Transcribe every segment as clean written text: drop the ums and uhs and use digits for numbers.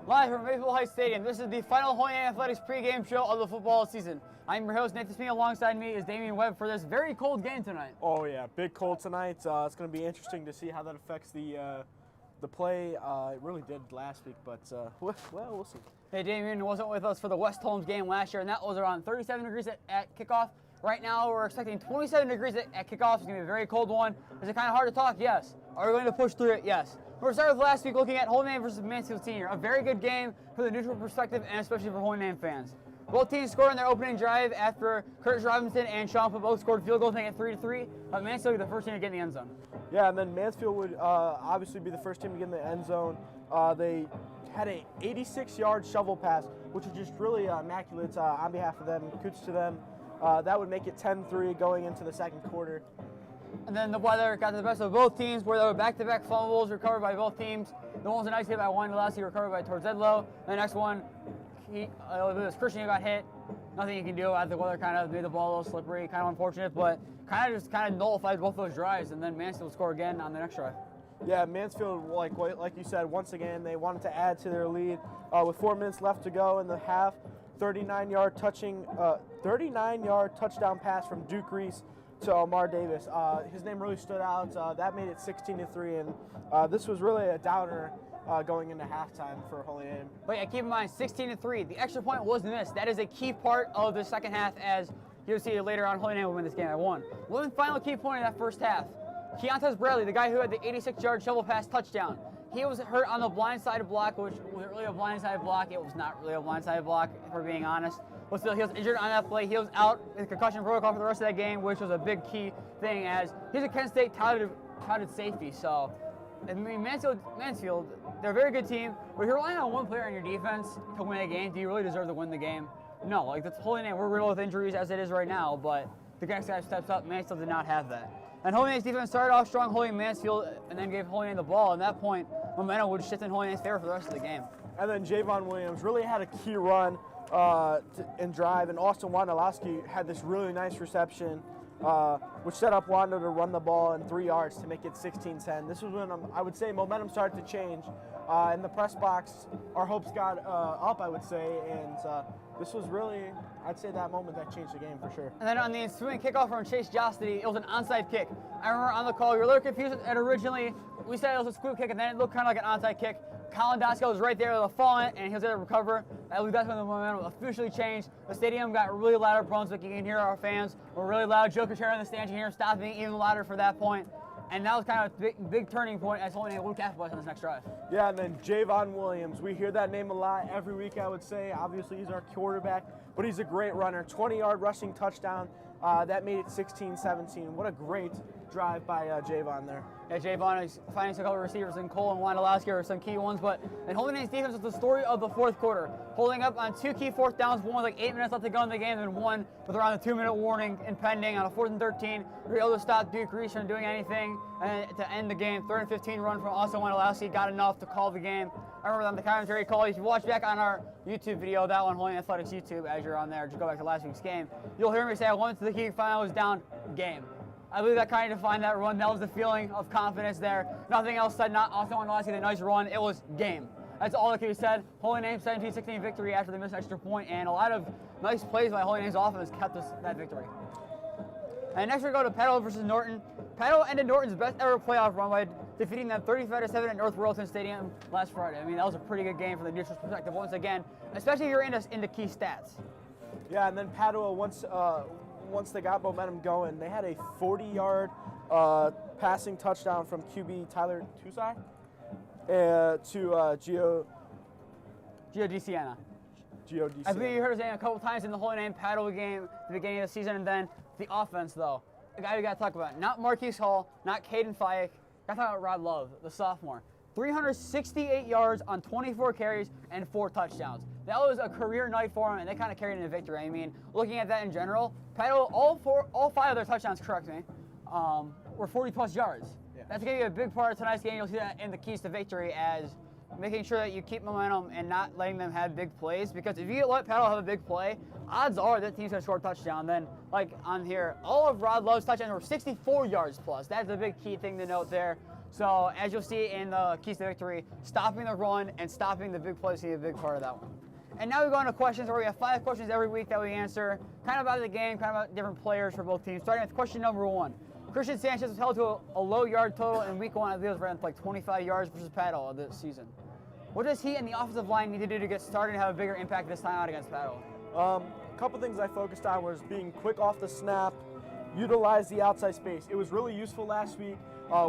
Live from Maple Heights Stadium, this is the final Holy Name Athletics pregame show of the football season. I'm your host, Nathan Smee. Alongside me is Damian Webb for this very cold game tonight. Oh yeah, big cold tonight. It's going to be interesting to see how that affects the play. It really did last week, but we'll see. Hey, Damian wasn't with us for the West Holmes game last year, and that was around 37 degrees at kickoff. Right now, we're expecting 27 degrees at kickoff. It's going to be a very cold one. Is it kind of hard to talk? Yes. Are we going to push through it? Yes. We're starting with last week looking at Holy Name versus Mansfield Senior. A very good game for the neutral perspective and especially for Holy Name fans. Both teams scored in their opening drive after Curtis Robinson and Sean Put both scored field goals, making it 3-3. But Mansfield would be the first team to get in the end zone. Yeah, and then Mansfield would obviously be the first team to get in the end zone. They had a 86-yard shovel pass, which was just really immaculate on behalf of them. Kudos to them. That would make it 10-3 going into the second quarter. And then the weather got the best of both teams, where there were back-to-back fumbles recovered by both teams. The one was a nice hit by Wondolowski, recovered by Torzedlow. The next one, Kriztion got hit. Nothing you can do. The weather kind of made the ball a little slippery, kind of unfortunate, but kind of nullified both those drives. And then Mansfield scored again on the next drive. Yeah, Mansfield, like you said, once again they wanted to add to their lead with 4 minutes left to go in the half. 39-yard touchdown pass from Duke Reese to Omar Davis. His name really stood out. That made it 16-3, and this was really a downer going into halftime for Holy Name. But yeah, keep in mind, 16-3. The extra point was missed. That is a key part of the second half, as you'll see later on. Holy Name will win this game by 1. One final key point in that first half. Keontae Bradley, the guy who had the 86-yard shovel pass touchdown, he was hurt on the blindside block, which was really a blindside block. It was not really a blindside block, if we're being honest. But still, he was injured on that play. He was out in concussion protocol for the rest of that game, which was a big key thing, as he's a Kent State touted safety. So, I mean, Mansfield, they're a very good team. But if you're relying on one player on your defense to win a game, do you really deserve to win the game? No, like that's Holy Name. We're riddled with injuries as it is right now, but the next guy steps up. Mansfield did not have that. And Holy Name's defense started off strong, holding Mansfield, and then gave Holy Name the ball. At that point, momentum would shift in Holy Name's favor for the rest of the game. And then Jayvon Williams really had a key run and drive, and Austin Wondolowski had this really nice reception, which set up Wando to run the ball in 3 yards to make it 16-10. This was when I would say momentum started to change. In the press box, our hopes got up, I would say, and this was really, I'd say, that moment that changed the game for sure. And then on the ensuing kickoff from Chase Jostity, it was an onside kick. I remember on the call, you were a little confused, and originally we said it was a scoop kick, and then it looked kind of like an onside kick. Colin Dosko was right there with a fall in, and he was able to recover. That's when the momentum officially changed. The stadium got really loud at Brunswick. You can hear our fans were really loud. Joe Kuchera in the stands, you can hear him stop being even louder for that point. And that was kind of a big turning point as Holy Name would capitalize on this next drive. Yeah, and then Jayvon Williams. We hear that name a lot every week, I would say. Obviously, he's our quarterback, but he's a great runner. 20-yard rushing touchdown. That made it 16-17. What a great drive by Jayvon there. Yeah, Jayvon is finding some couple receivers, and Cole and Wondolowski are some key ones, but Holy Name's defense was the story of the fourth quarter, holding up on 2 key fourth downs, one with like 8 minutes left to go in the game, and one with around a 2-minute warning impending on a 4th and 13. We were able to stop Duke Reese from doing anything, and to end the game, 3rd and 15 run from Austin Wondolowski got enough to call the game. I remember on the commentary call, if you watch back on our YouTube video, that one, Holy Name Athletics YouTube, as you're on there, just go back to last week's game, you'll hear me say I went to the key final, was down, game. I believe that kind of defined that run. That was the feeling of confidence there. Nothing else said, not Austin Wondolowski, the nice run. It was game. That's all that can be said. Holy Name 17-16 victory after the missed extra point, and a lot of nice plays by Holy Name's offense kept us that victory. And next we go to Padua versus Norton. Padua ended Norton's best ever playoff run by defeating them 35-7 at North Royalton Stadium last Friday. I mean, that was a pretty good game from the neutral perspective once again, especially if you're into key stats. Yeah, and then Padua, once they got momentum going, they had a 40-yard passing touchdown from QB Tyler Tusai to Gio DeSiena. I believe you heard his name a couple times in the Holy Name Padua game at the beginning of the season, and then the offense, though. The guy we got to talk about, not Marquise Hall, not Caden Fayek, got to talk about Rod Love, the sophomore. 368 yards on 24 carries and 4 touchdowns. That was a career night for him, and they kind of carried in a victory. I mean, looking at that in general, Padua, all 5 of their touchdowns, correct me, were 40-plus yards. Yeah. That's going to be a big part of tonight's game. You'll see that in the keys to victory, as making sure that you keep momentum and not letting them have big plays. Because if you let Padua have a big play, odds are that team's going to score a touchdown. Then, like on here, all of Rod Love's touchdowns were 64 yards plus. That's a big key thing to note there. So as you'll see in the keys to victory, stopping the run and stopping the big plays is going to be a big part of that one. And now we go into questions where we have 5 questions every week that we answer, kind of about the game, kind of about different players for both teams. Starting with question number 1. Kriztion Sanchez was held to a low yard total in week 1. I believe it was around like 25 yards versus Padua this season. What does he and the offensive line need to do to get started and have a bigger impact this time out against Padua? A couple things I focused on was being quick off the snap, utilize the outside space. It was really useful last week.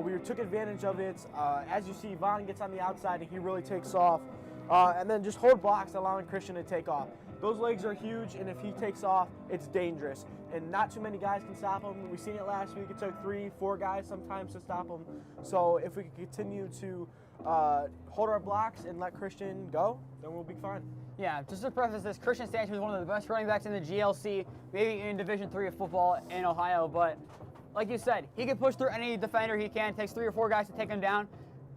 We took advantage of it. As you see, Vaughn gets on the outside and he really takes off. And then just hold blocks, allowing Kriztion to take off. Those legs are huge, and if he takes off, it's dangerous. And not too many guys can stop him. We've seen it last week. It took 3, 4 guys sometimes to stop him. So if we can continue to hold our blocks and let Kriztion go, then we'll be fine. Yeah, just to preface this, Kriztion Sanchez is one of the best running backs in the GLC, maybe in Division III of football in Ohio. But like you said, he can push through any defender he can. It takes 3 or 4 guys to take him down.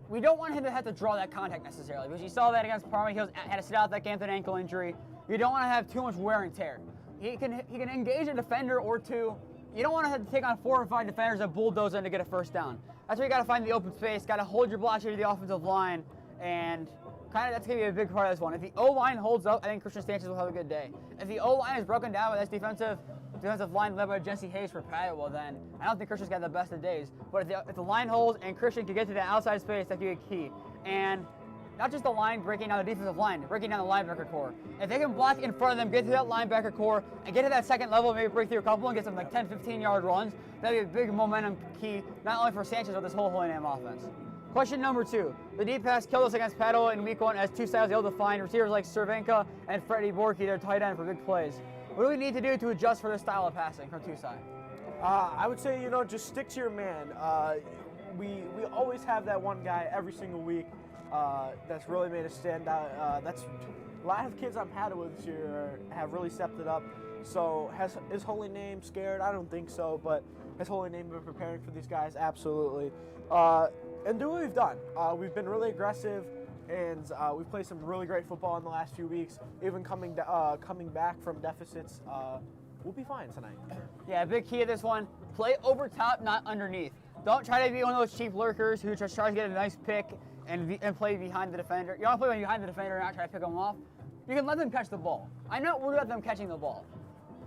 We don't want him to have to draw that contact necessarily, because you saw that against Parma. He had to sit out that Canton ankle injury. You don't want to have too much wear and tear. He can engage a defender or 2. You don't want to have to take on 4 or 5 defenders that bulldoze in to get a first down. That's where you got to find the open space, got to hold your blocks to the offensive line, and kind of that's going to be a big part of this one. If the O-line holds up, I think Kriztion Sanchez will have a good day. If the O-line is broken down with this defensive line led by Jesse Hayes for Padua, then I don't think Christian's got the best of days. But if the line holds and Kriztion can get to that outside space, that could be key. And not just the line breaking down the defensive line, breaking down the linebacker core. If they can block in front of them, get to that linebacker core, and get to that second level, maybe break through a couple and get some like 10, 15-yard runs, that'd be a big momentum key, not only for Sanchez, but this whole Holy Name offense. Question number 2. The deep pass killed us against Padua in week 1 as Tusai was able to find receivers like Cervenka and Freddie Borky, their tight end, for big plays. What do we need to do to adjust for this style of passing from Tusai? I would say, just stick to your man. We always have that one guy every single week that's really made us stand out. That's a lot of kids on Padua this year have really stepped it up. So has his Holy Name scared? I don't think so, but has Holy Name been preparing for these guys? Absolutely. And do what we've done. We've been really aggressive, and we've played some really great football in the last few weeks. Even coming back from deficits, we'll be fine tonight. Yeah, big key of this one, play over top, not underneath. Don't try to be one of those cheap lurkers who just tries to get a nice pick and play behind the defender. You want to play behind the defender and not try to pick them off. You can let them catch the ball. I know we're about them catching the ball,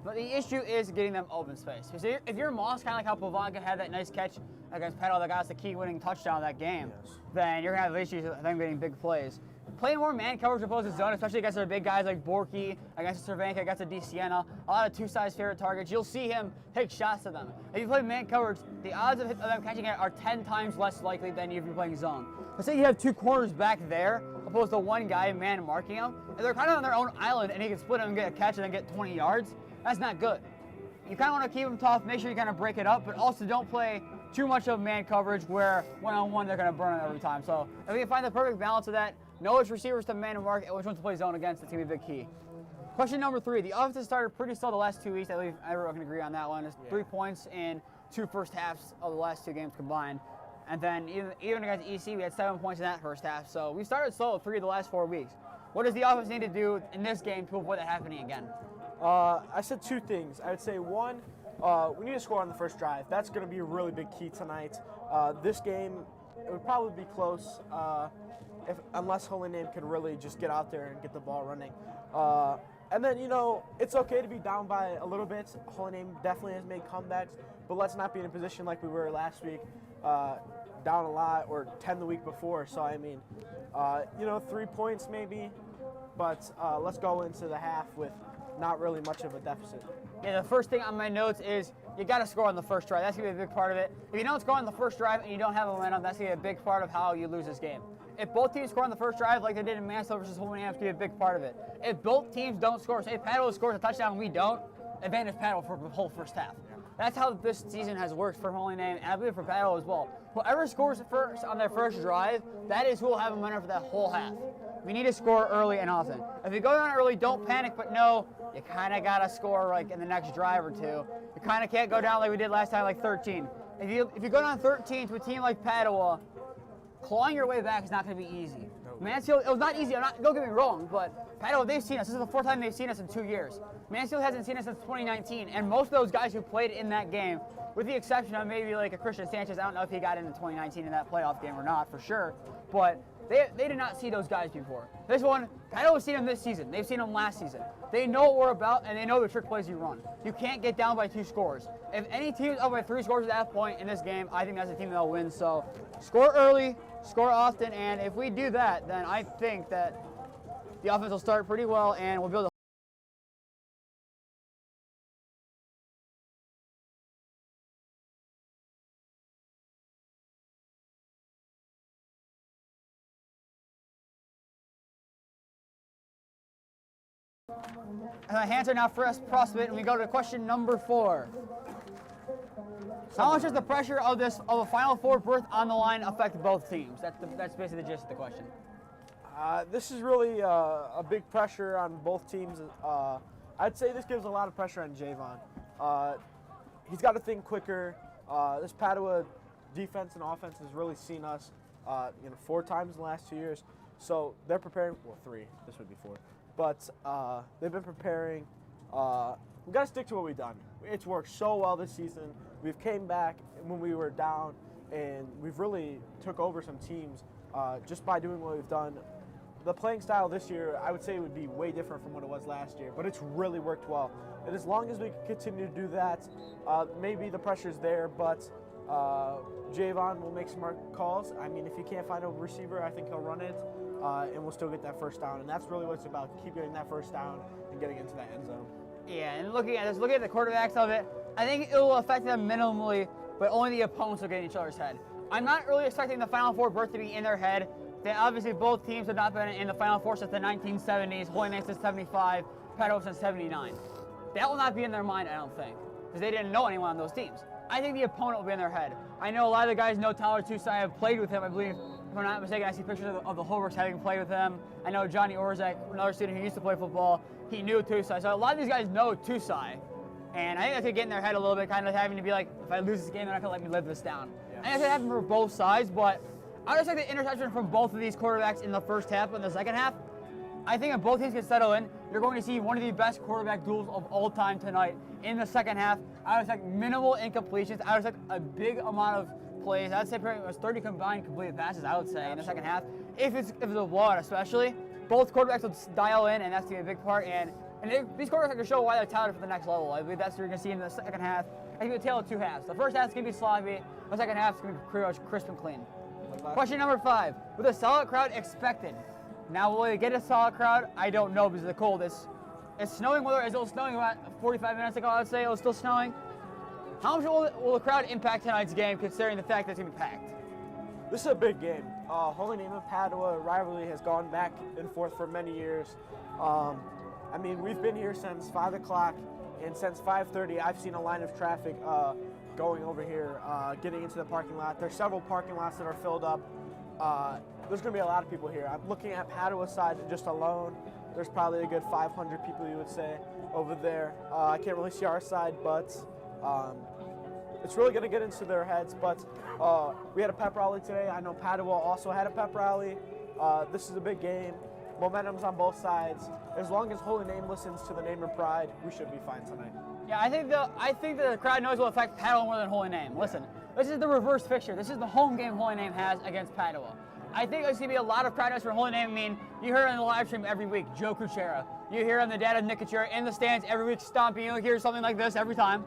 but the issue is getting them open space. Because if you're Moss, kind of like how Pavanka had that nice catch against Padua that got us the key winning touchdown of that game, then you're going to have issues with them getting big plays. Playing more man coverage opposed to zone, especially against our big guys like Borky, against Cervenka, against a DeSiena, a lot of Tusai's favorite targets, you'll see him take shots to them. If you play man coverage, the odds of them catching it are 10 times less likely than if you're playing zone. Let's say you have 2 corners back there, opposed to one guy man marking them, and they're kind of on their own island, and he can split them and get a catch and then get 20 yards. That's not good. You kind of want to keep them tough, make sure you kind of break it up, but also don't play too much of man coverage where one-on-one they're going to burn it every time. So if we can find the perfect balance of that, know which receivers to man and mark and which ones to play zone against, that's going to be a big key. Question number 3. The offense has started pretty slow the last 2 weeks. I believe everyone can agree on that one. It's 3 points in 2 first halves of the last 2 games combined. And then even against EC, we had 7 points in that first half. So we started slow 3 of the last 4 weeks. What does the offense need to do in this game to avoid that happening again? I said 2 things. I would say 1, we need to score on the first drive. That's going to be a really big key tonight. This game, it would probably be close unless Holy Name can really just get out there and get the ball running. And then, it's okay to be down by a little bit. Holy Name definitely has made comebacks, but let's not be in a position like we were last week, down a lot, or 10 the week before. So, 3 points maybe, but let's go into the half with not really much of a deficit. Yeah, the first thing on my notes is you got to score on the first drive. That's going to be a big part of it. If you don't score on the first drive and you don't have momentum, that's going to be a big part of how you lose this game. If both teams score on the first drive like they did in Mansfield versus Holy Name, it's going to be a big part of it. If both teams don't score, say Padua scores a touchdown and we don't, advantage Padua for the whole first half. That's how this season has worked for Holy Name, and I believe for Padua as well. Whoever scores first on their first drive, that is who will have momentum for that whole half. We need to score early and often. If you go down early, don't panic, but know you kind of got to score like in the next drive or 2. You kind of can't go down like we did last time, like 13. If you go down 13 to a team like Padua, clawing your way back is not going to be easy. Mansfield, it was not easy. Don't get me wrong, but Padua, they've seen us. This is the fourth time they've seen us in 2 years. Mansfield hasn't seen us since 2019, and most of those guys who played in that game, with the exception of maybe like a Kriztion Sanchez, I don't know if he got into 2019 in that playoff game or not, for sure, but they did not see those guys before. This one, Padua's seen them this season. They've seen them last season. They know what we're about, and they know the trick plays you run. You can't get down by 2 scores. If any team is up by 3 scores at that point in this game, I think that's the team that'll win. So score early, score often, and if we do that, then I think that the offense will start pretty well, and we'll be able to. My hands are now first prospect, and we go to question number 4. How much does the pressure of a Final Four berth on the line affect both teams? That's basically the gist of the question. This is really a big pressure on both teams. I'd say this gives a lot of pressure on Jayvon. He's got to think quicker. This Padua defense and offense has really seen us 4 times in the last 2 years. So they're preparing, 3, this would be 4. But they've been preparing. We've got to stick to what we've done. It's worked so well this season. We've came back when we were down, and we've really took over some teams just by doing what we've done. The playing style this year, I would say, would be way different from what it was last year, but it's really worked well. And as long as we continue to do that, maybe the pressure's there, but Jayvon will make smart calls. I mean, if he can't find a receiver, I think he'll run it. And we'll still get that first down. And that's really what it's about, keep getting that first down and getting into that end zone. Yeah, and looking at the quarterbacks of it, I think it will affect them minimally, but only the opponents will get in each other's head. I'm not really expecting the Final Four berth to be in their head. Obviously, both teams have not been in the Final Four since the 1970s, Holy Name since 75, Padua since 79. That will not be in their mind, I don't think, because they didn't know anyone on those teams. I think the opponent will be in their head. I know a lot of the guys know Tyler Tusai, have played with him, I believe. If I'm not mistaken, I see pictures of the Holbrook's having played with him. I know Johnny Orzak, another student who used to play football, he knew Tusai. So a lot of these guys know Tusai. And I think that's going to get in their head a little bit, kind of having to be like, if I lose this game, they're not going to let me live this down. Yeah. I think that's going to happen for both sides, but I would expect the interception from both of these quarterbacks in the first half. But in the second half, I think if both teams can settle in, you're going to see one of the best quarterback duels of all time tonight. In the second half, I would expect minimal incompletions. I would expect a big amount of plays. I'd say pretty much 30 combined completed passes, I would say, in the second half. If it's a blowout especially, both quarterbacks will dial in, and that's going to be a big part. And these quarterbacks can show why they're talented for the next level. I believe that's what you're going to see in the second half. I think it's a tale of 2 halves. The first half is going to be sloppy. The second half is going to be pretty much crisp and clean. Question number 5. With a solid crowd expected. Now, will they get a solid crowd? I don't know because of the cold. It's snowing weather. It was snowing about 45 minutes ago, I would say. It was still snowing. How much will the crowd impact tonight's game, considering the fact that it's going to be packed? This is a big game. Holy Name and Padua rivalry has gone back and forth for many years. I mean, we've been here since 5 o'clock, and since 5:30, I've seen a line of traffic going over here, getting into the parking lot. There's several parking lots that are filled up. There's going to be a lot of people here. I'm looking at Padua's side just alone. There's probably a good 500 people, you would say, over there. I can't really see our side, but it's really going to get into their heads. But we had a pep rally today. I know Padua also had a pep rally. This is a big game. Momentum's on both sides. As long as Holy Name listens to the name and pride, we should be fine tonight. Yeah, I think the crowd knows will affect Padua more than Holy Name. Listen, this is the reverse fixture. This is the home game Holy Name has against Padua. I think there's going to be a lot of crowd noise for Holy Name. I mean, you hear it on the live stream every week, Joe Kuchera. You hear on the dad of Nick Kuchera in the stands every week stomping. You'll hear something like this every time.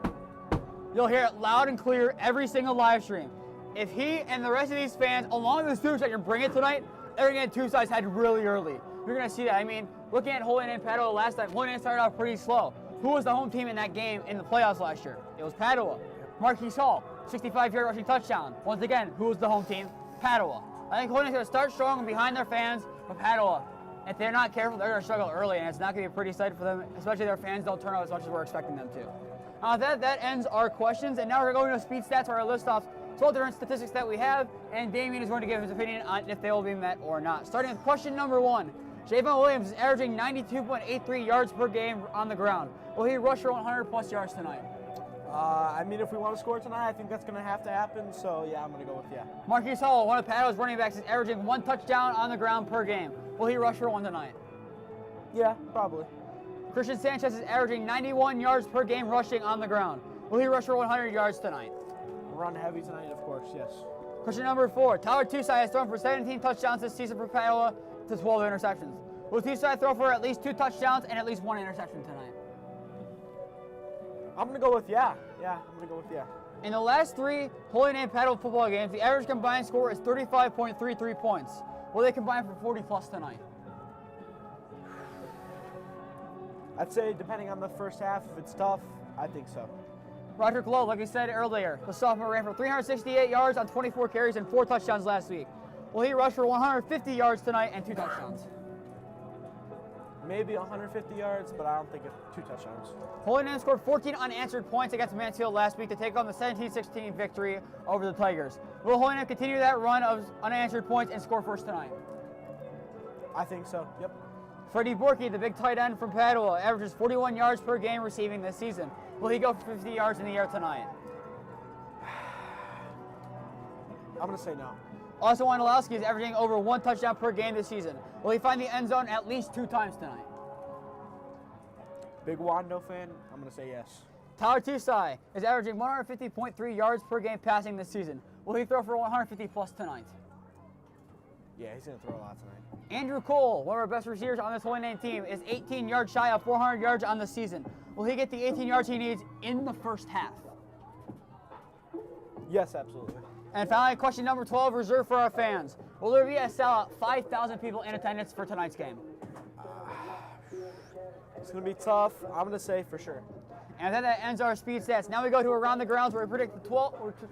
You'll hear it loud and clear every single live stream. If he and the rest of these fans, along with the students that you're bringing tonight, they're going to get 2 sides head really early. You're going to see that. I mean, looking at Holy Name Padua last time, Holy Name started off pretty slow. Who was the home team in that game in the playoffs last year? It was Padua. Marquise Hall, 65-yard rushing touchdown. Once again, who was the home team? Padua. I think Holy Name's going to start strong behind their fans, but Padua, if they're not careful, they're going to struggle early, and it's not going to be a pretty sight for them, especially their fans don't turn out as much as we're expecting them to. That ends our questions, and now we're going to speed stats for our list-offs. So all different statistics that we have, and Damien is going to give his opinion on if they will be met or not. Starting with question number 1. Jayvon Williams is averaging 92.83 yards per game on the ground. Will he rush for 100-plus yards tonight? I mean, if we want to score tonight, I think that's going to have to happen. So, yeah, I'm going to go with yeah. Marquise Hall, one of Padua's running backs, is averaging 1 touchdown on the ground per game. Will he rush for one tonight? Yeah, probably. Kriztion Sanchez is averaging 91 yards per game rushing on the ground. Will he rush for 100 yards tonight? Run heavy tonight, of course, yes. Question number 4. Tyler Tusai has thrown for 17 touchdowns this season for Padua to 12 interceptions. Will Tusai throw for at least 2 touchdowns and at least 1 interception tonight? I'm going to go with yeah. Yeah, I'm going to go with yeah. In the last 3 Holy Name Padua football games, the average combined score is 35.33 points. Will they combine for 40 plus tonight? I'd say depending on the first half, if it's tough, I think so. Roderick Love, like we said earlier, the sophomore ran for 368 yards on 24 carries and 4 touchdowns last week. Will he rush for 150 yards tonight and 2 touchdowns? Maybe 150 yards, but I don't think it's 2 touchdowns. Holy Name scored 14 unanswered points against Mansfield last week to take on the 17-16 victory over the Tigers. Will Holy Name continue that run of unanswered points and score first tonight? I think so, yep. Freddie Borky, the big tight end from Padua, averages 41 yards per game receiving this season. Will he go for 50 yards in the air tonight? I'm going to say no. Austin Wondolowski is averaging over 1 touchdown per game this season. Will he find the end zone at least 2 times tonight? Big Wando fan, I'm going to say yes. Tyler Tusai is averaging 150.3 yards per game passing this season. Will he throw for 150 plus tonight? Yeah, he's going to throw a lot tonight. Andrew Cole, one of our best receivers on this Holy Name team, is 18 yards shy of 400 yards on the season. Will he get the 18 yards he needs in the first half? Yes, absolutely. And finally, question number 12, reserved for our fans. Will there be a sellout 5,000 people in attendance for tonight's game? It's going to be tough. I'm going to say for sure. And then that ends our speed stats. Now we go to Around the Grounds where we predict the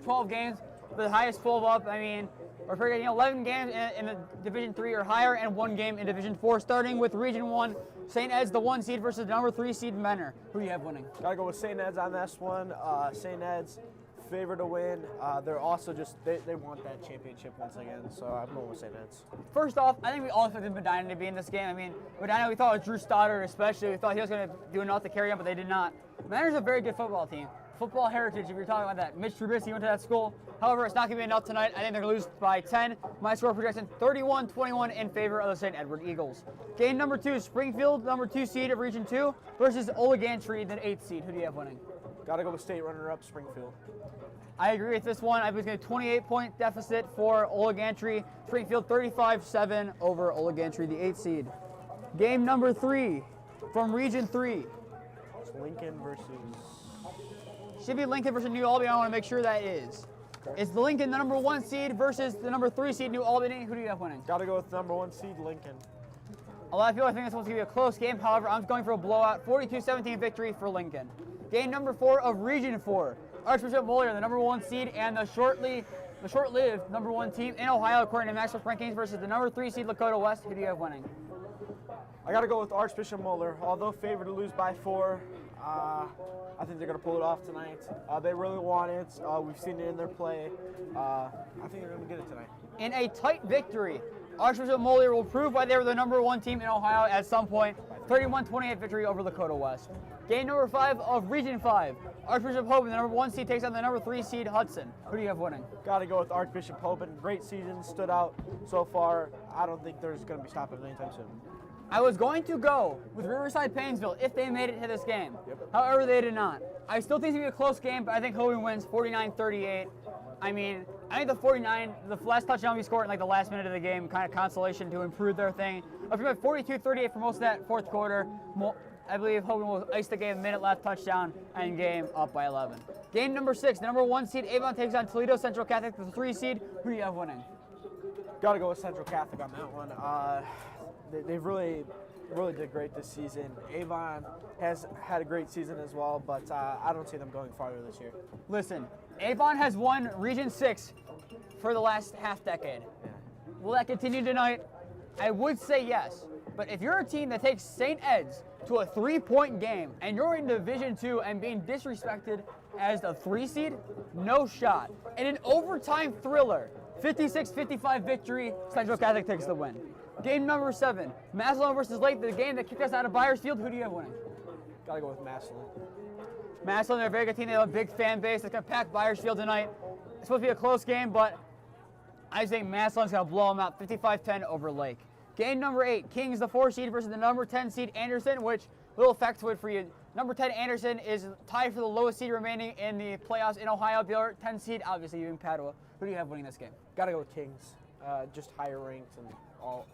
12 games, the highest 12 up. I mean, we're predicting 11 games in the Division 3 or higher and 1 game in Division 4, starting with Region 1, St. Ed's, the 1 seed versus the number 3 seed Menor. Who do you have winning? Got to go with St. Ed's on this one. St. Ed's favored to win. They're also just, they want that championship once again, so I'm going with St. Ed's. First off, I think we all expected Medina to be in this game. I mean, Medina, we thought with Drew Stoddard especially, we thought he was going to do enough to carry on, but they did not. Menor's a very good football team. Football heritage, if you're talking about that. Mitch Trubisky went to that school. However, it's not going to be enough tonight. I think they're going to lose by 10. My score projection, 31-21 in favor of the St. Edward Eagles. Game number 2, Springfield, number 2 seed of Region 2 versus Ola Gantry, the 8th seed. Who do you have winning? Got to go with state runner-up Springfield. I agree with this one. I was going to 28-point deficit for Ola Gantry. Springfield 35-7 over Ola Gantry, the 8th seed. Game number 3 from Region 3. It's Lincoln versus... Should be Lincoln versus New Albany. I want to make sure that is. Okay. It's the Lincoln, the number 1 seed, versus the number 3 seed, New Albany. Who do you have winning? Got to go with the number 1 seed, Lincoln. A lot of people think this one's going to be a close game. However, I'm going for a blowout, 42-17 victory for Lincoln. Game number 4 of Region 4. Archbishop Moeller, the number 1 seed, and the short-lived number 1 team in Ohio, according to Maxwell rankings, versus the number 3 seed, Lakota West. Who do you have winning? I got to go with Archbishop Moeller. Although favored to lose by 4, I think they're going to pull it off tonight. They really want it. We've seen it in their play. I think they're going to get it tonight. In a tight victory, Archbishop Moeller will prove why they were the number 1 team in Ohio at some point. 31-28 victory over Lakota West. Game number 5 of Region 5. Archbishop Hoban, the number 1 seed, takes on the number 3 seed Hudson. Who do you have winning? Got to go with Archbishop Hoban. Great season, stood out so far. I don't think there's going to be stopping anytime soon. I was going to go with Riverside Painesville if they made it to this game. Yep. However, they did not. I still think it's going to be a close game, but I think Hoban wins 49-38. I mean, I think the last touchdown we scored in like the last minute of the game, kind of consolation to improve their thing. If you had 42-38 for most of that fourth quarter, I believe Hoban will ice the game, minute left touchdown, and game up by 11. Game number 6, the number 1 seed, Avon takes on Toledo Central Catholic, the 3 seed. Who do you have winning? Got to go with Central Catholic on that one. They've really did great this season. Avon has had a great season as well, but I don't see them going farther this year. Listen, Avon has won Region 6 for the last half decade. Yeah. Will that continue tonight? I would say yes. But if you're a team that takes St. Ed's to a 3-point game and you're in Division 2 and being disrespected as the 3 seed, no shot. In an overtime thriller, 56-55 victory, Central Catholic takes the win. Game number 7, Massillon versus Lake, the game that kicked us out of Byersfield. Who do you have winning? Gotta go with Massillon. Massillon, they're a very good team. They have a big fan base. It's going to pack Byers Field tonight. It's supposed to be a close game, but I think Massillon's going to blow them out 55-10 over Lake. Game number 8, Kings, the 4 seed versus the number 10 seed Anderson, which little fact to it for you. Number 10 Anderson is tied for the lowest seed remaining in the playoffs in Ohio. The other 10 seed, obviously, you in Padua. Who do you have winning this game? Got to go with Kings. Just higher ranked and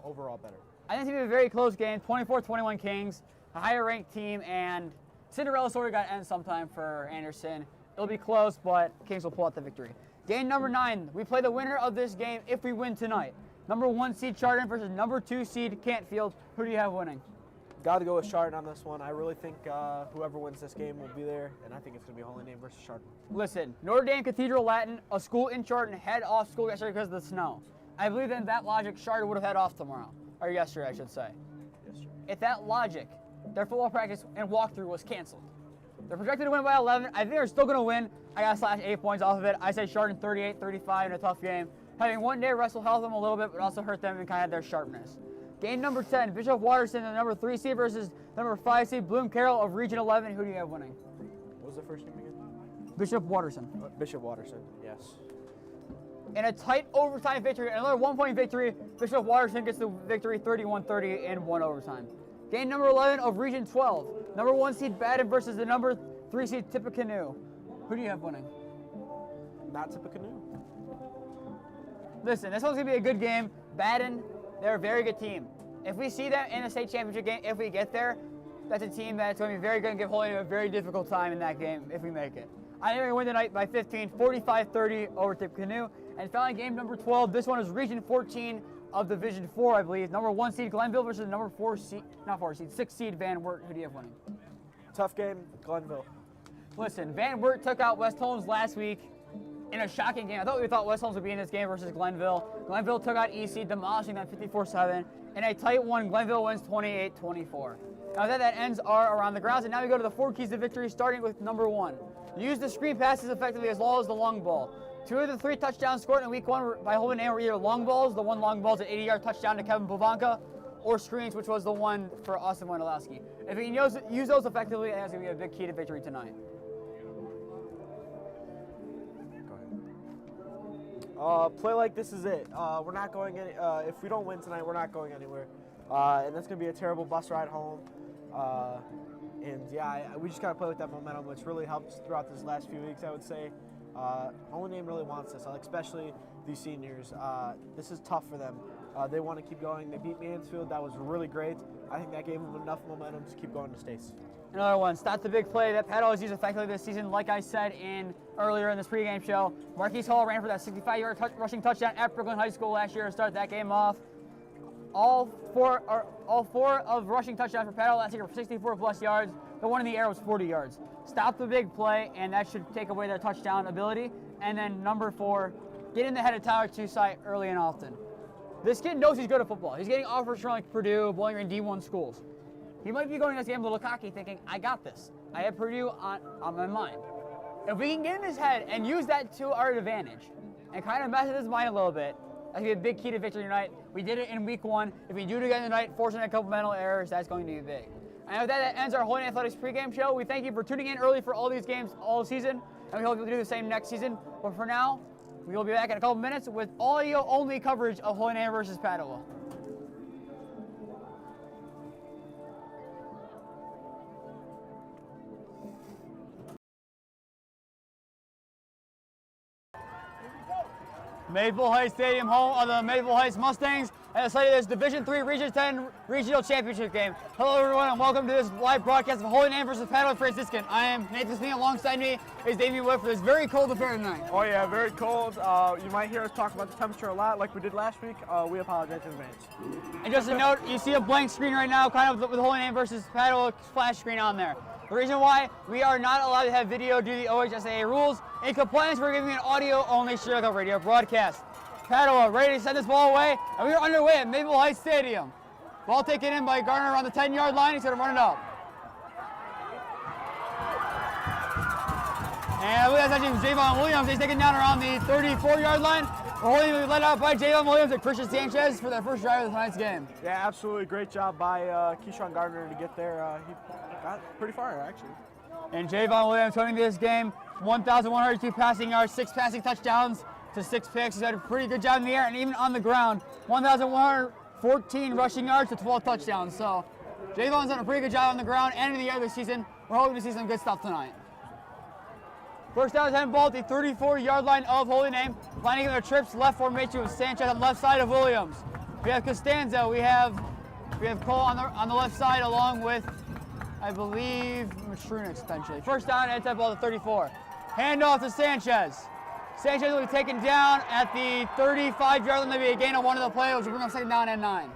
overall better. I think it's going to be a very close game. 24-21 Kings, a higher ranked team, and Cinderella story got to end sometime for Anderson. It'll be close, but Kings will pull out the victory. Game number 9, we play the winner of this game if we win tonight. Number 1 seed Chardon versus number 2 seed Cantfield. Who do you have winning? Got to go with Chardon on this one. I really think whoever wins this game will be there, and I think it's going to be Holy Name versus Chardon. Listen, Notre Dame Cathedral Latin, a school in Chardon, had off school yesterday because of the snow. I believe that in that logic, Chardon would have had off tomorrow, or yesterday, I should say. Yes, sir. If that logic, their football practice and walkthrough was canceled. They're projected to win by 11. I think they're still going to win. I got to slash 8 points off of it. I say Chardon 38-35 in a tough game. Having one day rest will help them a little bit, but also hurt them and kind of their sharpness. Game number 10, Bishop Watterson, the number 3 seed versus number 5 seed Bloom Carroll of Region 11. Who do you have winning? What was the first name again? Bishop Watterson. Bishop Watterson, yes. In a tight overtime victory, another 1-point victory, Bishop Watterson gets the victory 31-30 in 1 overtime. Game number 11 of Region 12, number 1 seed Baden versus the number 3 seed Tippecanoe. Who do you have winning? Not Tippecanoe. Listen, this one's going to be a good game. Baden, they're a very good team. If we see them in a state championship game, if we get there, that's a team that's going to be very good and give Holy Name a very difficult time in that game if we make it. I think we're going to win tonight by 15, 45-30 over Tippecanoe. And finally, game number 12. This one is Region 14 of Division 4, I believe. Number 1 seed Glenville versus number 6 seed Van Wert. Who do you have winning? Tough game, Glenville. Listen, Van Wert took out West Holmes last week in a shocking game. We thought West Holmes would be in this game versus Glenville. Glenville took out EC, demolishing them 54-7. In a tight one, Glenville wins 28-24. Now that ends our Around the Grounds, and now we go to the 4 keys to victory, starting with number 1. Use the screen passes effectively as well as the long ball. 2 of the 3 touchdowns scored in week 1 by Holy Name were either long balls, the one long ball is an 80-yard touchdown to Kevin Bovanka, or screens, which was the one for Austin Wondolowski. If we can use those effectively, that's going to be a big key to victory tonight. Play like this is it. We're not going any. If we don't win tonight, we're not going anywhere, and that's gonna be a terrible bus ride home. And yeah, we just gotta play with that momentum, which really helped throughout this last few weeks. I would say, Holy Name really wants this, especially these seniors. This is tough for them. They want to keep going. They beat Mansfield. That was really great. I think that gave them enough momentum to keep going to states. Another one, stop the big play that Padua has used effectively this season. Like I said earlier in this pregame show, Marquise Hall ran for that 65-yard rushing touchdown at Brooklyn High School last year to start that game off. All four of rushing touchdowns for Padua last year were 64-plus yards. The one in the air was 40 yards. Stop the big play, and that should take away their touchdown ability. And then number 4, get in the head of Tyler Tusai early and often. This kid knows he's good at football. He's getting offers from like Purdue, Bowling Green D1 schools. He might be going to this game a little cocky, thinking, I got this. I have Purdue on my mind. If we can get in his head and use that to our advantage and kind of mess with his mind a little bit, that's going to be a big key to victory tonight. We did it in week 1. If we do it again tonight, forcing a couple mental errors, that's going to be big. And with that ends our Holy Name Athletics pregame show. We thank you for tuning in early for all these games all season, and we hope you'll do the same next season. But for now, we will be back in a couple minutes with audio-only coverage of Holy Name versus Padua. Maple Heights Stadium, home of the Maple Heights Mustangs, and the site of this Division III Region 10 Regional Championship game. Hello everyone and welcome to this live broadcast of Holy Name versus Padua Franciscan. I am Nathan Smith. Alongside me is Davey Wood for this very cold affair tonight. Oh yeah, very cold. You might hear us talk about the temperature a lot like we did last week. We apologize in advance. And just a note, you see a blank screen right now, kind of with Holy Name versus Padua splash screen on there. The reason why we are not allowed to have video due to the OHSAA rules. In compliance, we're giving an audio-only Chicago radio broadcast. Padua ready to send this ball away, and we are underway at Maple Heights Stadium. Ball taken in by Garner around the 10-yard line. He's going to run it up. And I believe that's actually Jayvon Williams. He's taken down around the 34-yard line. We're holding it led out by Jayvon Williams and Kriztion Sanchez for their first drive of tonight's game. Yeah, absolutely. Great job by Keyshawn Gardner to get there. He got pretty far, actually. And Jayvon Williams coming to this game, 1,102 passing yards, 6 passing touchdowns to 6 picks. He's had a pretty good job in the air and even on the ground. 1,114 rushing yards to 12 touchdowns. So Jayvon's done a pretty good job on the ground and in the air this season. We're hoping to see some good stuff tonight. First down, 10 ball at the 34-yard line of Holy Name. Lining up their trips left formation with Sanchez on the left side of Williams. We have Costanzo. We have Cole on the left side along with, I believe, Matrunix potentially. First down and 10 ball at the 34. Handoff to Sanchez. Sanchez will be taken down at the 35-yard line. There'll be a gain on one of the plays, which will bring up second down and 9.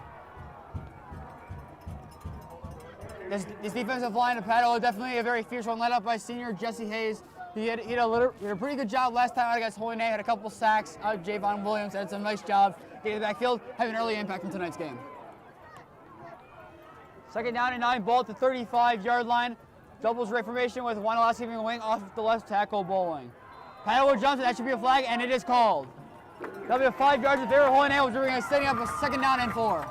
This defensive line of Padua definitely a very fierce one, led up by senior Jesse Hayes. He had a pretty good job last time out against Holy Name. Had a couple sacks. Jayvon Williams had some nice job getting the backfield, having an early impact in tonight's game. Second down and 9, ball at the 35-yard line. Doubles right formation with Wondolowski giving a wing off the left tackle bowling. Padua jumps, and that should be a flag, and it is called. That'll be a 5 yards in favor of Holy Name, which we're setting up a second down and 4.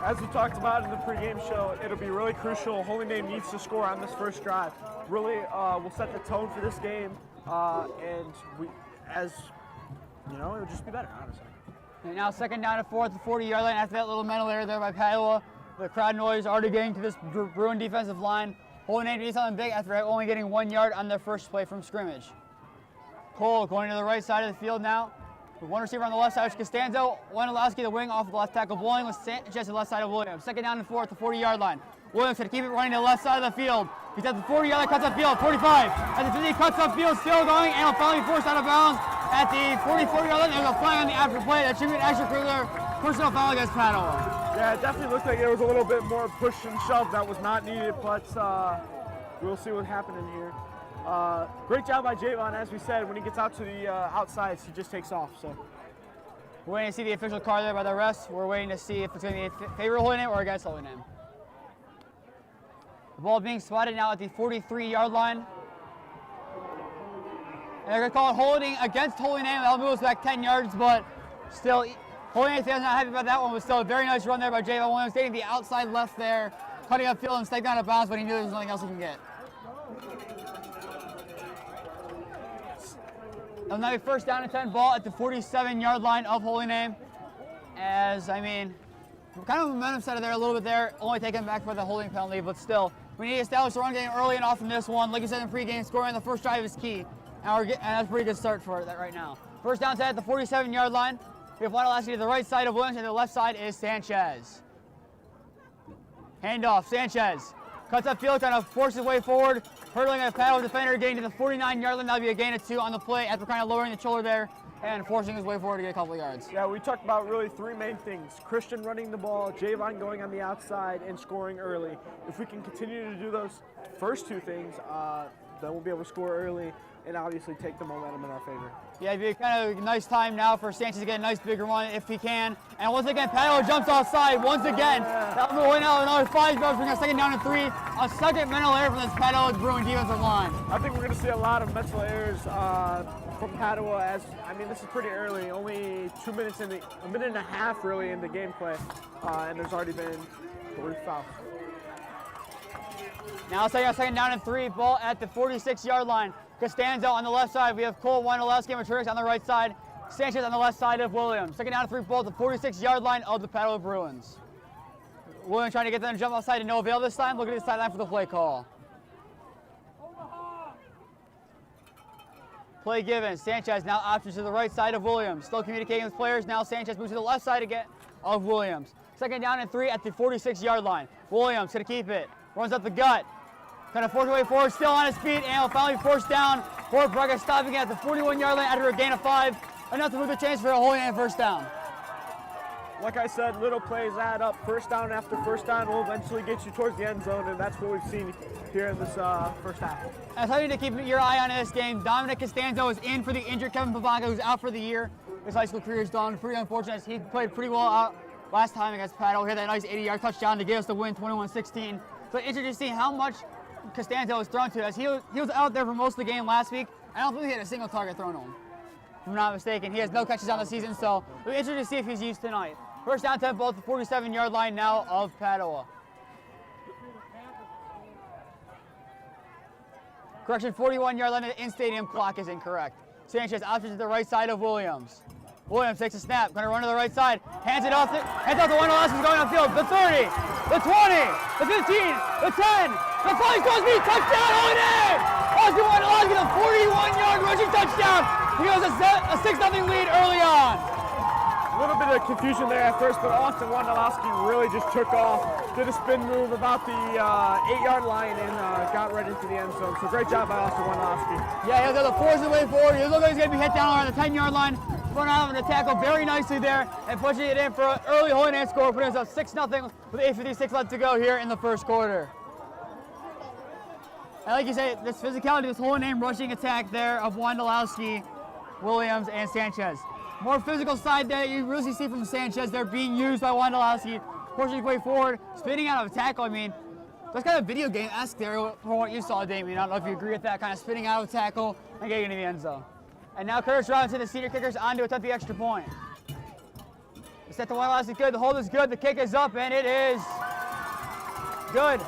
As we talked about in the pregame show, it'll be really crucial. Holy Name needs to score on this first drive. Really will set the tone for this game, and it'll just be better, honestly. And now second down and 4 at the 40-yard line after that little mental error there by Padua. The crowd noise already getting to this Bruin defensive line. Holy Name needs something big after only getting 1 yard on their first play from scrimmage. Cole going to the right side of the field now. With one receiver on the left side, which is Costanzo. Wondolowski the wing off the left tackle, bowling with Sanchez to the left side of Williams. Second down and 4 at the 40-yard line. Williams going to keep it running to the left side of the field. He's at the 40-yard line, cuts upfield, 45. At the 50, cuts upfield, still going, and will finally be forced out of bounds at the 44-yard line. There's a flag on the after play. That should be an extracurricular personal foul against Padua. Yeah, it definitely looked like it was a little bit more push and shove that was not needed, but we'll see what's happening here. Great job by Jayvon, as we said. When he gets out to the outsides, he just takes off. So we're waiting to see the official card there by the refs. We're waiting to see if it's going to be in favor of Holy Name or against Holy Name. The ball being spotted now at the 43-yard line. And they're going to call it holding against Holy Name. That'll move us back 10 yards, but still, Holy Name fans not happy about that one, but still a very nice run there by Jayvon Williams, taking the outside left there, cutting upfield and stepping out of bounds, but he knew there was nothing else he can get. That'll now be first down and 10 ball at the 47-yard line of Holy Name. Kind of momentum set there a little bit there, only taken back by the holding penalty, but still, we need to establish the run game early and often this one. Like you said in pregame, scoring on the first drive is key, and that's a pretty good start for that right now. First down 10 at the 47-yard line. We have Wondolowski to the right side of Williams, and the left side is Sanchez. Handoff, Sanchez cuts upfield, trying to force his way forward, hurdling a Padua defender, getting to the 49-yard line. That'll be a gain of 2 on the play after kind of lowering the shoulder there and forcing his way forward to get a couple of yards. Yeah, we talked about really 3 main things. Kriztion running the ball, Jayvon going on the outside, and scoring early. If we can continue to do those first 2 things, then we'll be able to score early and obviously take the momentum in our favor. Yeah, it'd be kind of a nice time now for Sanchez to get a nice bigger one if he can. And once again, Padua jumps offside once again. That'll be away now, another 5 yards, bring us second down and 3. A second mental error from this Padua Bruin defensive line. I think we're going to see a lot of mental errors from Padua this is pretty early, only 2 minutes a minute and a half really in the gameplay, and there's already been 3 fouls. Now second down and 3, ball at the 46-yard line. Costanzo on the left side. We have Cole, Wondolowski, and Matrunix on the right side. Sanchez on the left side of Williams. Second down and 3, ball at the 46-yard line of the Padua Bruins. Williams trying to get them to jump outside to no avail this time. Look at his sideline for the play call. Play given. Sanchez now options to the right side of Williams. Still communicating with players. Now Sanchez moves to the left side again of Williams. Second down and 3 at the 46-yard line. Williams going to keep it. Runs up the gut. Kind of force way forward, still on his feet, and will finally force down. Fort Braga stopping at the 41-yard line after a gain of 5. Enough to move the chains for a Holy Name first down. Like I said, little plays add up. First down after first down will eventually get you towards the end zone, and that's what we've seen here in this first half. And something to keep your eye on in this game, Dominic Costanzo is in for the injured Kevin Pavanka, who's out for the year. His high school career is done. Pretty unfortunate. He played pretty well out last time against Padua. We had that nice 80-yard touchdown to give us the win, 21-16. So interesting to see how much Costanzo was thrown to us. He was out there for most of the game last week. I don't think he had a single target thrown to him, if I'm not mistaken. He has no catches on the season, so it'll be interesting to see if he's used tonight. First down 10 ball at the 47-yard line now of Padua. Correction, 41-yard line. The in-stadium clock is incorrect. Sanchez options to the right side of Williams. Williams takes a snap, going to run to the right side, hands it off to Wondolowski, going upfield. The 30, the 20, the 15, the 10, the 5 goes me, touchdown, Holy Name! Austin Wondolowski with a 41-yard rushing touchdown. He goes a 6-0 lead early on. A little bit of confusion there at first, but Austin Wondolowski really just took off, did a spin move about the 8-yard line, and got right into the end zone. So great job by Austin Wondolowski. Yeah, he was able to force his way forward. He looked like he's going to be hit down around the 10-yard line. Run out of the tackle very nicely there and pushing it in for an early Holy Name score, putting us up 6-0 with 8:56 left to go here in the first quarter. And like you say, this physicality, this Holy Name rushing attack there of Wondolowski, Williams, and Sanchez. More physical side there you really see from Sanchez. They're being used by Wondolowski, pushing his way forward, spinning out of a tackle. I mean, that's kind of video game-esque there from what you saw, Damien. I don't know if you agree with that, kind of spinning out of a tackle and getting into the end zone. And now Curtis Robinson, the senior kickers, on to attempt the extra point. The set to Wondolowski, good. The hold is good. The kick is up, and it is good.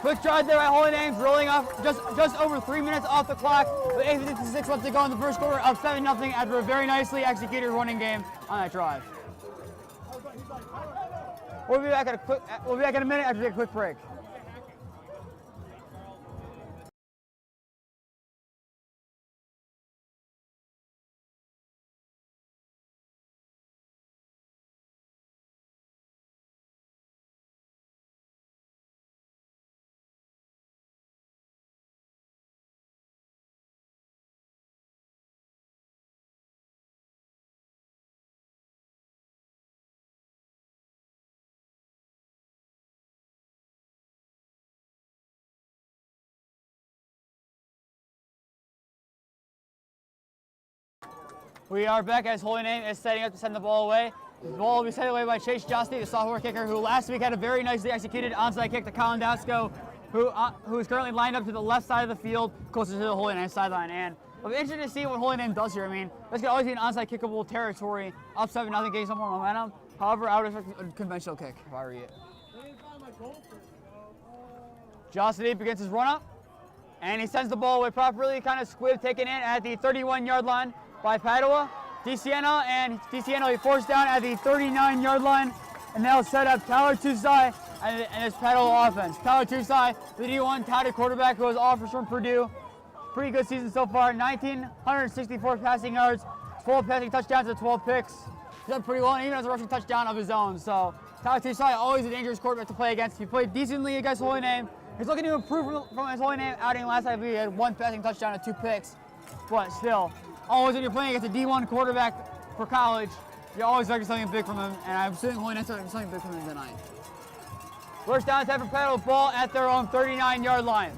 Quick drive there by Holy Names, rolling off just over 3 minutes off the clock. With 8:56 left to go in the first quarter, up 7-0 after a very nicely executed running game on that drive. We'll be back in a minute after we take a quick break. We are back as Holy Name is setting up to send the ball away. The ball will be sent away by Chase Josty, the sophomore kicker, who last week had a very nicely executed onside kick to Colin Dasco, who is currently lined up to the left side of the field, closer to the Holy Name sideline. And it'll be interesting to see what Holy Name does here. I mean, this could always be an onside kickable territory, up 7-0, getting some more momentum. However, I would expect a conventional kick if I were you. Josty begins his run up, and he sends the ball away properly, kind of squib taken in at the 31-yard line by Padua. DeCiano, he forced down at the 39-yard line, and now set up Tyler Tusai and his Padua offense. Tyler Tusai, the D1 touted quarterback who was offers from Purdue. Pretty good season so far, 1,964 passing yards, 12 passing touchdowns and 12 picks. He's done pretty well, and even has a rushing touchdown of his own. So Tyler Tusai, always a dangerous quarterback to play against. He played decently against Holy Name. He's looking to improve from his Holy Name outing last time. He had 1 passing touchdown and 2 picks, but still, always when you're playing against a D1 quarterback for college, you're always expecting something big from him, and I'm assuming Holy Name's expecting something big from him tonight. First down attempt for Padua, ball at their own 39-yard line.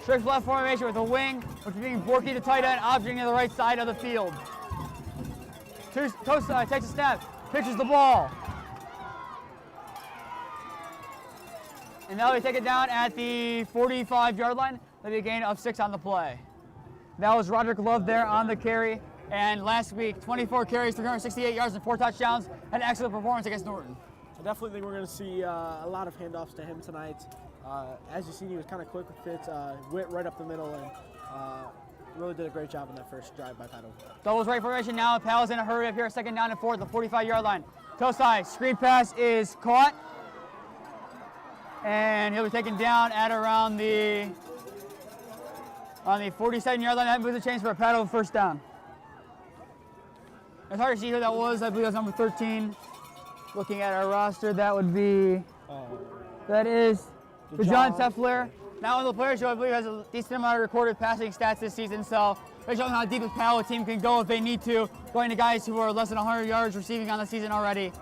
Strict left formation with a wing, which is being Borky to tight end, optioning to the right side of the field. Tusai takes a snap, pitches the ball. And now they take it down at the 45-yard line. That'll be a gain of 6 on the play. That was Roderick Love there on the carry. And last week, 24 carries, 368 yards, and 4 touchdowns. An excellent performance against Norton. I definitely think we're going to see a lot of handoffs to him tonight. As you see, he was kind of quick with it, went right up the middle, and really did a great job on that first drive by Padua. Doubles right formation now. Paddle's in a hurry up here, 2nd down and 4 at the 45-yard line. Tusai, screen pass is caught. And he'll be taken down at around the 47-yard line. That moves the chains for a Padua first down. It's hard to see who that was. I believe that's number 13. Looking at our roster, that would be, that is John Tefler. Now on the player show, I believe has a decent amount of recorded passing stats this season, so they're showing how deep this Padua team can go if they need to, going to guys who are less than 100 yards receiving on the season already.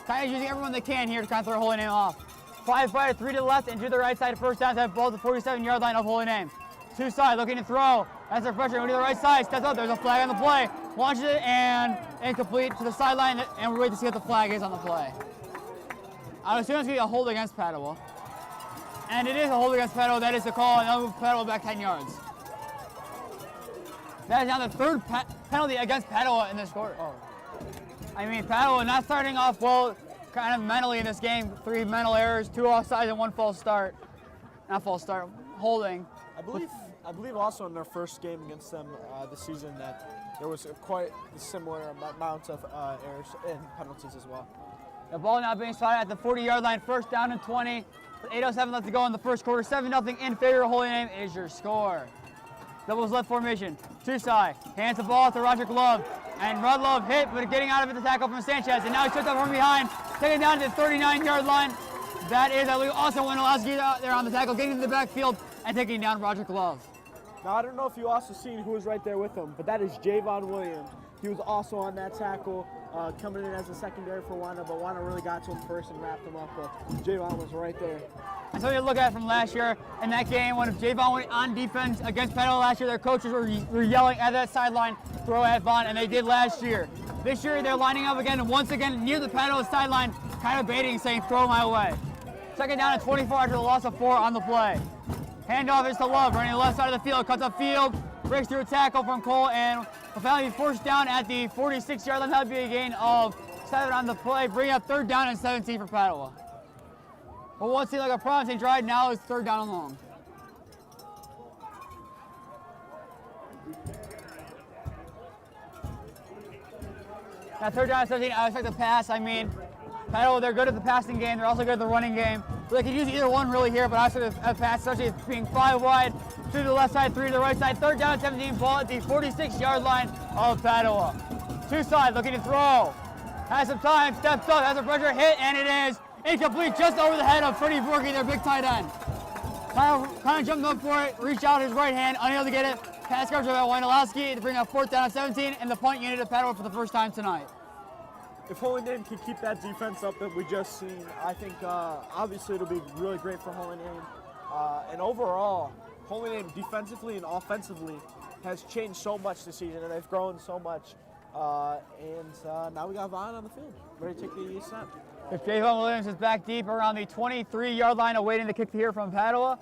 Kind of using everyone they can here to kind of throw a Holy Name off. 5 wide, 3 to the left, and to the right side of first down to have ball to the 47-yard line of Holy Name. Tusai looking to throw. That's their pressure. Going to the right side. Steps up. There's a flag on the play. Launches it and incomplete to the sideline. And we're waiting to see what the flag is on the play. I would assume it's going to be a hold against Padua. And it is a hold against Padua. That is the call. And they'll move Padua back 10 yards. That is now the 3rd penalty against Padua in this quarter. I mean, Padua not starting off well, kind of mentally in this game. 3 mental errors, 2 offsides, and 1 false start. Not false start, holding. I believe also in their first game against them this season that there was quite a similar amount of errors and penalties as well. The ball now being spotted at the 40-yard line, first down and 20. With 8:07 left to go in the first quarter. 7-0 in favor of Holy Name is your score. Doubles left formation. Tusai hands the ball to Roderick Love. And Rod Love hit, but getting out of it, the tackle from Sanchez. And now he's tripped up from behind, taken down to the 39-yard line. That is, I believe, Austin Wondolowski out there on the tackle, getting to the backfield and taking down Roderick Love. Now, I don't know if you also seen who was right there with him, but that is Jayvon Williams. He was also on that tackle, coming in as a secondary for Wanda, but Wanda really got to him first and wrapped him up, but Jayvon was right there. And so you look at it from last year in that game when Jayvon went on defense against Padua last year, their coaches were yelling at that sideline, throw at Vaughn, and they did last year. This year they're lining up again, and once again near the Padua sideline, kind of baiting, saying throw my way. Second down at 24 after the loss of 4 on the play. Handoff is to Love, running the left side of the field, cuts upfield, breaks through a tackle from Cole, and will finally be forced down at the 46-yard line. That would be a gain of 7 on the play, bringing up third down and 17 for Padua. But what seemed like a promising drive now is third down and long. Now third down and 17, I expect the pass. I mean, Padua, they're good at the passing game. They're also good at the running game. So they could use either one really here, but I expect a pass, especially being 5 wide, 2 to the left side, 3 to the right side. Third down and 17, ball at the 46-yard line of Padua. Tusai looking to throw. Has some time, steps up, has a pressure hit, and it is incomplete, just over the head of Freddie Borky, their big tight end. Kind of jumped up for it, reached out his right hand, unable to get it. Pass coverage by Wondolowski to bring up fourth down and 17, and the punt unit of Padua for the first time tonight. If Holy Name can keep that defense up that we just seen, I think obviously it'll be really great for Holy Name. And overall, Holy Name defensively and offensively has changed so much this season, and they've grown so much. And now we got Vaughn on the field, ready to take the snap. If Jayvon Williams is back deep around the 23-yard line, awaiting the kick here from Padua.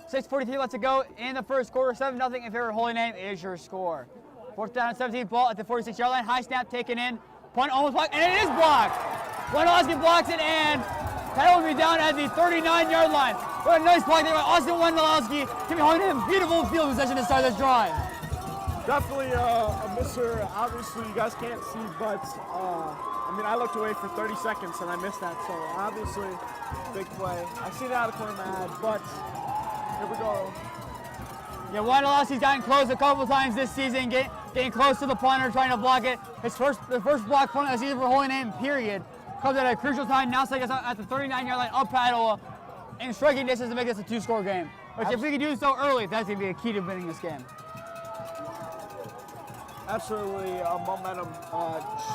6:43 left to go in the first quarter. 7-0 in favor of Holy Name is your score. Fourth down and 17, ball at the 46-yard line. High snap taken in. Punt almost blocked, and it is blocked. Wondolowski blocks it, and Padua will be down at the 39-yard line. What a nice block there by Austin Wondolowski, giving Holy Name a beautiful field possession to start this drive. Definitely a misser. Obviously, you guys can't see, but I mean, I looked away for 30 seconds and I missed that. So obviously, big play. I see that out of the corner of my eye, but here we go. Yeah, Wondolowski's gotten close a couple times this season, getting close to the punter, trying to block it. The first block punt of the season for Holy Name, period. Comes at a crucial time. Now it's at the 39-yard line of Padua, in striking distance to make this a 2-score game. Which, if we can do so early, that's going to be a key to winning this game. Absolutely a momentum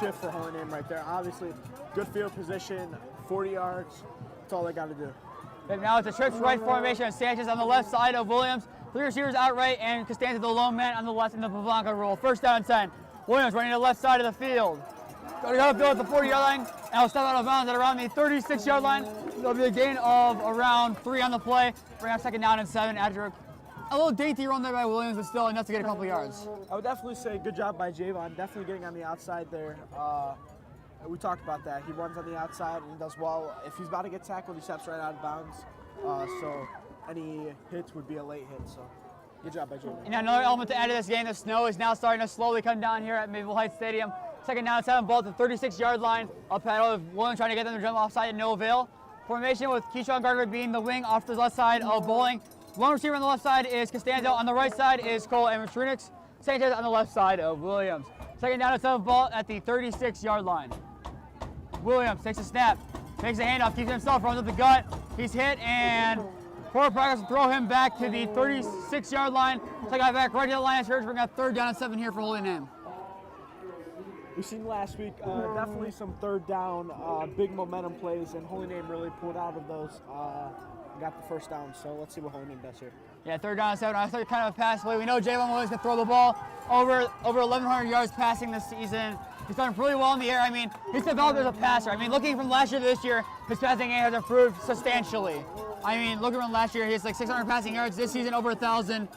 shift for Holy Name right there. Obviously, good field position, 40 yards. That's all they got to do. And now it's a trips right formation of Sanchez on the left side of Williams. 3 receivers out right, and Costanza the lone man on the left in the Blanca roll. First down and 10. Williams running to the left side of the field. Going to go upfield at the 40-yard line, and will step out of bounds at around the 36-yard line. There'll be a gain of around 3 on the play. Bring up second down and 7 after a little dainty run there by Williams, but still enough to get a couple yards. I would definitely say good job by Jayvon, definitely getting on the outside there. We talked about that. He runs on the outside and he does well. If he's about to get tackled, he steps right out of bounds. So any hits would be a late hit. So good job by Jayvon. And another element to add to this game, the snow is now starting to slowly come down here at Maple Heights Stadium. Second down and 7, ball at the 36-yard line. Up Padua, Williams trying to get them to jump offside at no avail. Formation with Keyshawn Gardner being the wing off the left side of Bowling. One receiver on the left side is Costanzo. On the right side is Cole and Matrinix. Sanchez on the left side of Williams. Second down and 7, ball at the 36-yard line. Williams takes a snap, takes a handoff, keeps himself, runs up the gut. He's hit, and forward progress will throw him back to the 36-yard line. So I got back right to the line of scrimmage. Bring up third down and 7 here for Holy Name. We've seen last week definitely some third down, big momentum plays, and Holy Name really pulled out of those. Got the first down, so let's see what Holy Name does here. Yeah, third down and 7. I thought kind of a pass play. We know Jayvon Williams can throw the ball over 1,100 yards passing this season. He's done really well in the air. I mean, he's developed as a passer. I mean, looking from last year to this year, his passing game has improved substantially. I mean, looking from last year, he has like 600 passing yards. This season, over 1,000.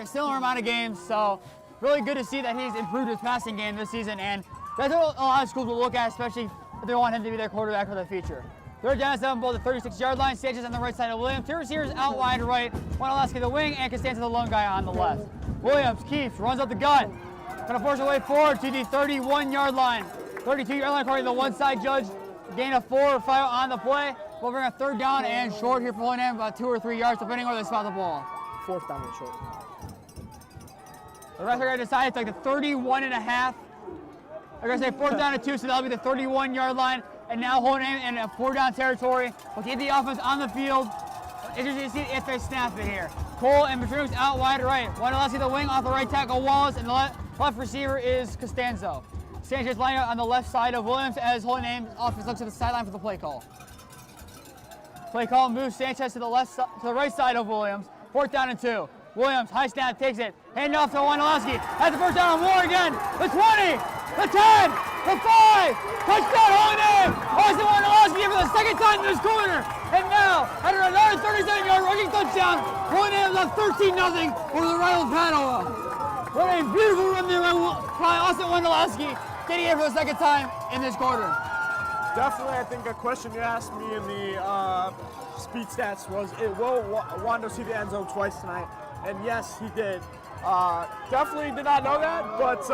Similar amount of games, so really good to see that he's improved his passing game this season. And that's what a lot of schools will look at, especially if they want him to be their quarterback for the future. Third down and 7 ball at the 36-yard line. Sanchez on the right side of Williams. Two receivers out wide right. Wondolowski the wing, and Costanza the lone guy on the left. Williams keeps, runs up the gut. Gonna force her way forward to the 31-yard line. 32-yard line according to the one side judge. Gain of 4 or 5 on the play. We'll bring a third down and short here for Holy Name, about 2 or 3 yards, depending on where they spot the ball. Fourth down and short. The rest are going to decide it's like the 31 and a half. They're going to say 4th down and 2, so that'll be the 31-yard line. And now Holy Name in a 4-down territory. We'll keep the offense on the field. Interesting to see if they snap it here. Cole and Petrucci out wide right. Wondolowski the wing off the right tackle Wallace, and the left receiver is Costanzo. Sanchez lining up on the left side of Williams as Holy Name offense looks to the sideline for the play call. Play call moves Sanchez to the right side of Williams. 4th down and 2. Williams, high snap, takes it. Hand off to Wondolowski. Has the first down and more again. The 20, the 10, the 5. Touchdown, Holy Name. Austin Wondolowski for the second time in this quarter. And now, after another 37-yard rushing touchdown, Holy Name is up 13-0 over the rival Padua. What a beautiful run there by Austin Wondolowski, getting it for the second time in this quarter. Definitely, I think a question you asked me in the speed stats was, will Wando see the end zone twice tonight? And yes, he did. Definitely did not know that, but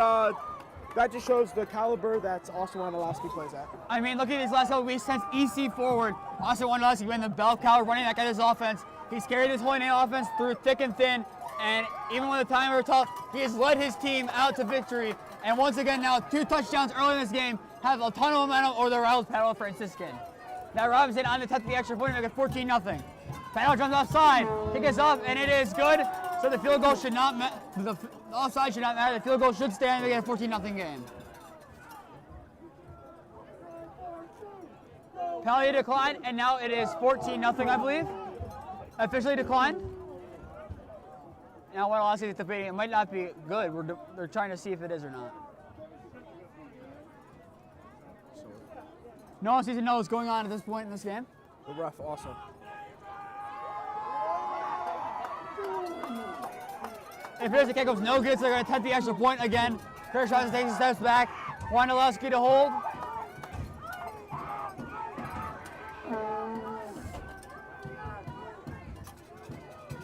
that just shows the caliber that Austin Wondolowski plays at. I mean, look at these last couple weeks since EC forward. Austin Wondolowski been the bell cow running back at his offense. He's carried this Holy Name offense through thick and thin, and even when the times were tough, he has led his team out to victory. And once again, now 2 touchdowns early in this game have a ton of momentum over the rivals Padua Franciscan. Now Robinson on the 10th of the extra point, make it 14-0. Padua jumps offside, kick is up, and it is good. So the field goal should not the offside should not matter. The field goal should stand. They get a 14-0 game. Penalty declined, and now it is 14-0, I believe. Officially declined. Now Wondolowski is debating it might not be good. They're trying to see if it is or not. No one seems to know what's going on at this point in this game. The ref also. If it is, the kickoff's no good, so they're going to attempt the extra point again. Kriztion takes steps back. Wondolowski to hold.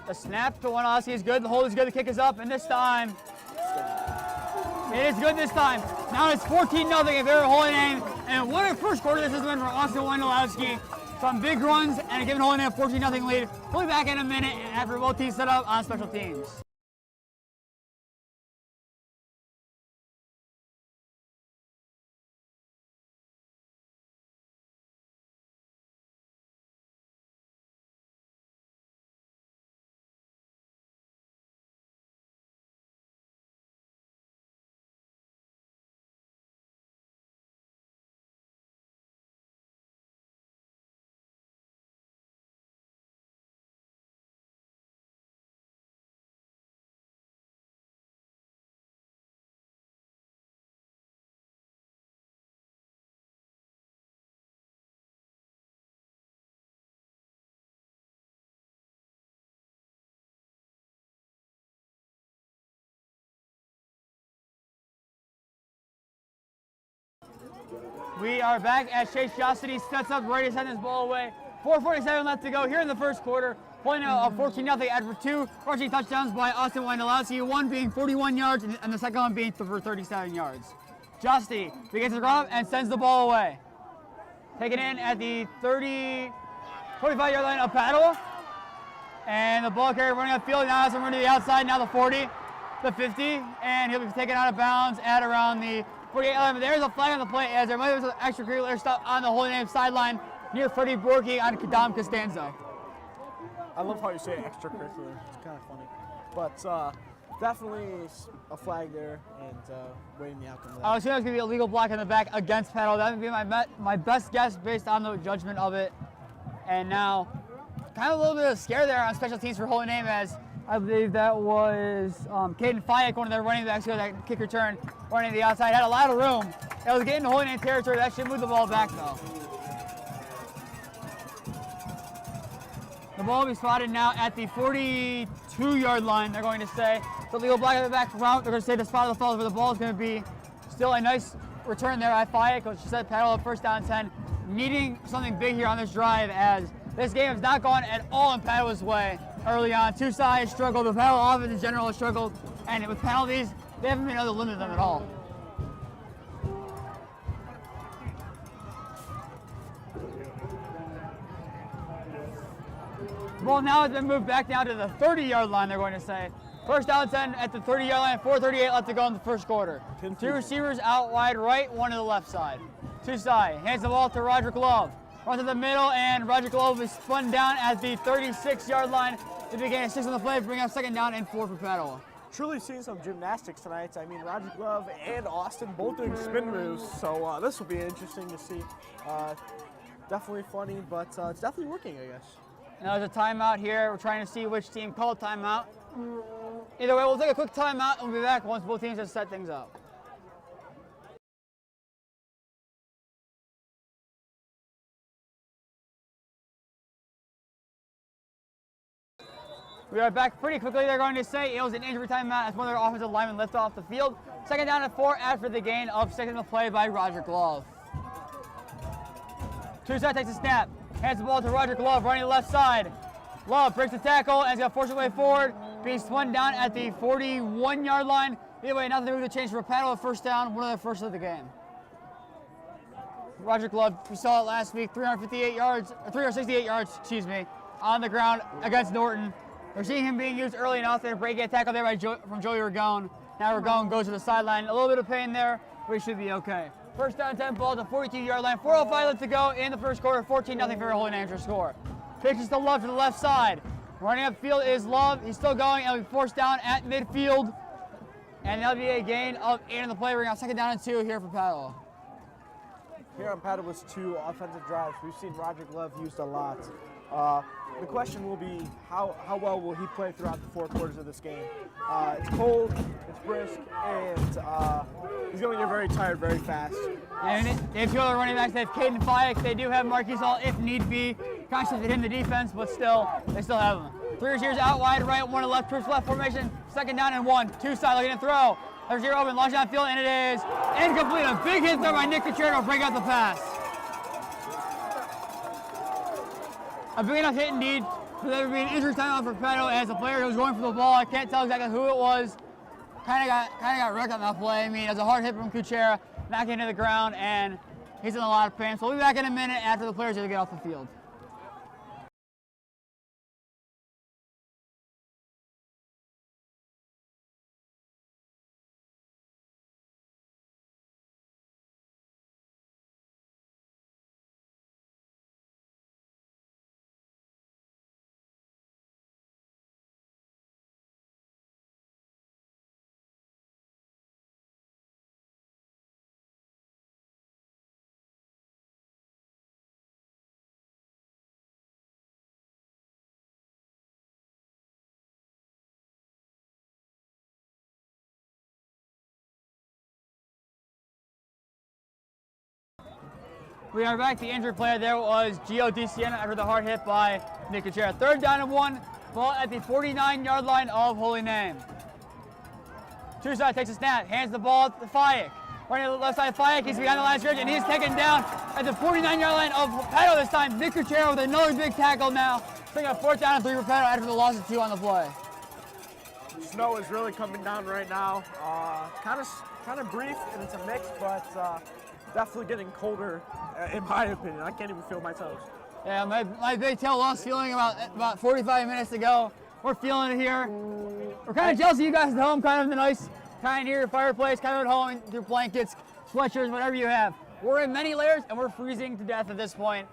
The snap to Wondolowski is good. The hold is good. The kick is up, and this time, it is good this time. Now it's 14-0 if they're a Holy Name. And what a first quarter this has been for Austin Wondolowski. Some big runs and giving Holy Name a 14-0 lead. We'll be back in a minute after both teams set up on special teams. We are back as Chase Jostity sets up ready to send this ball away. 4:47 left to go here in the first quarter. Holy Name up 14-0 after 2 rushing touchdowns by Austin Wondolowski, one being 41 yards and the second one being for 37 yards. Jostity begins to run and sends the ball away. Taken in at the 45-yard line of Padua. And the ball carrier running upfield now has to run to the outside, now the 40, the 50, and he'll be taken out of bounds at around the 48-11. There's a flag on the play as there might be some extracurricular stuff on the Holy Name sideline near Freddie Borky on Kadam Costanzo. I love how you say extracurricular. It's kind of funny. But definitely a flag there and waiting the outcome of that. I was assuming it was going to be a legal block in the back against Padua. That would be my best guess based on the judgment of it. And now, kind of a little bit of scare there on special teams for Holy Name as I believe that was Caden Fayek, one of their running backs, who that kick return, running to the outside. Had a lot of room. It was getting to Holy Name territory. That should move the ball back, though. The ball will be spotted now at the 42-yard line, they're going to say. So legal block at the back route. They're going to say the spot of the fall, where the ball is going to be still a nice return there at Fayek, which said Padua 1st down 10. needing something big here on this drive, as this game has not gone at all in Padua's way early on. Tusai has struggled, the Padua offense in general has struggled, and with penalties, they haven't been able to limit them at all. Ball now has been moved back down to the 30-yard line, they're going to say. First down 10 at the 30-yard line, 4:38 left to go in the first quarter. Two receivers out wide right, one to the left side. Tusai hands the ball to Roderick Love. Runs to the middle, and Roderick Love is spun down at the 36-yard line. They began a 6 on the play, bring up 2nd down and 4 for Padua. Truly seeing some gymnastics tonight. I mean, Roderick Love and Austin both doing spin moves, so this will be interesting to see. Definitely funny, but it's definitely working, I guess. Now there's a timeout here. We're trying to see which team called timeout. Either way, we'll take a quick timeout and we'll be back once both teams have set things up. We are back pretty quickly, they're going to say. It was an injury timeout as one of their offensive linemen lifted off the field. 2nd down and 4 after the gain of 6 on the play by Roderick Love. Tusai takes a snap. Hands the ball to Roderick Love, running the left side. Love breaks the tackle and is going to force his way forward, being spun down at the 41-yard line. Either way, nothing to move the change for Padua. First down, one of their first of the game. Roderick Love, we saw it last week, 368 yards, on the ground against Norton. We're seeing him being used early enough. They're breaking a tackle there from Joey Ragone. Now Ragone goes to the sideline. A little bit of pain there, but he should be okay. First down, 10 ball to the 42-yard line. 4:05 left to go in the first quarter. 14-0 for Holy Name's score. Pitches to Love to the left side. Running upfield is Love. He's still going. It'll be forced down at midfield. And that'll be a gain of 8 in the play. We're going to 2nd down and 2 here for Padua. Here on Padua's 2 offensive drives, we've seen Roderick Love used a lot. The question will be, how well will he play throughout the 4 quarters of this game? It's cold, it's brisk, and he's going to get very tired very fast. And they have 2 other running backs. They have Canton and they do have Marquise Hall if need be. Kind of shifted him the defense, but still, they still have him. 3 receivers out wide right, 1 to left, troops left formation, 2nd down and 1. Tusai looking to throw. There's your open, launch downfield, and it is incomplete. A big hit throw by Nick Kriztion to break out the pass. A big enough hit indeed for there to be an injury timeout for Padua as the player who was going for the ball. I can't tell exactly who it was. Kind of got wrecked on that play. I mean, it was a hard hit from Kriztion, knocking into the ground, and he's in a lot of pain. So we'll be back in a minute after the players get off the field. We are back. The injured player there was Gio DiCienna after the hard hit by Nick Kriztion. 3rd down and 1, ball at the 49-yard line of Holy Name. Tusai takes a snap, hands the ball to Fayek. Running to the left side of Fayek, he's behind the line of scrimmage, and he's taken down at the 49-yard line of Padua this time. Nick Kriztion with another big tackle now. Taking a 4th down and 3 for Padua after the loss of 2 on the play. Snow is really coming down right now. Kind of brief, and it's a mix, but definitely getting colder, in my opinion. I can't even feel my toes. Yeah, my big tail lost feeling about 45 minutes ago. We're feeling it here. We're kind of jealous of you guys at home, kind of the nice, kind near your fireplace, kind of at home, your blankets, sweatshirts, whatever you have. We're in many layers, and we're freezing to death at this point.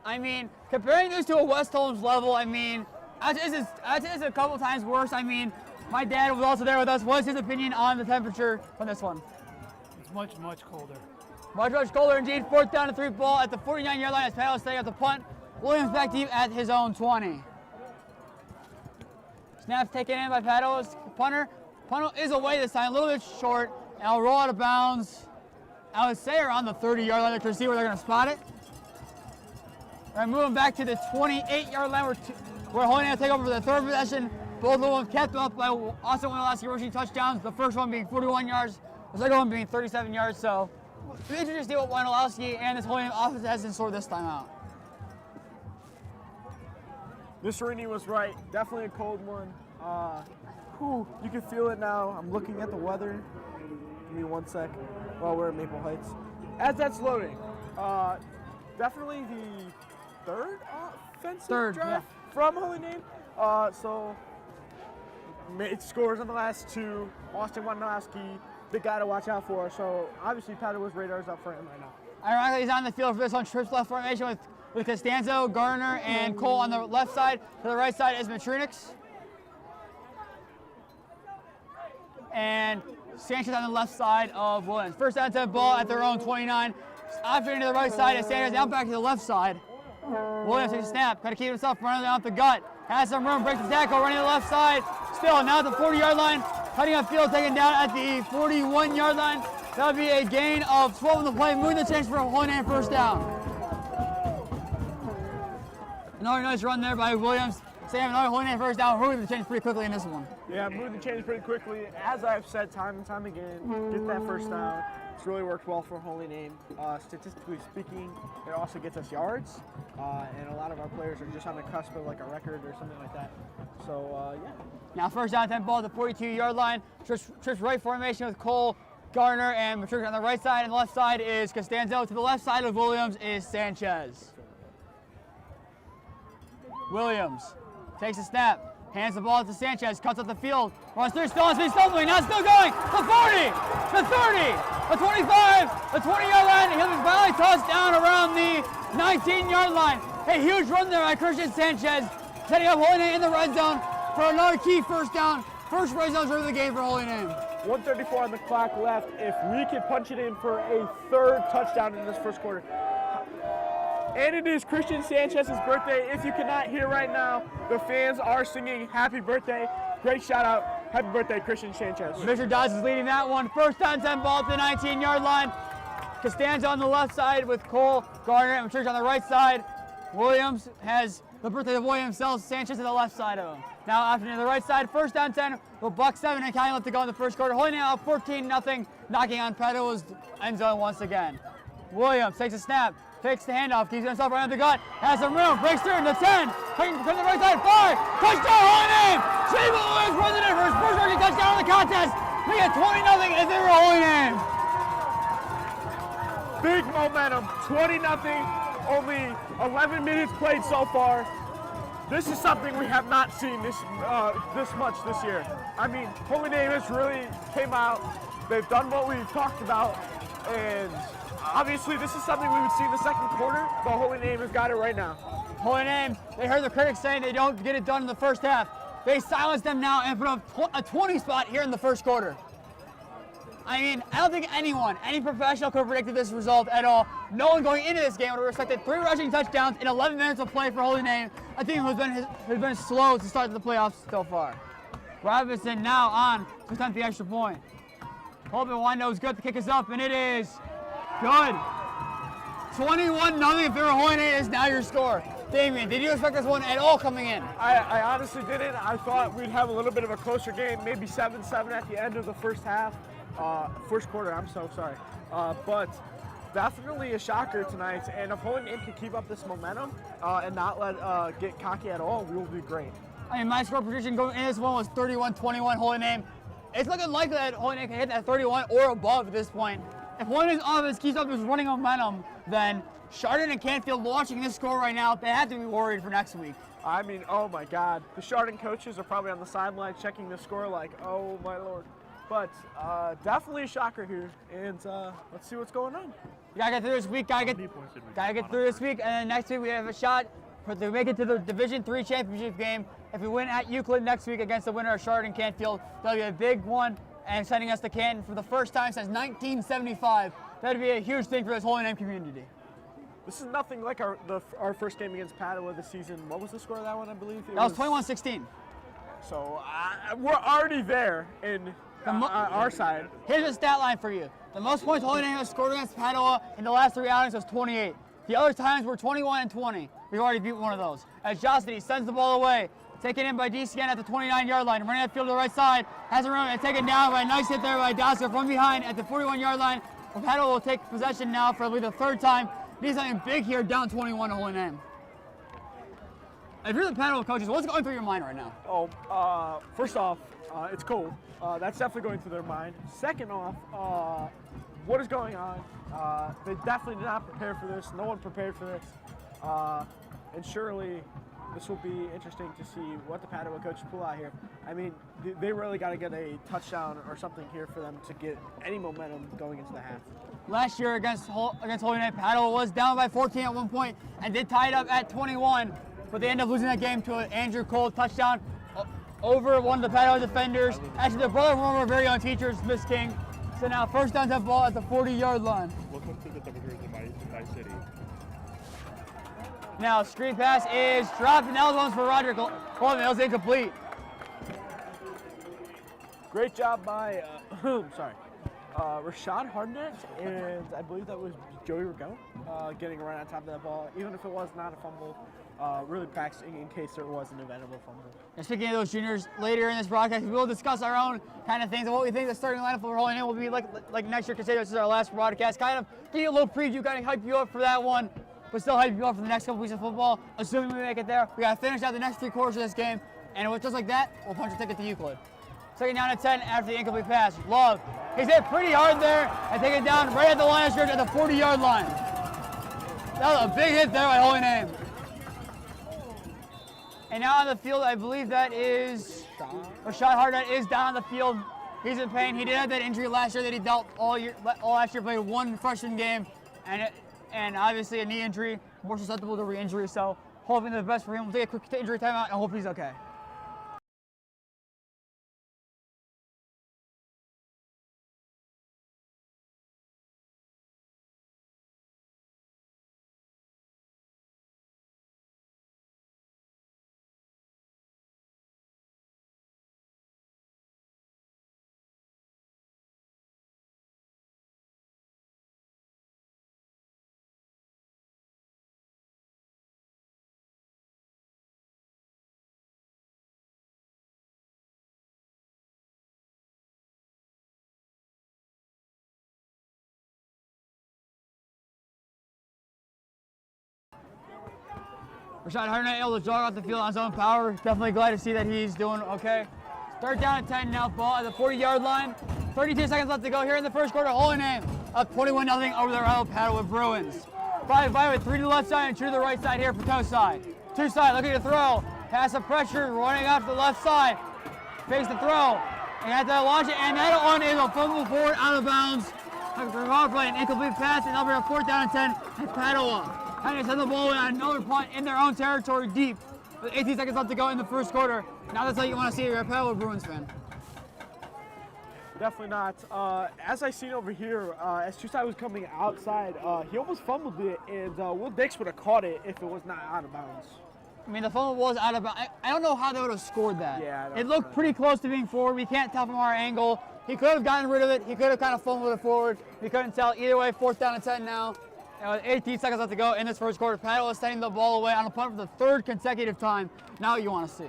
I mean, comparing this to a West Holmes level, I mean, I'd say it's a couple times worse. I mean, my dad was also there with us. What's his opinion on the temperature on this one? It's much, much colder. Much colder indeed. 4th down and 3 ball at the 49-yard line as Padua staying at the punt. Williams back deep at his own 20. Snap's taken in by Padua's punter. Punter is away this time, a little bit short, and I'll roll out of bounds. I would say around the 30-yard line to see where they're going to spot it. We're moving back to the 28-yard line where Holy Name will take over for the 3rd possession. Both of them kept up by Austin Wondolowski rushing touchdowns. The first one being 41 yards, the second one being 37 yards. So be interesting to see what Wondolowski and this Holy Name offense has in store this time out. Mr. Rini was right. Definitely a cold one. You can feel it now. I'm looking at the weather. Give me 1 sec. Well, we're at Maple Heights. As that's loading, definitely the third offensive drive from Holy Name. So made scores on the last two. Austin Wondolowski, big guy to watch out for. So obviously Padua's radar is up for him right now. Ironically, he's on the field for this one. Trips left formation with Costanzo, Garner, and Cole on the left side. To the right side is Matrinix. And Sanchez on the left side of Williams. First down 10 ball at their own 29. Option to the right side is Sanchez, now back to the left side. Williams takes a snap, got to keep himself running down the gut. Has some room, breaks the tackle, running to the left side. Still, now at the 40-yard line, cutting upfield, taken down at the 41-yard line. That'll be a gain of 12 on the play, moving the chains for a Holy Name first down. Another nice run there by Williams. Sam, another Holy Name first down, moving the chains pretty quickly in this one. Yeah, moving the chains pretty quickly. As I've said time and time again, get that first down. It's really worked well for Holy Name. Statistically speaking, it also gets us yards, and a lot of our players are just on the cusp of like a record or something like that. So, yeah. Now first down 10 ball at the 42-yard line. Trips right formation with Cole, Garner, and Matrick on the right side, and the left side is Costanzo. To the left side of Williams is Sanchez. Williams takes a snap, hands the ball to Sanchez, cuts up the field, runs through, still stumbling, now still going, the 40, the 30, the 25, the 20-yard line, he'll be finally tossed down around the 19-yard line. A huge run there by Kriztion Sanchez, setting up Holy Name in the red zone for another key first down. First red zone of the game for Holy Name. 1:34 on the clock left. If we can punch it in for a third touchdown in this first quarter. And it is Kriztion Sanchez's birthday. If you cannot hear right now, the fans are singing happy birthday. Great shout out. Happy birthday, Kriztion Sanchez. Mr. Dodds is leading that one. First down 10 ball at the 19-yard line. Costanza on the left side with Cole, Garner, and Church on the right side. Williams has the birthday of Williams himself, Sanchez to the left side of him. Now after to the right side, first down 10 with buck 7 and counting left to go in the first quarter. Holding out 14-0, knocking on Padua's end zone once again. Williams takes a snap, takes the handoff, keeps himself right on the gut, has some room, breaks through into 10, from the right side, 5, touchdown, Holy Name! Jayvon Williams runs it in for his first rushing touchdown in the contest, make it 20-0 in favor of Holy Name. Big momentum, 20-0, only 11 minutes played so far. This is something we have not seen this much this year. I mean, Holy Name has really came out, they've done what we've talked about, and obviously, this is something we would see in the second quarter, but Holy Name has got it right now. Holy Name, they heard the critics saying they don't get it done in the first half. They silenced them now and put up a 20 spot here in the first quarter. I mean, I don't think any professional could have predicted this result at all. No one going into this game would have expected 3 rushing touchdowns in 11 minutes of play for Holy Name, a team who's been slow to start the playoffs so far. Robinson now on to attempt the extra point. Holman Wando is good to kick us up, and it is good. 21-0 if you're a Holy Name is now your score. Damien, did you expect this one at all coming in? I honestly didn't. I thought we'd have a little bit of a closer game, maybe 7-7 at the end of the first half. First quarter, I'm so sorry. But definitely a shocker tonight. And if Holy Name can keep up this momentum and not let get cocky at all, we will do great. I mean, my score prediction going in this one was 31-21 Holy Name. It's looking likely that Holy Name can hit that 31 or above at this point. If Holy Name's offense keeps up his running momentum, then Chardon and Canfield watching this score right now, they have to be worried for next week. I mean, oh my God. The Chardon coaches are probably on the sideline checking the score like, oh my Lord. But definitely a shocker here, and let's see what's going on. We gotta get through this week, gotta get through this week, and then next week we have a shot to make it to the Division III championship game. If we win at Euclid next week against the winner of Chardon Canfield, that'll be a big one, and sending us to Canton for the first time since 1975. That'd be a huge thing for this Holy Name community. This is nothing like our first game against Padua this season. What was the score of that one, I believe? That was 21-16. So we're already there in our side. Here's a stat line for you. The most points Holy Name has scored against Padua in the last 3 outings was 28. The other times were 21 and 20. We've already beat one of those. As Jostity sends the ball away, taken in by DCN at the 29-yard line, running that field to the right side, has a run and taken down by a nice hit there by Dasker from behind at the 41-yard line. Padua will take possession now for, I believe, the third time. Need something big here, down 21 to Holy Name. If you're the Padua coaches, what's going through your mind right now? First off, it's cold. That's definitely going through their mind. Second off, what is going on? They definitely did not prepare for this. No one prepared for this. And surely this will be interesting to see what the Padua coaches pull out here. I mean, they really got to get a touchdown or something here for them to get any momentum going into the half. Last year against Holy Name, Padua was down by 14 at one point and did tie it up at 21, but they ended up losing that game to an Andrew Cole touchdown over one of the Padua defenders. Actually, the brother of one of our very own teachers, Miss King. So now first down to ball at the 40-yard line. Welcome to the Temperatures in my city. Now screen pass is dropped, and that was one for Roderick Love. That was incomplete. Great job by, Rashad Hardnett, and I believe that was Joey Rigo getting right on top of that ball, even if it was not a fumble, really practicing in case there was an eventable fumble. And speaking of those juniors, later in this broadcast, we will discuss our own kind of things and what we think the starting lineup for Holy Name will be like next year, considering this is our last broadcast. Kind of give you a little preview, kind of hype you up for that one, but still hype you up for the next couple weeks of football. Assuming we make it there, we got to finish out the next 3 quarters of this game, and just like that, we'll punch a ticket to Euclid. Second down at 10 after the incomplete pass. Love, he's hit pretty hard there and take it down right at the line of scrimmage at the 40-yard line. That was a big hit there by Holy Name. And now on the field, I believe that is Rashad Hardnett is down on the field. He's in pain. He did have that injury last year that he dealt all last year. Played one freshman game, and obviously a knee injury, more susceptible to re-injury. So hoping the best for him. We'll take a quick injury timeout and hope he's okay. Rashad Hardnett able to jog off the field on his own power. Definitely glad to see that he's doing okay. Third down at 10 now, ball at the 40-yard line. 32 seconds left to go here in the first quarter. Holy Name up 21-0 over the rival Padua Bruins. 5 with 3 to the left side and 2 to the right side here for Tusai. Tusai looking to throw. Pass of pressure, running off to the left side. Fakes the throw. And had to launch it, and that one is a fumble forward out of bounds. Play an incomplete pass, and they'll bring a 4th down and 10 at Padua. And they send the ball on another punt in their own territory deep. With 18 seconds left to go in the first quarter. Now that's how you want to see it. You're a Padua Bruins fan. Definitely not. As I seen over here, as Tusai was coming outside, he almost fumbled it, and Will Dix would have caught it if it was not out of bounds. I mean, the fumble was out of bounds. I don't know how they would have scored that. Yeah, it looked pretty close to being forward. We can't tell from our angle. He could have gotten rid of it. He could have kind of fumbled it forward. We couldn't tell. Either way, 4th down and 10 now. And with 18 seconds left to go in this first quarter, Padua is sending the ball away on a punt for the 3rd consecutive time. Now what you want to see.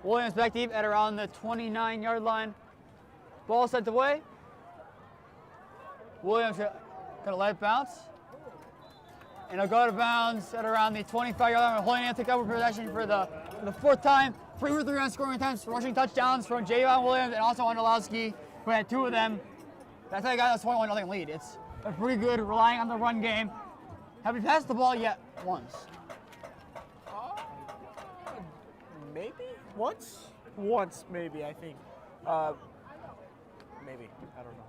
Williams back deep at around the 29-yard line. Ball sent away. Williams gonna let it bounce. And it'll go out of bounds at around the 25-yard line. Holy Name took over possession for the 4th time. 3 for 3 on scoring attempts, rushing touchdowns from Jayvon Williams and Austin Wondolowski, who had 2 of them. That's how they got this 21-0 lead. It's pretty good, relying on the run game. Have we passed the ball yet? Once. Maybe? Once, maybe, I think. Maybe. I don't know.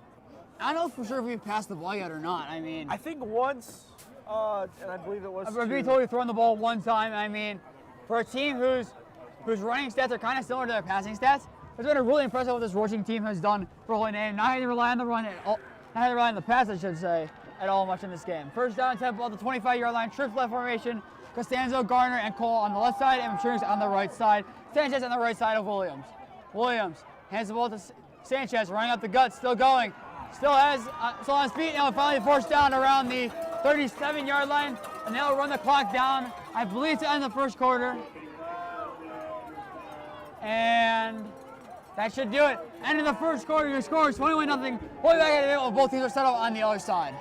I don't know for sure if we've passed the ball yet or not. I mean, I think once, and I believe it was I've been totally thrown the ball one time. I mean, for a team whose running stats are kind of similar to their passing stats, it's been really impressive what this rushing team has done for Holy Name. Not having to rely on the run at all. Not having to rely on the pass, I should say, at all much in this game. First down, 10 ball, the 25-yard line, trips left formation. Costanzo, Garner, and Cole on the left side, and Maturings on the right side. Sanchez on the right side of Williams. Williams hands the ball to Sanchez, running up the gut, still going. Still on his feet, now finally forced down around the 37-yard line, and they'll run the clock down, I believe, to end the first quarter. And That should do it. End of the first quarter, your score is 21-0. We'll be back at the middle. Both teams are set up on the other side.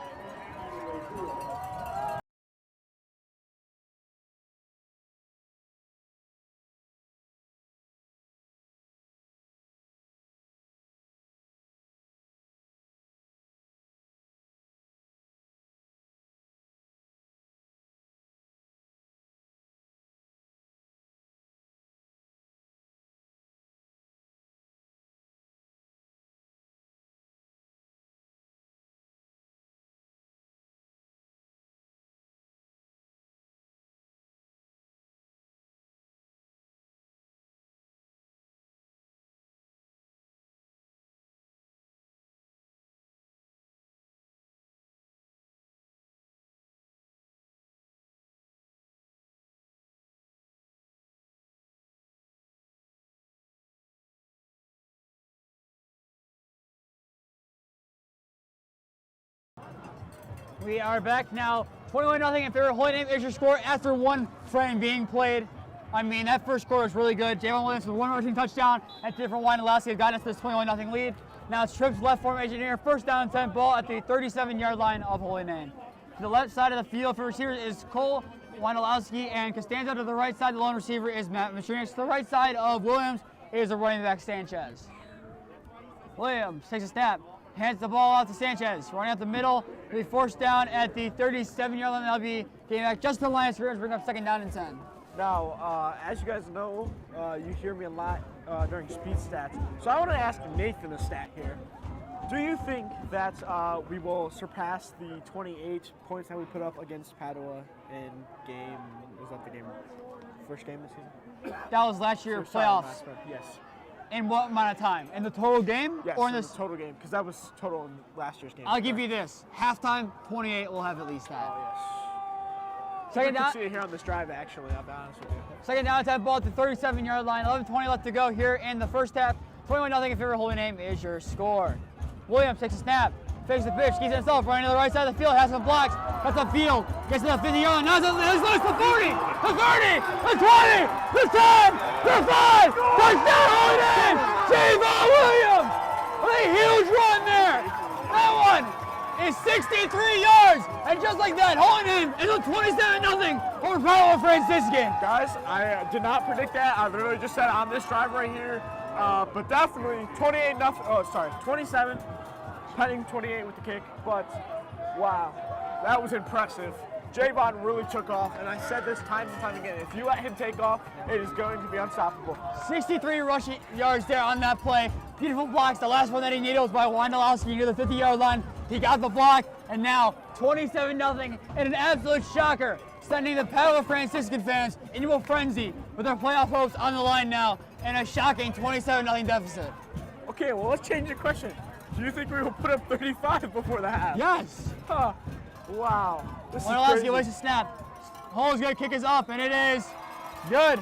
We are back now. 21-0 in favor of Holy Name is your score after one frame being played. I mean, that first quarter was really good. Jayvon Williams with one rushing touchdown and different Wondolowski have gotten us this 21-0 lead. Now it's Tripp's left formation here. First down 10 ball at the 37-yard line of Holy Name. To the left side of the field for receivers is Cole, Wondolowski, and Costanza. To the right side, the lone receiver is Matt Mastrinas. To the right side of Williams is the running back Sanchez. Williams takes a snap. Hands the ball out to Sanchez. Running out the middle. He'll be forced down at the 37-yard line. That'll be getting back just to the line of scrimmage, bring up second down and 10. Now, as you guys know, you hear me a lot during speed stats. So I want to ask Nathan a stat here. Do you think that we will surpass the 28 points that we put up against Padua in game, was that the game, first game this season? That was last year's playoffs. Yes. In what amount of time? In the total game? Yes, or in the this total game, because that was total in last year's game. I'll give you this. Halftime, 28 will have at least that. Oh, yes. Second you down. can see it here on this drive, actually, I'll be honest with you. Second down, 10 ball at the 37-yard line. 11:20 left to go here in the first half. 21-0 in favor of Holy Name is your score. Williams takes a snap, fakes the pitch, keeps it himself, running to the right side of the field, has some blocks, cuts the field, gets to the 50-yard line, now it's loose, the 40, the 30, the 20, the 10, the 5, touchdown Holy Name! Jayvon Williams! A huge run there! That one is 63 yards, and just like that, Holy Name is a 27-0 over Padua Franciscan. Guys, I did not predict that. I literally just said on this drive right here, but definitely 27. Heading 28 with the kick, but wow, that was impressive. Jayvon really took off, and I said this time and time again, if you let him take off, it is going to be unstoppable. 63 rushing yards there on that play. Beautiful blocks. The last one that he needed was by Wondolowski near the 50-yard line. He got the block, and now 27-0 in an absolute shocker, sending the Padua Franciscan fans into a frenzy with their playoff hopes on the line now, and a shocking 27-0 deficit. Okay, well, let's change the question. Do you think we will put up 35 before the half? Yes. Huh. Wow. This is Wondolowski crazy. waits a snap. Hole's gonna kick us up, and it is good.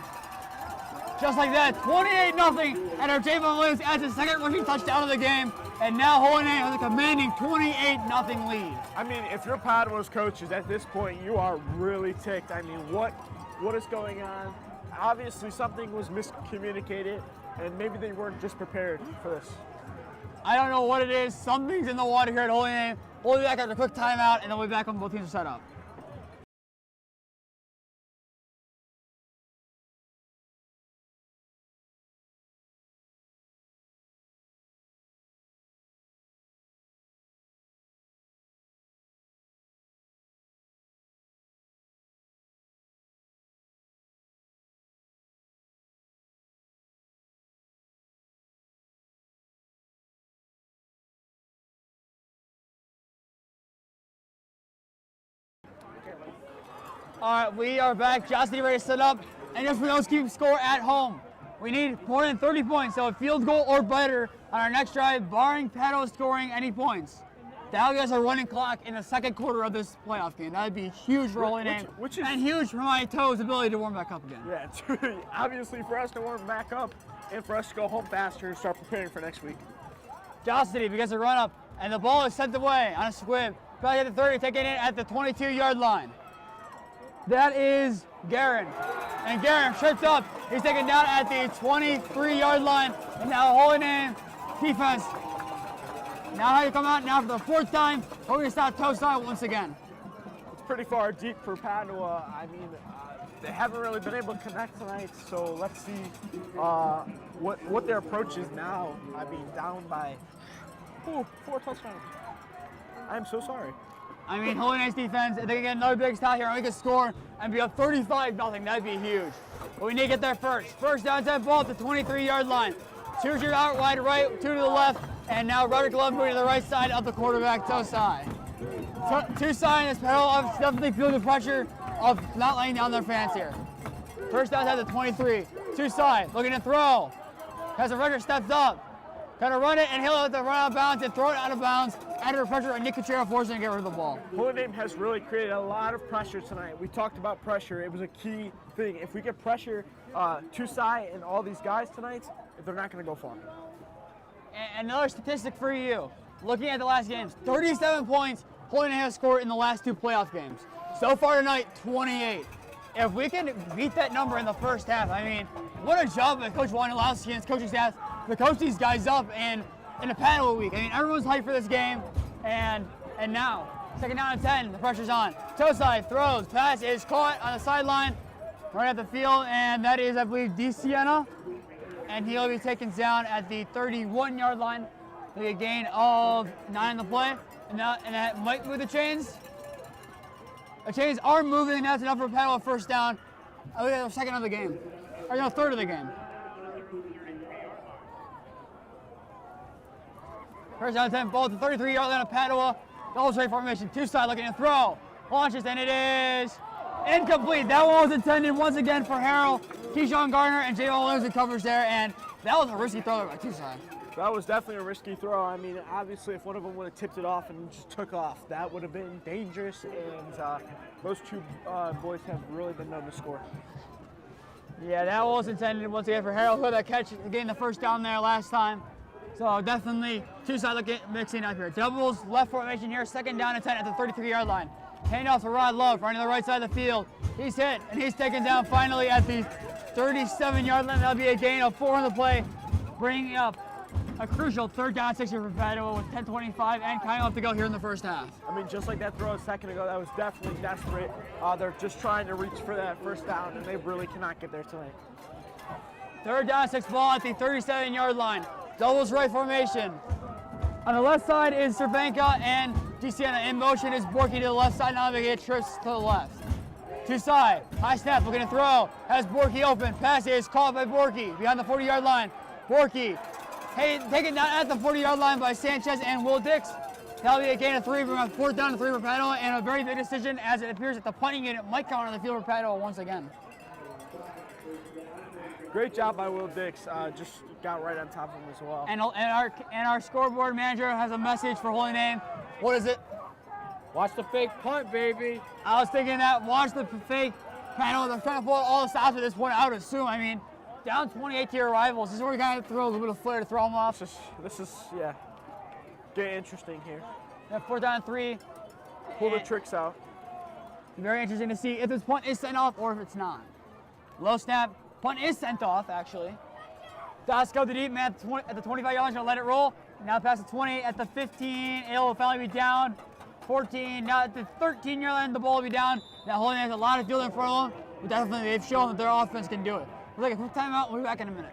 Just like that, 28-0, and our Jayvon Williams adds his second rushing touchdown of the game, and now Holy Name has a commanding 28-0 lead. I mean, if you're Padua's coaches at this point, you are really ticked. I mean, what is going on? Obviously, something was miscommunicated, and maybe they weren't just prepared for this. I don't know what it is. Something's in the water here at Holy Name. We'll be back after a quick timeout, and then we'll be back when both teams are set up. All right, we are back. Jocelyn ready to set up, and just for those keeping score at home, we need more than 30 points, so a field goal or better on our next drive, barring Padua scoring any points. That'll give us a running clock in the second quarter of this playoff game. That'd be huge for Holy Name, and huge for my toes' ability to warm back up again. Yeah, it's really, obviously for us to warm back up and for us to go home faster and start preparing for next week. Jocelyn begins a run up, and the ball is sent away on a squib. Probably at the 30, taking it at the 22-yard line. That is Guerin. And Guerin trips up, He's taken down at the 23-yard line. And now Holy Name defense. Now how you come out now for the 4th time. Hoping to stop Tusai once again. It's pretty far deep for Padua. I mean, they haven't really been able to connect tonight, so let's see what their approach is now. I mean, down by 4 touchdowns. I'm so sorry. I mean, Holy Name's defense, if they can get another big stop here and we can score and be up 35-0, that'd be huge. But we need to get there first. First down, 10 ball at the 23-yard line. 2 shoot out wide right, 2 to the left, and now Roderick Love moving to the right side of the quarterback, Tusai. Tusai in this pedal definitely feel the pressure of not laying down their fans here. First down at the 23. Tusai looking to throw. Has a runner stepped up. Gonna run it and he'll have to run out of bounds and throw it out of bounds under pressure, and Nick Cuchero forcing to get rid of the ball. Holy Name has really created a lot of pressure tonight. We talked about pressure. It was a key thing. If we get pressure Tusai and all these guys tonight, they're not going to go far. And another statistic for you. Looking at the last games, 37 points Holy Name has scored in the last 2 playoff games. So far tonight, 28. If we can beat that number in the first half, I mean, what a job by Coach Wondolowski and his coaching staff to coach these guys up in the Padua week. I mean, everyone's hyped for this game, and now, 2nd down and 10, the pressure's on. Tusai throws, pass is caught on the sideline, right at the field, and that is, I believe, DeSiena, and he'll be taken down at the 31-yard line. With a gain of 9 in the play, and that might move the chains. The chains are moving, and that's enough for Padua first down. I think that's the 2nd of the game, or no, 3rd of the game. First down 10, ball to the 33-yard line of Padua. Double straight formation, Tusai looking to throw. Launches, and it is incomplete. That one was intended once again for Harold, Keyshawn Gardner, and Jayvon Williams in coverage there, and that was a risky throw by Tusai. That was definitely a risky throw. I mean, obviously, if one of them would have tipped it off and just took off, that would have been dangerous, and those 2 boys have really been known to score. Yeah, that was intended once again for Harold, who had that catch, getting the first down there last time. So definitely Tusai looking mixing up here. Doubles left formation here, 2nd down and 10 at the 33-yard line. Handoff to Rod Love, running to the right side of the field. He's hit, and he's taken down finally at the 37-yard line. That'll be a gain of 4 on the play, bringing up a crucial 3rd down 6 for Padua with 10:25 and kind of up to go here in the first half. I mean, just like that throw a second ago, that was definitely desperate. They're just trying to reach for that first down, and they really cannot get there tonight. 3rd down 6 ball at the 37-yard line. Doubles right formation. On the left side is Cervenka, and DeSiena in motion is Borky to the left side. Now they get trips to the left. Tusai, high snap, looking to throw. Has Borky open. Pass is caught by Borky behind the 40-yard line. Borky, taken down at the 40-yard line by Sanchez and Will Dix. That'll be a gain of 3. We're on 4th down and 3 for Padua, and a very big decision as it appears that the punting unit might come on the field for Padua once again. Great job by Will Dix. Just got right on top of him as well. And our scoreboard manager has a message for Holy Name. What is it? Watch the fake punt, baby. I was thinking that. Watch the fake. Padua, they're trying to pull all the stops at this point, I would assume. I mean, down 28 to your rivals. This is where we got to throw a little bit of flair to throw them off. This is yeah, getting interesting here. Yeah, 4th down and 3. Pull the tricks out. Very interesting to see if this punt is sent off or if it's not. Low snap. Punt is sent off, actually. Dasko, the deep man at the 25-yard line, gonna let it roll. Now past the 20 at the 15. It'll finally be down. 14. Now at the 13-yard line, the ball will be down. Now Holy Name has a lot of field in front of them, but definitely they've shown that their offense can do it. We'll take a quick timeout. We'll be back in a minute.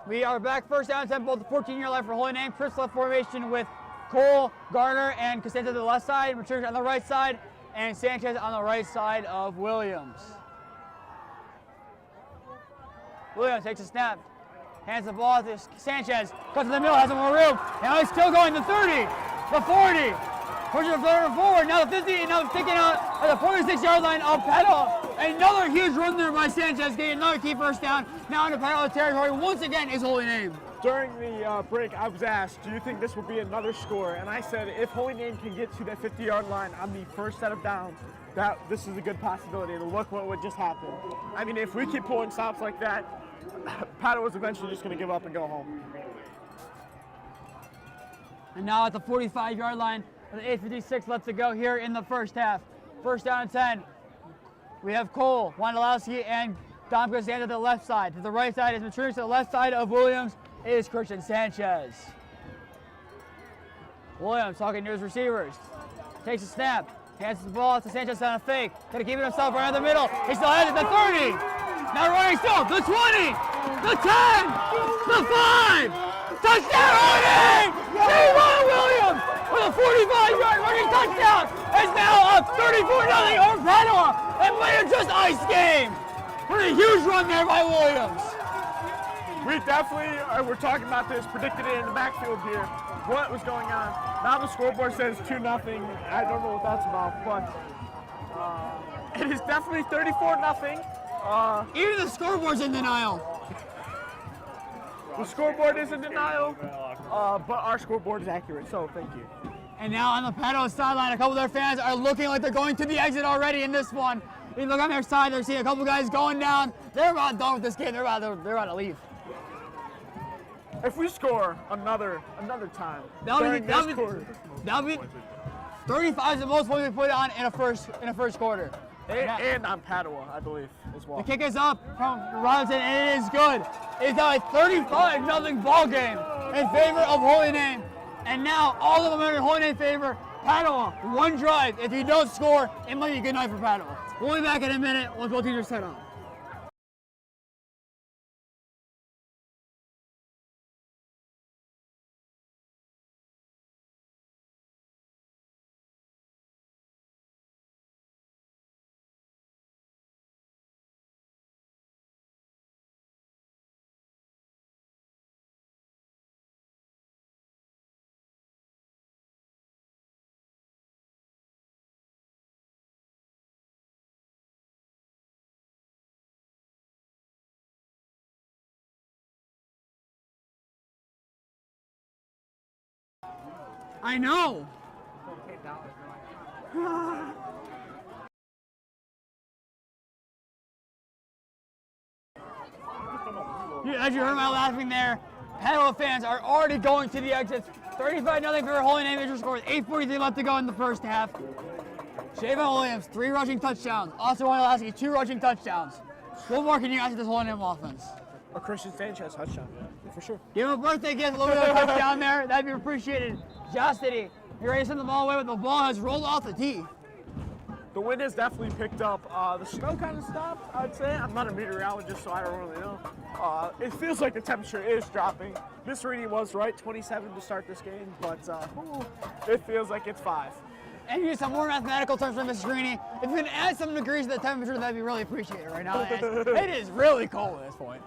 We are back, 1st down, 10 ball, the 14-yard line for Holy Name. Chris left formation with Cole, Garner, and Costanza to the left side, Matricia on the right side, and Sanchez on the right side of Williams. Williams takes a snap, Hands the ball to Sanchez. Cuts to the middle, has some more room. Now he's still going. The 30, the 40. Pushes the forward. Now the 50, and now sticking out at the 46-yard line of Padua. Another huge run there by Sanchez, getting another key first down. Now into Padua territory. Once again, his Holy Name. During the break, I was asked, do you think this will be another score? And I said, if Holy Name can get to that 50-yard line on the first set of downs, this is a good possibility. To look what would just happen. I mean, if we keep pulling stops like that, Padua was eventually just going to give up and go home. And now at the 45-yard line, with 8:56 left to go here in the first half. First down and 10. We have Cole, Wondolowski, and Dom stand to the left side. To the right side is Matrush. To the left side of Williams is Kriztion Sanchez. Williams talking to his receivers. Takes a snap. Hands the ball to Sanchez on a fake. Gonna keep it himself right in the middle. He still has it. The 30. Now running still. The 20. The 10. The 5. Touchdown running! Jayvon Williams with a 45-yard running touchdown is now up 34-0 over Padua and playing just ice game. What a huge run there by Williams. We definitely were talking about this, predicted it in the backfield here. What was going on? Now the scoreboard says 2-0. I don't know what that's about, but it is definitely 34-0. Even the scoreboard's in denial. The scoreboard is in denial, but our scoreboard is accurate, so thank you. And now on the Padua sideline, a couple of their fans are looking like they're going to the exit already in this one. You look on their side, they're seeing a couple guys going down. They're about done with this game. They're about to leave. If we score another time, that'll be 35 is the most points we put on in a first quarter. And on Padua, I believe, as well. The kick is up from Robinson, and it is good. It's now a 35-0 ball game in favor of Holy Name. And now all the momentum in Holy Name favor. Padua, one drive. If you don't score, it might be a good night for Padua. We'll be back in a minute once both teams are set up. I know. As you heard my laughing there, Padua fans are already going to the exits. 35-0 for Holy Name. Injury score with 8:43 left to go in the first half. Jayvon Williams, 3 rushing touchdowns. Austin Wondolowski, 2 rushing touchdowns. What more can you ask of this Holy Name offense? A Kriztion Sanchez touchdown, for sure. Give him a birthday gift, a little bit of a touchdown there. That'd be appreciated. Justity, you're ready to send the ball away, but the ball has rolled off the tee. The wind has definitely picked up. The snow kind of stopped, I'd say. I'm not a meteorologist, so I don't really know. It feels like the temperature is dropping. This reading was right, 27 to start this game, but it feels like it's 5. And use some more mathematical terms from Mrs. Greeny. If you can add some degrees to the temperature, that'd be really appreciated right now. It is really cold at this point.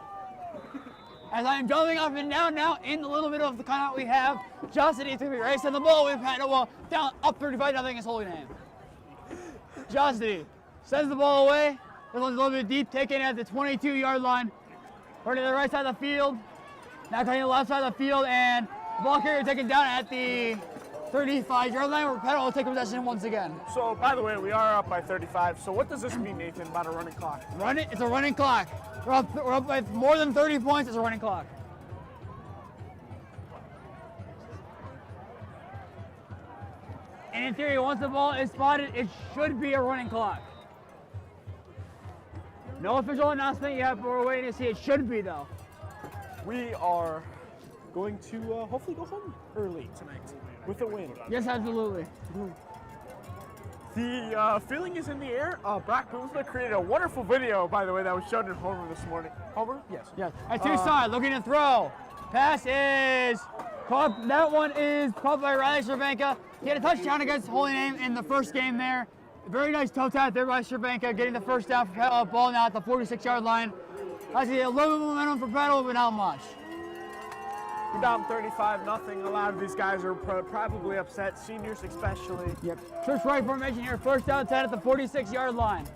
As I'm jumping up and down now in the little bit of the cutout we have, Justity is going to be racing the ball with Padua down up 35-0 is Holy Name. Justity sends the ball away. This one's a little bit deep, taken at the 22-yard line. Running to the right side of the field. Now cutting to the left side of the field, and the ball carrier taken down at the 35-yard line where Padua will take possession once again. So, by the way, we are up by 35. So what does this mean, Nathan, about a running clock? It's a running clock. We're up by more than 30 points. It's a running clock. And in theory, once the ball is spotted, it should be a running clock. No official announcement yet, but we're waiting to see. It should be, though. We are going to hopefully go home early tonight with a win. Yes, absolutely. The feeling is in the air. Brock Boomsma created a wonderful video, by the way, that was shown in Homer this morning. Homer? Yes. Yes. At Tusai, looking to throw. Pass is caught. That one is caught by Riley Cervenka. He had a touchdown against Holy Name in the first game there. Very nice toe tap there by Cervenka, getting the first down for ball now at the 46-yard line. I see a little bit of momentum for Padua, but not much. You're down 35-0. A lot of these guys are probably upset, seniors especially. Yep. Church right formation here. First down 10 at the 46-yard line.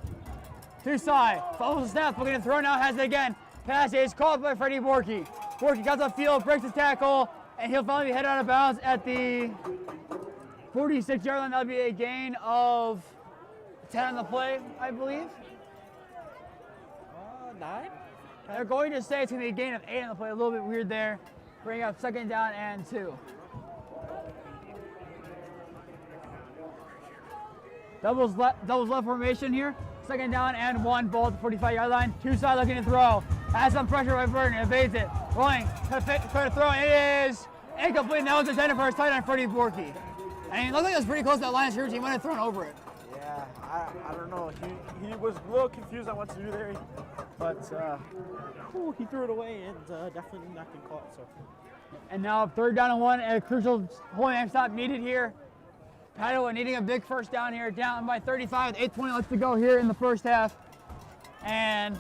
Tusai follows the snap, looking to throw now, has it again. Pass is caught by Freddie Borky. Borky comes up field, breaks his tackle, and he'll finally be headed out of bounds at the 46-yard line. That'll be a gain of 10 on the play, I believe. 9? They're going to say it's going to be a gain of 8 on the play. A little bit weird there. Bring up second down and 2. Doubles left formation here. Second down and 1. Ball at the 45-yard line. Tusai looking to throw. Has some pressure by Burton. Evades it. Rolling. Trying to throw. It is incomplete. Now it's intended for his tight end, Freddie Borky. And it looked like it was pretty close to that line of scrimmage. He might have thrown over it. Yeah, I don't know. He was a little confused on what to do there, but he threw it away and definitely not get caught. So. And now third down and 1, and a crucial holding time stop needed here. Padua needing a big first down here, down by 35 with 8:20 left to go here in the first half. And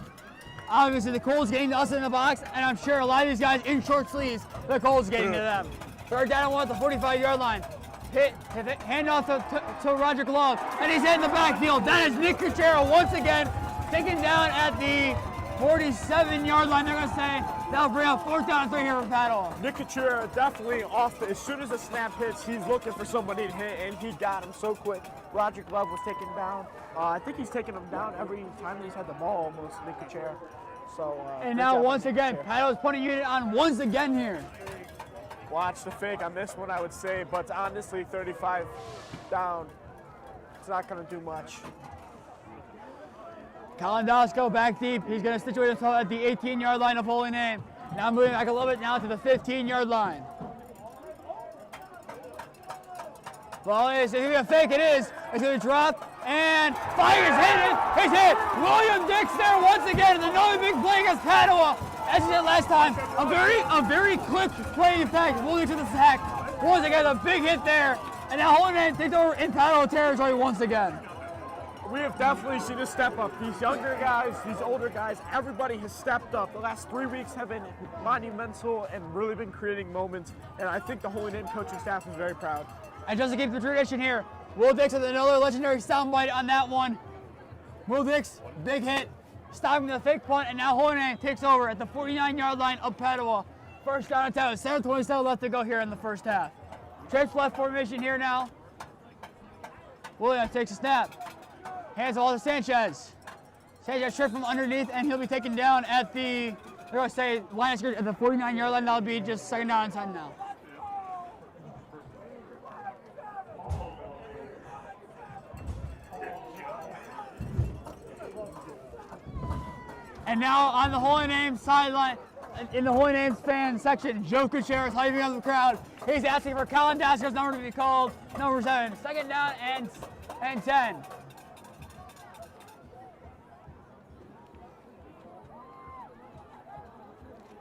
obviously the Colts getting to us in the box, and I'm sure a lot of these guys in short sleeves, the Colts getting to them. Third down and 1 at the 45-yard line. Hand off to Roderick Love, and he's in the backfield. That is Nick Kriztion once again, taken down at the 47-yard line. They're going to say that'll bring up 4th down and 3 here for Padua. Nick Kriztion definitely off. As soon as the snap hits, he's looking for somebody to hit, and he got him so quick. Roderick Love was taken down. I think he's taken him down every time he's had the ball almost, Nick Kriztion. So. And now once again, Padua's punting unit on once again here. Watch the fake on this one, I would say, but honestly, 35 down, it's not going to do much. Kalandowski back deep. He's going to situate himself at the 18-yard line of Holy Name. Now moving back a little bit now to the 15-yard line. Well, it's going to be a fake. It is. It's going to drop and fires. Hit it. He's hit. William Dix there once again. And another big play against Padua. As he did last time, a very quick play. In fact, Williams to the sack. Once again, a big hit there. And now Holy Name takes over in Padua territory once again. We have definitely seen a step up. These younger guys, these older guys, everybody has stepped up. The last 3 weeks have been monumental and really been creating moments. And I think the Holy Name coaching staff is very proud. And just to keep the tradition here, Will Dix with another legendary soundbite on that one. Will Dix, big hit, stopping the fake punt, and now Holy Name takes over at the 49-yard line of Padua. First down and 10, 7:27 left to go here in the first half. Trips left formation here now. Williams takes a snap. Hands the ball to Sanchez. Sanchez tripped from underneath, and he'll be taken down at the, they're going to say, line of scrimmage at the 49-yard line. That'll be just second down and 10 now. And now on the Holy Name sideline, in the Holy Names fan section, Joe Kriztion is hyping up the crowd. He's asking for Kalandowski's number to be called, number 7. Second down and 10.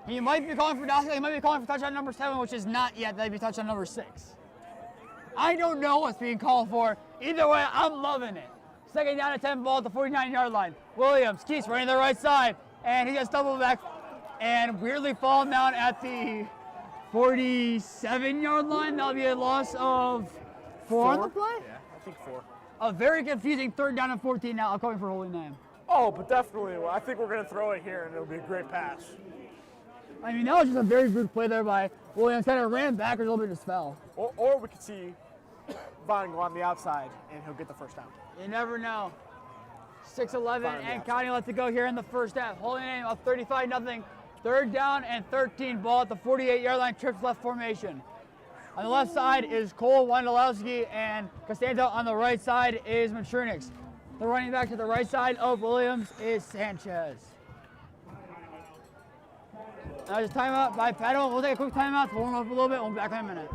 He might be calling for Dowski. He might be calling for touchdown number 7, which is not yet. That'd be touchdown number 6. I don't know what's being called for. Either way, I'm loving it. Second down and 10, ball at the 49-yard line. Williams keeps running to the right side, and he gets double back and weirdly falling down at the 47-yard line. That'll be a loss of 4 on the play? Yeah, I think 4. A very confusing third down and 14 now. I'm coming for Holy Name. Oh, but definitely. Well, I think we're going to throw it here, and it'll be a great pass. I mean, that was just a very good play there by Williams. Kind of ran back, or a little bit just fell. Or we could see Vaughn go on the outside, and he'll get the first down. You never know. 6:11 and counting left to go here in the first half. Holy Name up 35-0. Third down and 13. Ball at the 48-yard line. Trips left formation. On the left side is Wondolowski, and Costanzo on the right side is Matronix. The running back to the right side of Williams is Sanchez. Now just timeout by Padua. We'll take a quick timeout to warm up a little bit. We'll be back in a minute.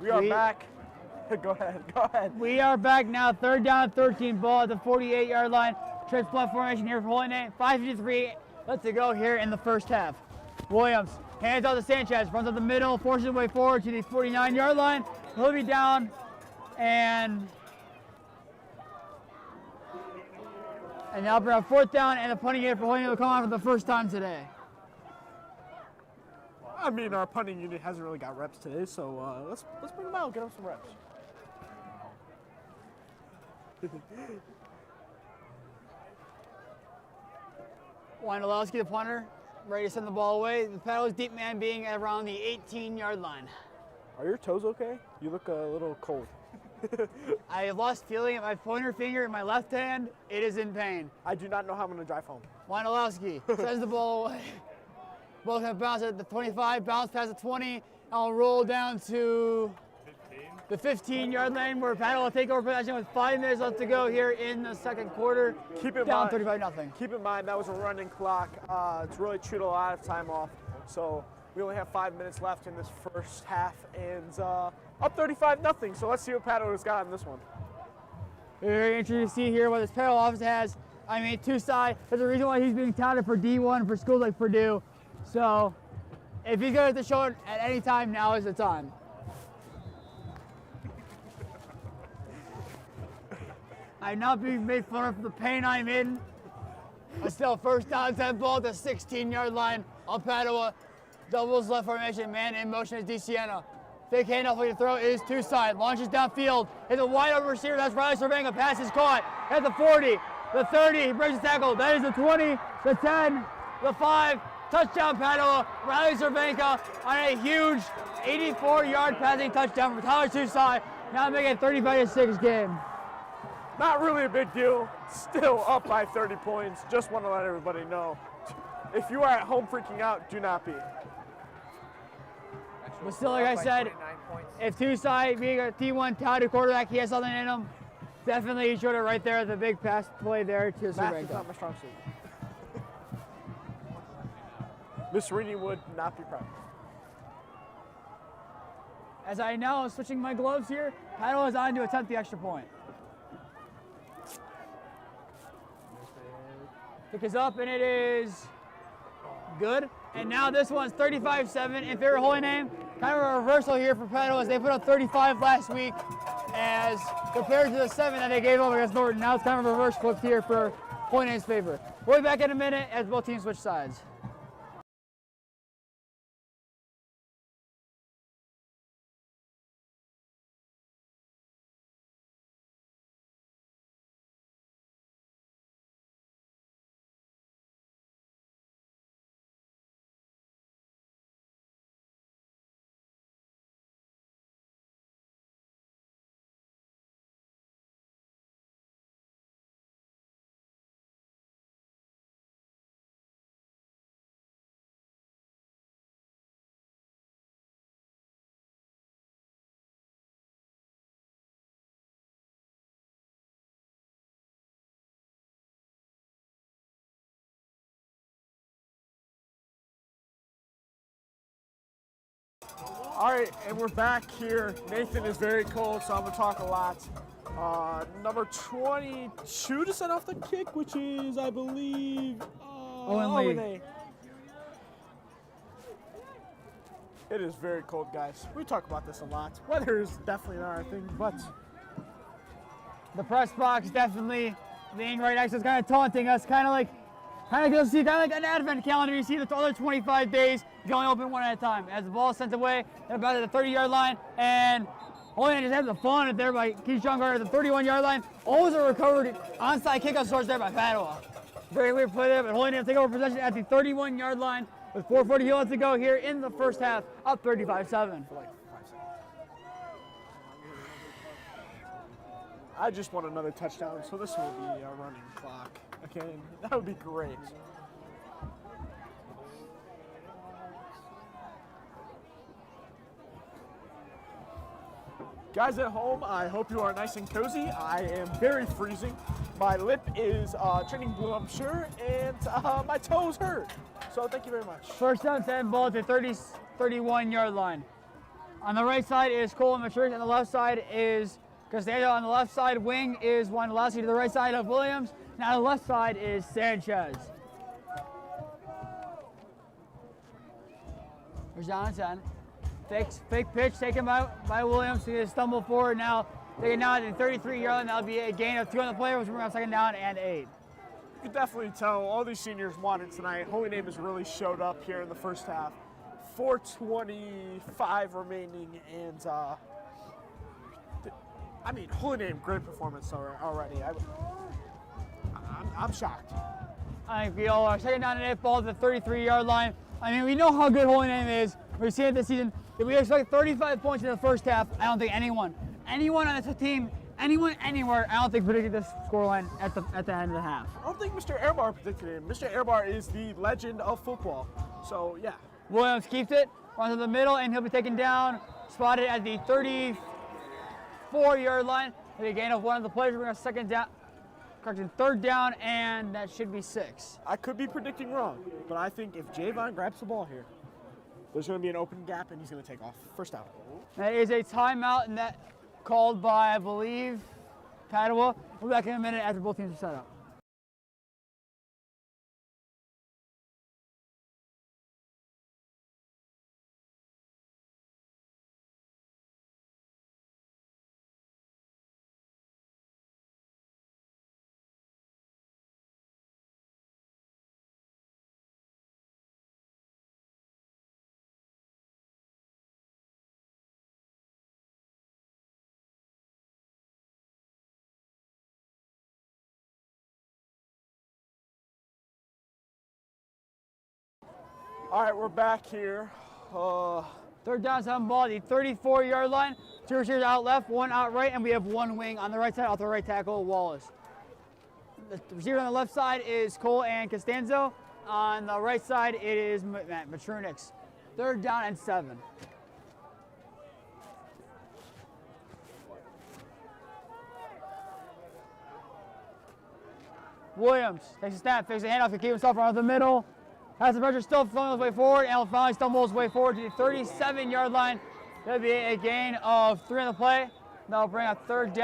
We are back. Go ahead. We are back now. 3rd down, 13 ball at the 48-yard line. Trips punt formation here for Holy Name. 5:53 left to go here in the first half. Williams hands out to Sanchez, runs up the middle, forces his way forward to the 49-yard line. He'll be down, and now we're on 4th down, and the punting unit for Holy Name will come on for the first time today. I mean, our punting unit hasn't really got reps today, so let's bring them out, get them some reps. Wondolowski, the punter, ready to send the ball away. The Padua's deep man being at around the 18-yard line. Are your toes okay? You look a little cold. I have lost feeling at my pointer finger in my left hand. It is in pain. I do not know how I'm going to drive home. Wondolowski sends the ball away. Ball's going to bounce at the 25, bounce past the 20. I'll roll down to the 15-yard line where Padua will take over possession with 5 minutes left to go here in the second quarter. Down 35-0. Keep in mind that was a running clock. It's really chewed a lot of time off. So we only have 5 minutes left in this first half, and up 35-0. So let's see what Padua's got in this one. Very interesting to see here what this Padua office has. I mean, Tusai, there's a reason why he's being touted for D1 for schools like Purdue. So if he's going to show it at any time, now is the time. I'm not being made fun of for the pain I'm in. But still, 1st down, 10 ball at the 16-yard line of Padua. Doubles left formation, man in motion is DeSiena. Fake handoff for the throw is Tusai. Launches downfield. Hits a wide open receiver. That's Riley Cervenka. Pass is caught at the 40, the 30. He breaks the tackle. That is the 20, the 10, the 5. Touchdown Padua. Riley Cervenka on a huge 84-yard passing touchdown from Tyler Tusai. Now making it a 35-6 game. Not really a big deal. Still up by 30 points. Just want to let everybody know. If you are at home freaking out, do not be. But still, like I said, if Tusai being a T1 touted quarterback, he has something in him. Definitely he showed it right there, the big pass play there to Math is Cervenka. not my strong suit. Miss Reedy would not be proud. As I now am switching my gloves here, Padua is on to attempt the extra point. Pick is up, and it is good. And now this one's 35-7 in favor of Holy Name. Kind of a reversal here for Padua as they put up 35 last week as compared to the 7 that they gave up against Norton. Now it's kind of a reverse flip here for Holy Name's favor. We'll be back in a minute as both teams switch sides. All right, and we're back here. Nathan is very cold, so I'm going to talk a lot. Number 22 to set off the kick, which is, I believe, Owen Lee. Lee. It is very cold, guys. We talk about this a lot. Weather is definitely not our thing, but The press box definitely being right next to us, kind of taunting us, kind of like an advent calendar. You see the other 25 days going open one at a time. As the ball is sent away, they're about at the 30-yard line, and Holy Name just has the fun there by Kriztion Sanchez at the 31-yard line. Always a recovered onside kickoff source there by Padua. Very weird play there, but Holy Name take over possession at the 31-yard line with 4:40 left to go here in the first half, up 35-7. I just want another touchdown, so this will be a running clock. Okay, that would be great. Guys at home, I hope you are nice and cozy. I am very freezing. My lip is turning blue, I'm sure, and my toes hurt. So thank you very much. First down, 10 ball at the 31-yard line. On the right side is Cole and Matrick. On the left side is Costanzo. On the left side wing is Wondolowski. To the right side of Williams. Now the left side is Sanchez. There's down and 10. Fake pitch taken by Williams. He's going to stumble forward now. Taking down at the 33-yard line. That'll be a gain of 2 on the play, which we're on second down and 8. You can definitely tell all these seniors wanted tonight. Holy Name has really showed up here in the first half. 4:25 remaining, and I mean, Holy Name, great performance already. I'm shocked. I think we all are. Second down and 8, ball at the 33-yard line. I mean, we know how good Holy Name is. We've seen it this season. If we expect 35 points in the first half, I don't think anyone on this team, anyone anywhere, I don't think predicted this scoreline at the end of the half. I don't think Mr. Airbar predicted it. Mr. Airbar is the legend of football. So, yeah. Williams keeps it, runs to the middle, and he'll be taken down, spotted at the 34-yard line. A gain of 1 of the players. We're going to third down, and that should be 6. I could be predicting wrong, but I think if Jayvon grabs the ball here, there's going to be an open gap, and he's going to take off. First down. That is a timeout, and that called by, I believe, Padua. We'll be back in a minute after both teams are set up. All right, we're back here. Third down, 7 ball, the 34-yard line. 2 receivers out left, 1 out right, and we have 1 wing on the right side off the right tackle, Wallace. The receiver on the left side is Cole and Costanzo. On the right side, it is Matrunix. Third down and 7. Williams takes a snap, fakes a handoff to keep himself around the middle. Has the pressure still flowing his way forward, and finally stumbles his way forward to the 37-yard line. That'll be a gain of 3 on the play. That'll bring up fourth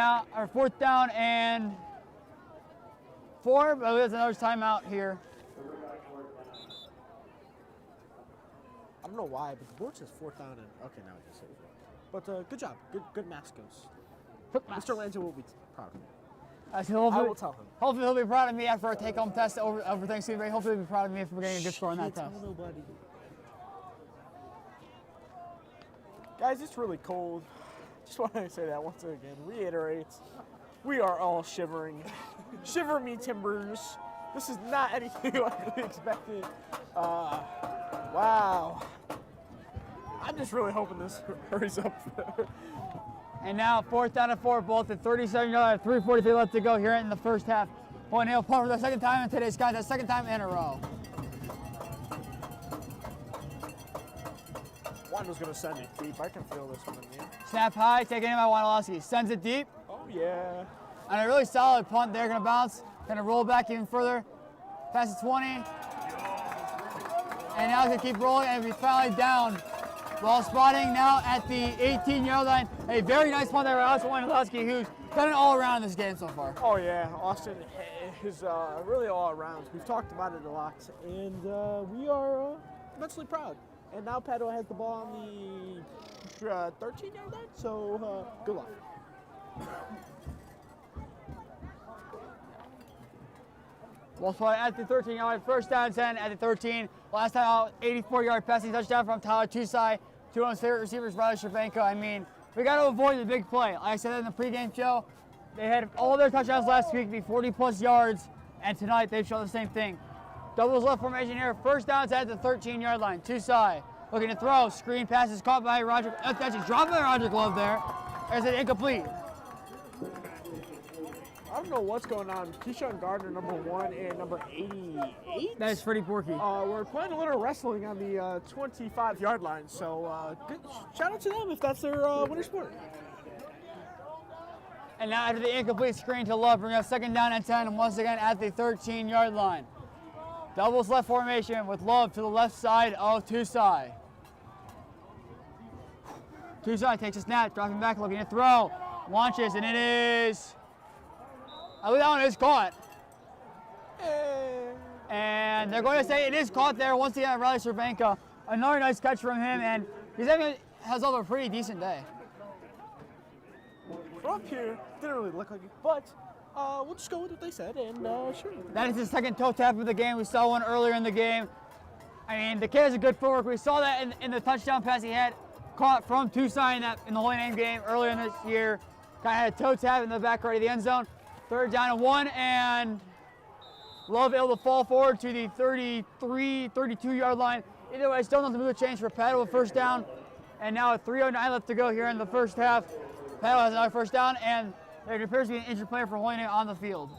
down and 4, but there's another timeout here. I don't know why, but the board says 4th down and okay, now it says. But good job, good Mascos. Mr. Lanza will be proud of me. I will tell him. Hopefully he'll be proud of me after our take-home test over Thanksgiving break. Hopefully he'll be proud of me if we're getting a good score on that test. Nobody. Guys, it's really cold. Just want to say that once again. Reiterate, we are all shivering. Shiver me timbers. This is not anything like we expected. Wow. I'm just really hoping this hurries up. And now 4th down and 4, both at 37-yard line, 3:43 left to go here in the first half. Point Hill punt for the second time in today's contest, second time in a row. Wando's going to send it deep. I can feel this one in the end. Snap high, taken in by Wondolowski. Sends it deep. Oh, yeah. On a really solid punt there, going to bounce. Going to roll back even further. Past the 20. And now he's going to keep rolling, and he's finally down. Ball spotting now at the 18-yard line. A very nice punt there by Austin Wondolowski, who's done it all around this game so far. Oh, yeah. Austin is really all around. We've talked about it a lot, and we are immensely proud. And now Padua has the ball on the 13-yard line, so good luck. Ball spotted at the 13-yard line. First down 10 at the 13. Last time out, 84-yard passing touchdown from Tyler Tusai. 2 of his favorite receivers, Roderick Love. I mean, we got to avoid the big play. Like I said in the pregame show, they had all their touchdowns last week be 40-plus yards, and tonight they've shown the same thing. Doubles left formation here. First down at the 13-yard line. Tusai looking to throw. Screen passes caught by Roderick. Actually dropped by Roderick Love there. There's an incomplete. I don't know what's going on. Keyshawn Gardner, number 1, and number 88. That is Freddie Porky. We're playing a little wrestling on the 25-yard line, so good, shout out to them if that's their winter sport. And now after the incomplete screen to Love, bring up second down and 10, and once again at the 13-yard line. Doubles left formation with Love to the left side of Tusai. Tusai takes a snap, dropping back, looking to throw. Launches, and it is... I believe that one is caught. And they're going to say it is caught there once again. Riley Cervenka. Another nice catch from him, and he's having a pretty decent day. From up here, didn't really look like it, but we'll just go with what they said, and sure. That is his second toe tap of the game. We saw one earlier in the game. I mean, the kid has a good footwork. We saw that in the touchdown pass he had caught from Tusai in the Holy Name game earlier in this year. Kind of had a toe tap in the back right of the end zone. 3rd down and 1, and Love able to fall forward to the 33, 32-yard line. Either way, still nothing to move the chains for Padua, 1st down. And now 3:09 left to go here in the first half. Padua has another 1st down, and there appears to be an injured player for Holy Name on the field.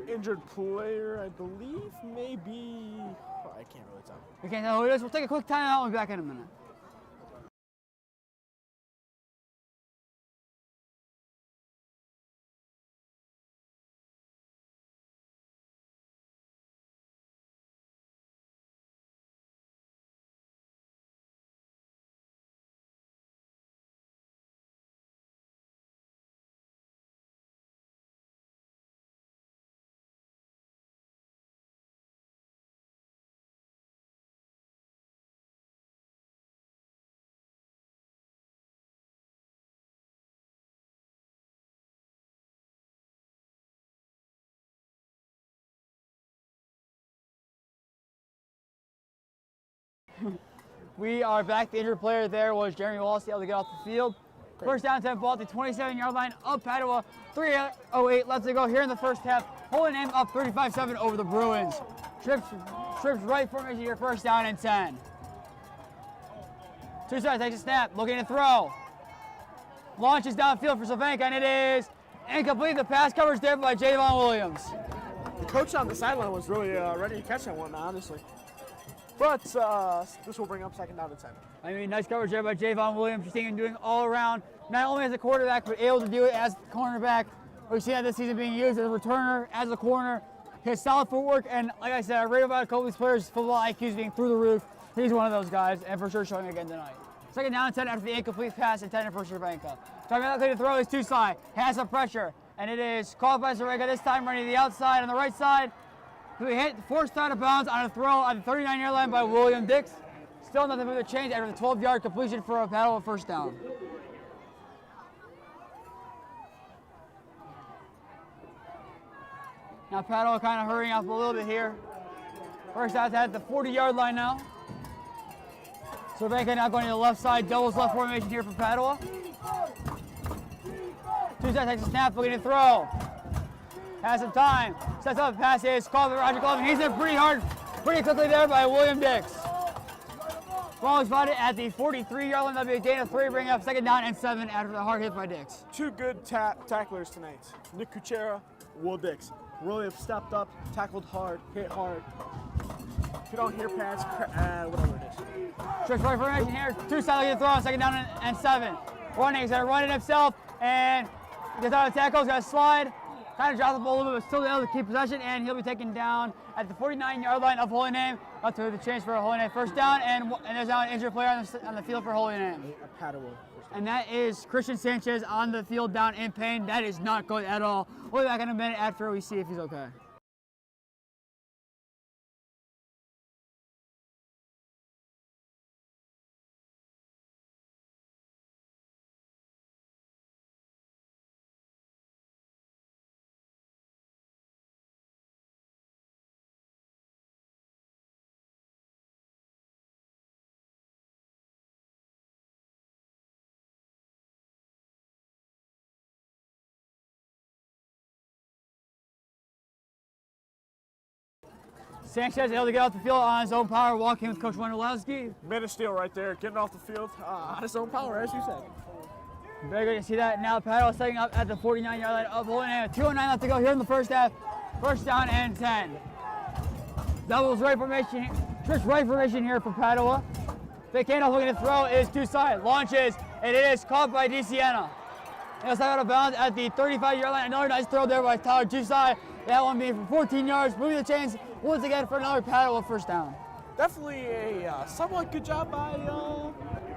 Injured player, I believe, maybe. Oh, I can't really tell. We can't tell who it is. We'll take a quick timeout. We'll be back in a minute. We are back. The injured player there was Jeremy Wallace, able to get off the field. First down, 10 ball at the 27-yard line of Padua. 3:08 left to go here in the first half. Holy Name up 35-7 over the Bruins. Trips right formation here, 1st down and 10. Tusai takes a snap, looking to throw. Launches downfield for Cervenka, and it is incomplete. The pass coverage there by Jayvon Williams. The coach on the sideline was really ready to catch that one, honestly. But this will bring up 2nd down and 10. I mean, nice coverage there by Jayvon Williams. You're seeing him doing all around, not only as a quarterback, but able to do it as a cornerback. We've seen that this season being used as a returner, as a corner. His solid footwork, and like I said, I rate about a couple of these players' football IQs being through the roof. He's one of those guys, and for sure showing again tonight. 2nd down and 10 after the incomplete pass intended for Cervenka. Trying to throw is Tusai, has some pressure, and it is called by Cervenka this time, running to the outside on the right side. He hit, forced out of bounds on a throw on the 39-yard line by William Dix. Still nothing but the change after the 12-yard completion for a Padua 1st down. Now Padua kind of hurrying up a little bit here. 1st down at the 40-yard line now. Cervenka now going to the left side, doubles left formation here for Padua. Tusai takes a snap, looking to throw. Has some time, sets up, pass is called by Roderick Love, and he's in pretty hard, pretty quickly there by William Dix. Ball is spotted at the 43-yard line. That'll be a gain of 3, bringing up 2nd down and 7 after the hard hit by Dix. 2 good tacklers tonight. Nick Kuchera, Will Dix. Really have stepped up, tackled hard, hit hard. If you don't hear pads, whatever it is. Stretch right formation here. Tusai looking to throw on 2nd down and 7. Running, he's going to run it himself, and gets out of the tackle, he's going to slide. Kind of dropped the ball a little bit, but still able to keep possession, and he'll be taken down at the 49-yard line of Holy Name. Up to the change for a Holy Name 1st down, and there's now an injured player on the field for Holy Name. And that is Kriztion Sanchez on the field down in pain. That is not good at all. We'll be back in a minute after we see if he's okay. Sanchez able to get off the field on his own power, walking with Coach Wondolowski. Made a steal right there, getting off the field on his own power, as you said. Very good to see that. Now Padua setting up at the 49-yard line of Holy Name. 2:09 left to go here in the first half. 1st down and 10. Doubles right formation, trips right formation here for Padua. The Canton looking to throw is Tusai. Launches, and it is caught by DeSiena. He'll step out of bounds at the 35-yard line. Another nice throw there by Tyler Tusai. That one being for 14 yards, moving the chains once again for another Padua 1st down. Definitely a somewhat good job by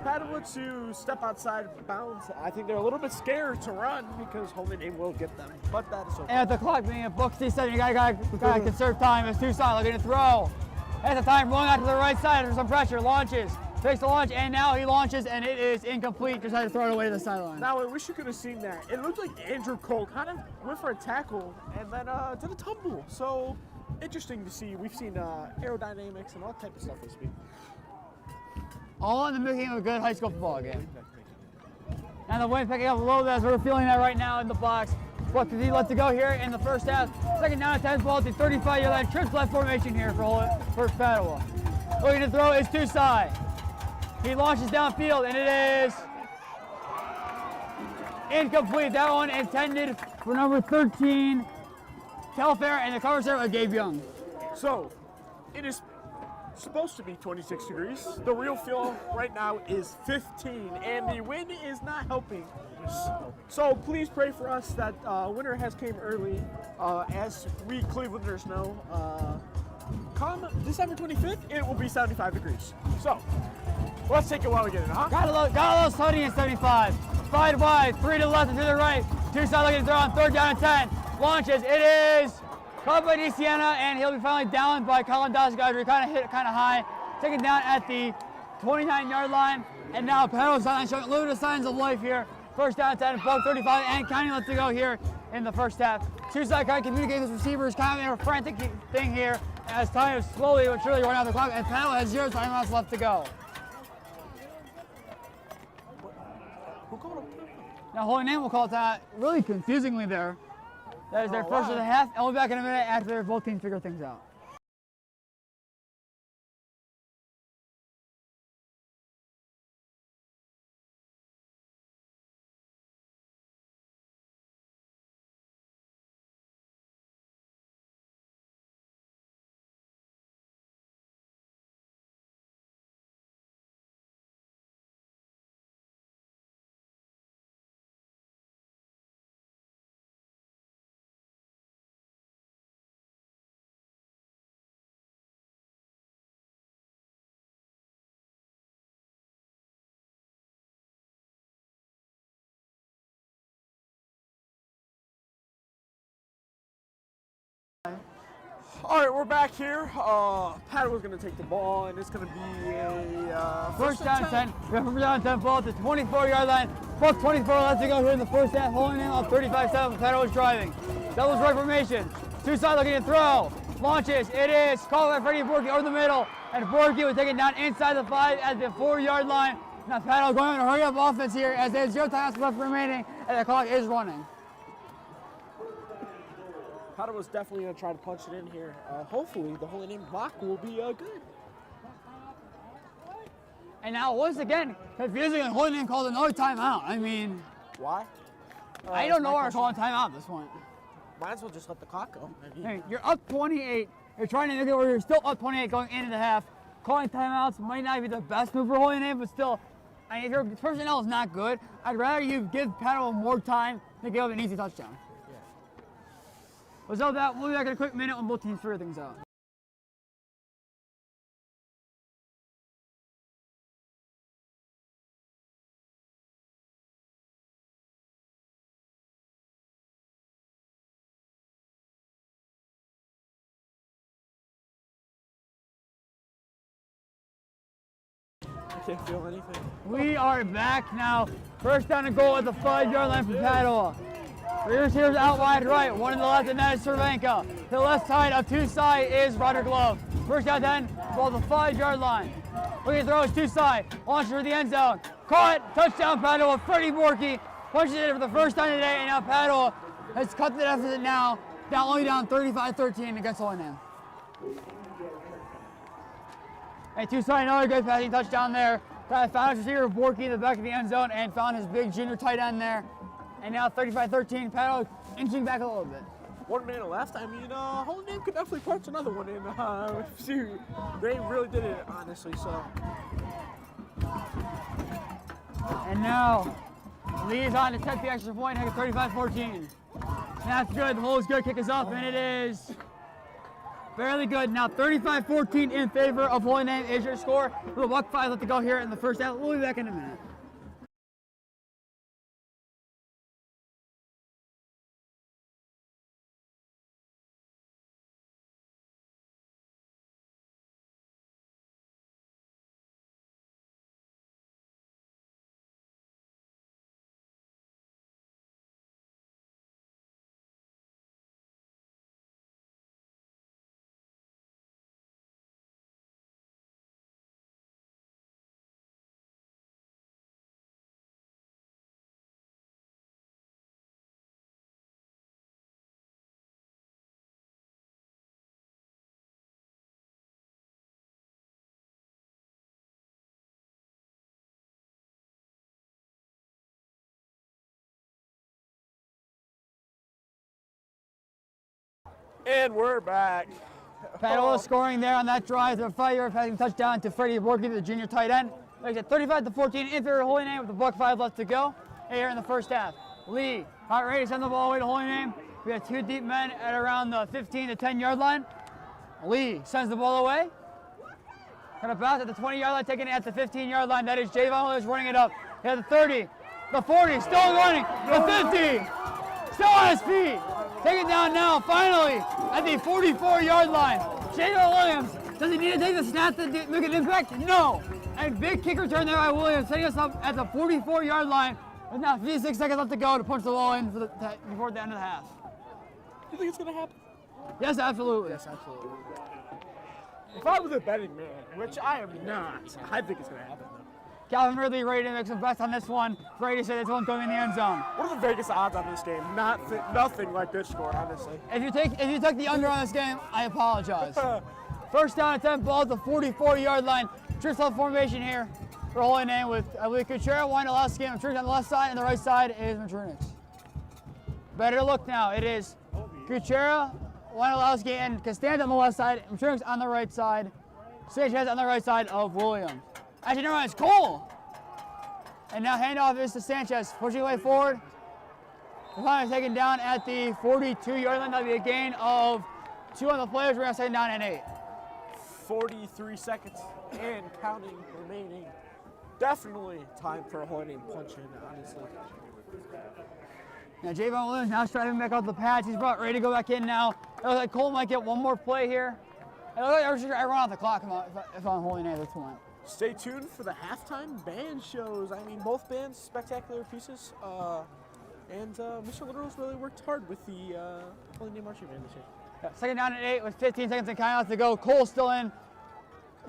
Padua to step outside bounds. I think they're a little bit scared to run because Holy Name will get them, but that is okay. And at the clock being at book 7, you gotta conserve time. It's Tusai looking to throw. At the time, rolling out to the right side under some pressure, launches, takes the launch, and now he launches, and it is incomplete. Just had to throw it away to the sideline. Now, I wish you could have seen that. It looked like Andrew Cole kind of went for a tackle and then did a tumble. So interesting to see. We've seen aerodynamics and all type of stuff this week. All in the making of a good high school football game. And the wind picking up a little bit as we're feeling that right now in the box. What 15 left to go here in the first half. Second down and 10 ball at the 35-yard line. Trips left formation here for Padua. Looking to throw is Tusai. He launches downfield and it is incomplete. That one intended for number 13, Telfair, and the cover serve of Gabe Young. So it is supposed to be 26 degrees. The real feel right now is 15, and the wind is not helping. So please pray for us that winter has came early. As we Clevelanders know, come December 25th, it will be 75 degrees. So let's take it while we get it, huh? Got a little sunny in 75. 5 wide, 3 to the left and to the right. Tusai looking to throw on third down and 10. Launches, it is caught by DeSiena, and he'll be finally downed by Colin Dosgard. He kind of hit kind of high. Taken down at the 29-yard line. And now Padua's sideline showing a little bit of signs of life here. First down, 10, ball 35, and counting left to go here in the first half. Tusai kind of communicating with receivers, kind of in a frantic thing here as time is slowly but surely running out the clock, and Padua has 0 timeouts left to go. Who called him? Now Holy Name will call that really confusingly there. That is their first of the half, and we'll be back in a minute after both teams figure things out. All right, we're back here. Padua's going to take the ball, and it's going to be a First down 10. We have first down 10 ball at the 24-yard line. Buck 24 left to go here in the first half. Holy Name up 35-7. Padua's driving. Doubles right formation. Tusai looking to throw. Launches. It is called by Freddie Borky over the middle, and Borky will take it down inside the 5 at the 4-yard line. Now Padua going on a hurry-up offense here as they have 0 timeouts left remaining, and the clock is running. Padua's definitely going to try to punch it in here. Hopefully, the Holy Name block will be good. And now, once again, confusing, and Holy Name called another timeout. I mean, Why? I don't know why we're calling timeout at this point. Might as well just let the clock go. Hey, you're up 28. You're trying to make it where you're still up 28 going into the half. Calling timeouts might not be the best move for Holy Name, but still, I mean, if your personnel is not good, I'd rather you give Padua more time than give up an easy touchdown. So that we'll be back in a quick minute when both teams figure things out. I can't feel anything. We are back now. First down and goal at the 5-yard line for Padua. Three receivers out wide right, one to the left, and that is Cervenka. To the left side of Tusai is Roderick Love. First down 10, ball at the 5-yard line. Looking to throw is Tusai, launches for the end zone. Caught, touchdown Padua. Freddie Borky punches it for the first time today, and now Padua has cut the deficit now, only down 35-13 against Holy Name. And Tusai, another good passing touchdown there. Found his receiver Borky in the back of the end zone and found his big junior tight end there. And now 35-13, Padua inching back a little bit. 1 minute left. I mean, Holy Name could definitely punch another one in. Shoot, they really did it, honestly, so. And now, leads on to take the extra point, making 35-14. That's good, the hole is good, kick is up, and it is Barely good. Now 35-14 in favor of Holy Name is your score. With a $1.05 left to go here in the first half. We'll be back in a minute. And we're back. Padua scoring there on that drive. The fire passing touchdown to Freddie Borky, the junior tight end. Makes it 35-14 in favor of Holy Name with a $1.05 left to go here in the first half. Lee, not ready to send the ball away to Holy Name. We have two deep men at around the 15 to 10 yard line. Lee sends the ball away. Gonna bounce at the 20 yard line, taking it at the 15 yard line. That is Jayvon Williams running it up. He has the 30, the 40, still running, the 50, still on his feet. Take it down now, finally, at the 44 yard line. Jayvon Williams, does he need to take the snap to make an impact? No. And big kick return there by Williams, setting us up at the 44 yard line. With now 56 seconds left to go to punch the ball in before the end of the half. You think it's going to happen? Yes, absolutely. Yes, absolutely. If I was a betting man, which I am not, I think it's going to happen. Calvin Ridley ready to make some bets on this one. Ready to say this one's going in the end zone. What are the Vegas odds on this game? Nothing like this score, honestly. If you took the under on this game, I apologize. First down and 10, ball at the 44 yard line. Triple formation here for Holy Name with, I believe, Kriztion, Wondolowski, and Matrunix on the left side, and the right side is Matrunix. Better look now. It is Kriztion, Wondolowski, and Canton on the left side, Matrunix on the right side, Sanchez on the right side of Williams. Actually, never mind, it's Cole. And now handoff is to Sanchez, pushing away forward. The final is taken down at the 42 yard line. That'll be a gain of 2 on the players. We're going to take down at 8. 43 seconds and counting remaining. Definitely time for a Holy Name punch in, honestly. Now Jayvon Williams now striving back out the patch. He's ready to go back in now. It looks like Cole might get one more play here. It looks like I run out the clock if I'm Holy Name at this point. Stay tuned for the halftime band shows. I mean, both bands, spectacular pieces. And Mr. Literal's really worked hard with the Holy Name marching band this year. Yeah, second down at 8 with 15 seconds and counting out to go. Cole still in.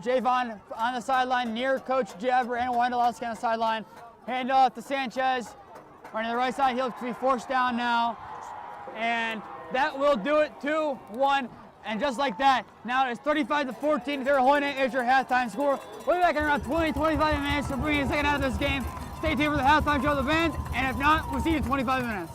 Jayvon on the sideline near Coach Jabber and Wondolowski on the sideline. Hand off to Sanchez. Running to the right side, he'll be forced down now. And that will do it, 2-1. And just like that, now it's 35-14. Their Holy Name is your halftime score. We'll be back in around 20-25 minutes to bring you the second half of this game. Stay tuned for the halftime show of the band, and if not, we'll see you in 25 minutes.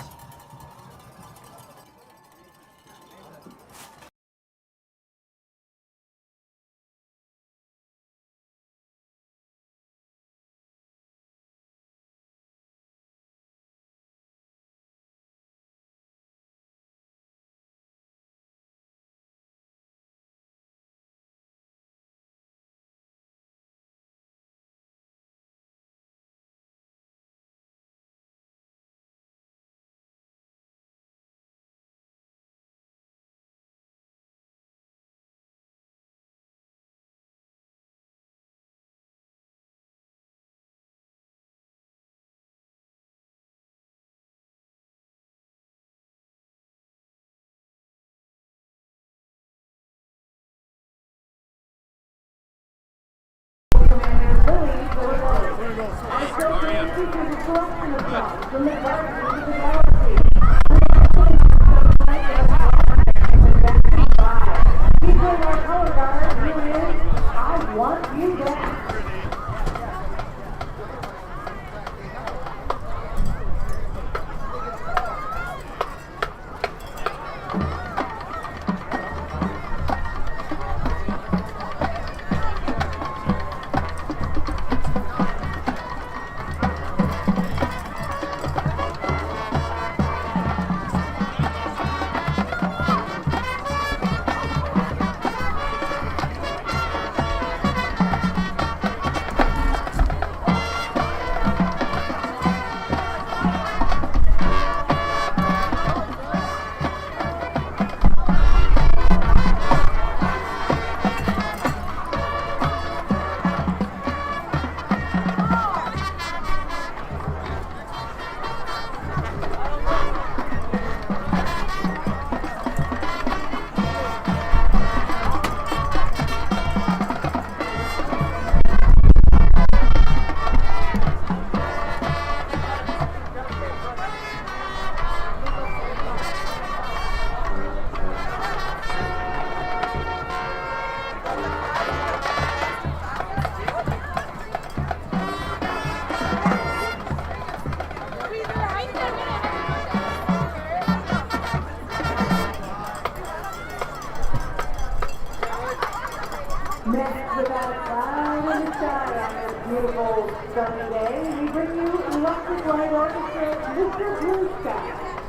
Next, without cloud in the sky on this beautiful sunny day, we bring you Electric Light Orchestra, Mr. Blue Sky,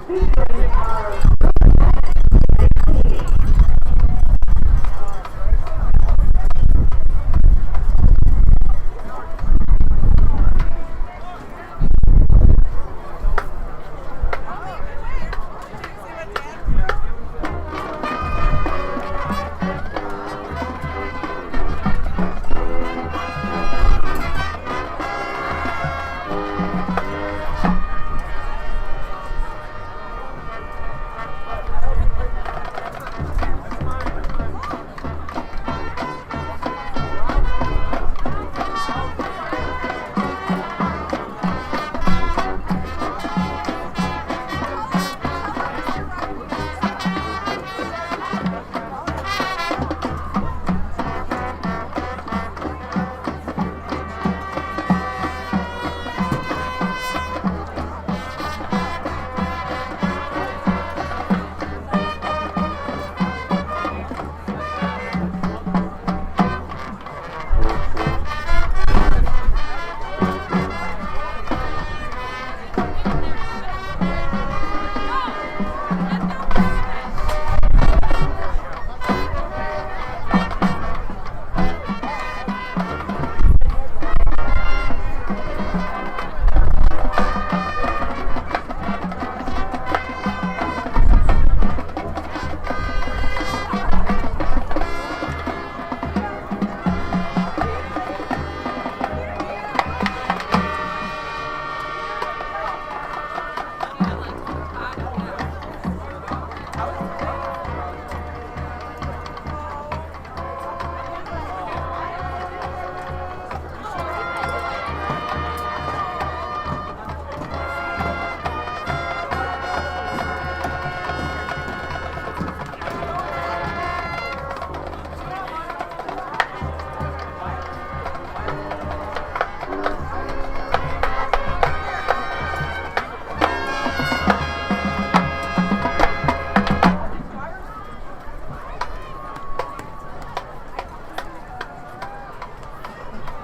featuring our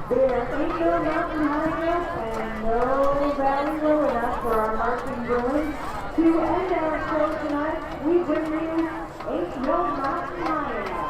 There ain't no mountain high enough and no valley low enough for our marching Bruins. To end our show tonight, we bring you Ain't No Mountain High Enough.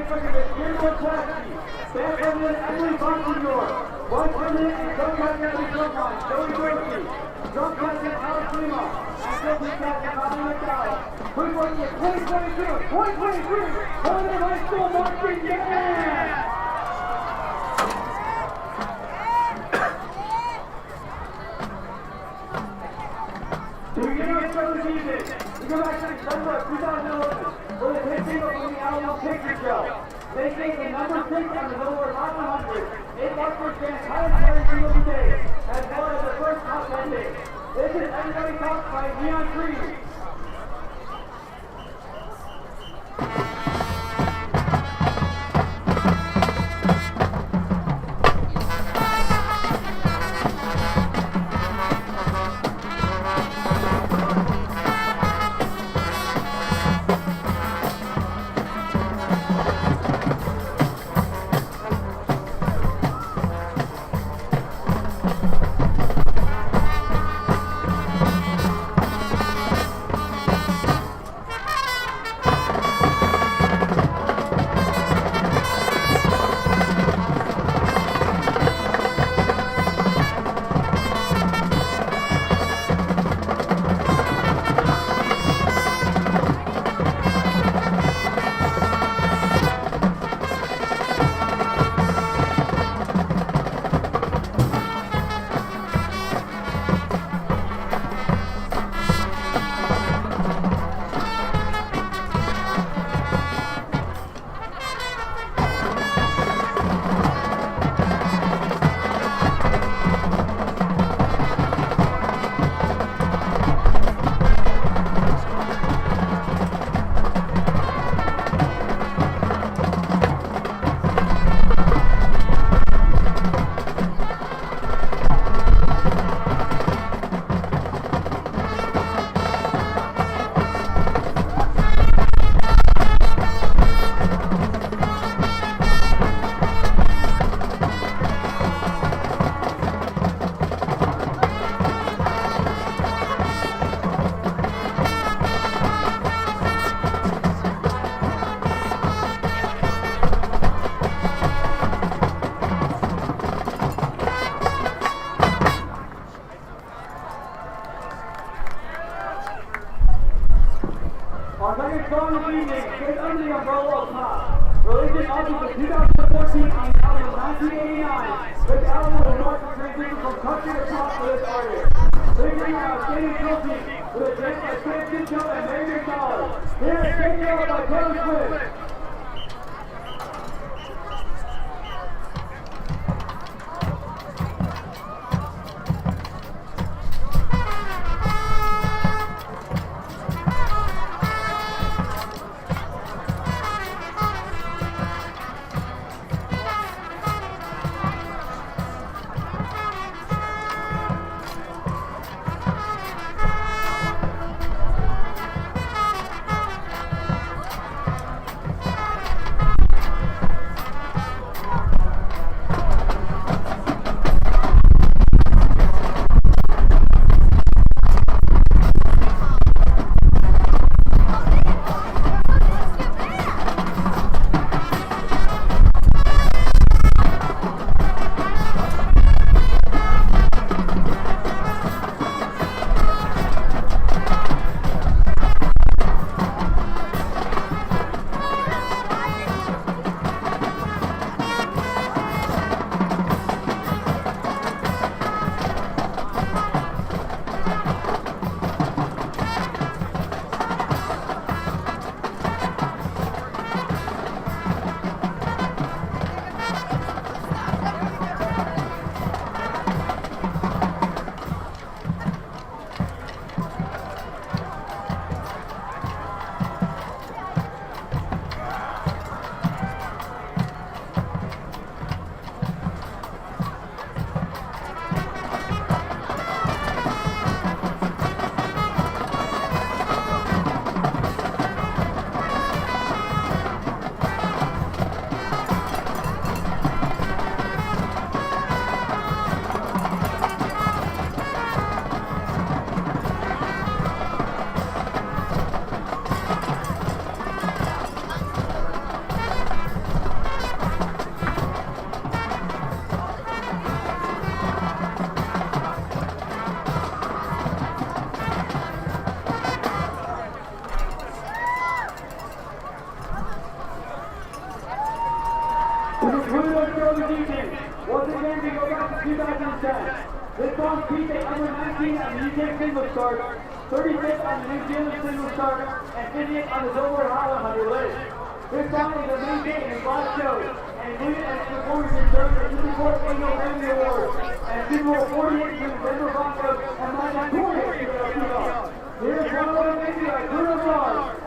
President Jim McClatchy, Staff President Emily Bonsignor, Vice President and Co-Captain of the Drumline, Joey Dorsey, Drum Captain Alex Lima, and Field Captain Bobby McDowell. Who's working the 2022-2023 Holiday High School Marching Band? To begin our show this evening, we go back to December of 2011 for the hit single from the album Picture Show. They came in number 6 on the Billboard Hot 100. It marked for Jan's highest selling single to date, as well as the first top 10 day. This is Everybody Talks by Neon Trees. Released in August of 2014 on the album 1989, this album will mark the transition from country to pop for this artist. Featuring our outstanding field team with a dance by Kriztion and Mary McDowell. Here is Take Care by Taylor Swift. To conclude our show this evening, once again we go back to 2010. This song peaked at number 19 on the UK single chart, 35th on the New Zealand single chart, and 50th on the Billboard Hot 100 list. This song is a main hit in live shows and included as performances during the 54th Annual Grammy Awards and Super Bowl 48 from the Denver Broncos and Miami Tornadoes to the Seahawks. Here's one of the Elyria, Bruno Mars.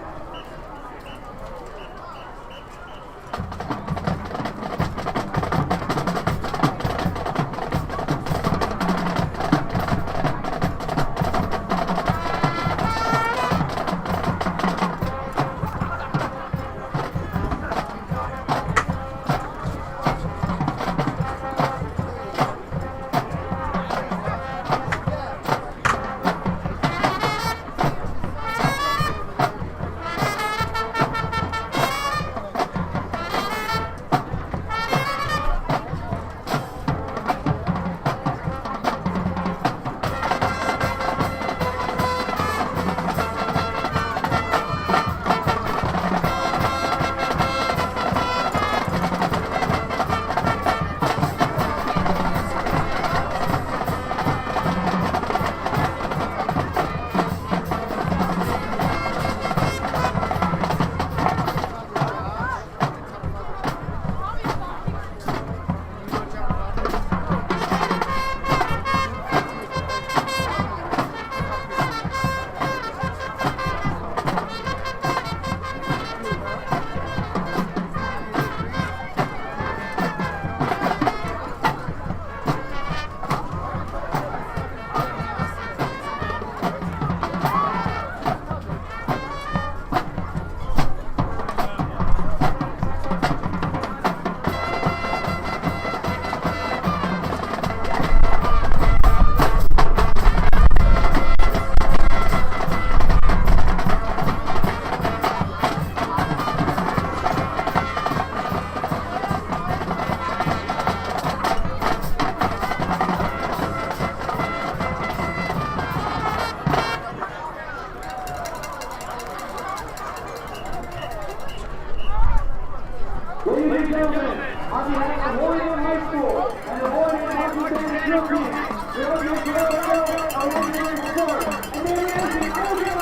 Ladies and gentlemen, on behalf of Norton High School and the Norton Hockey Band Drill Team, we hope you enjoy the show, our legendary sport, and then we're going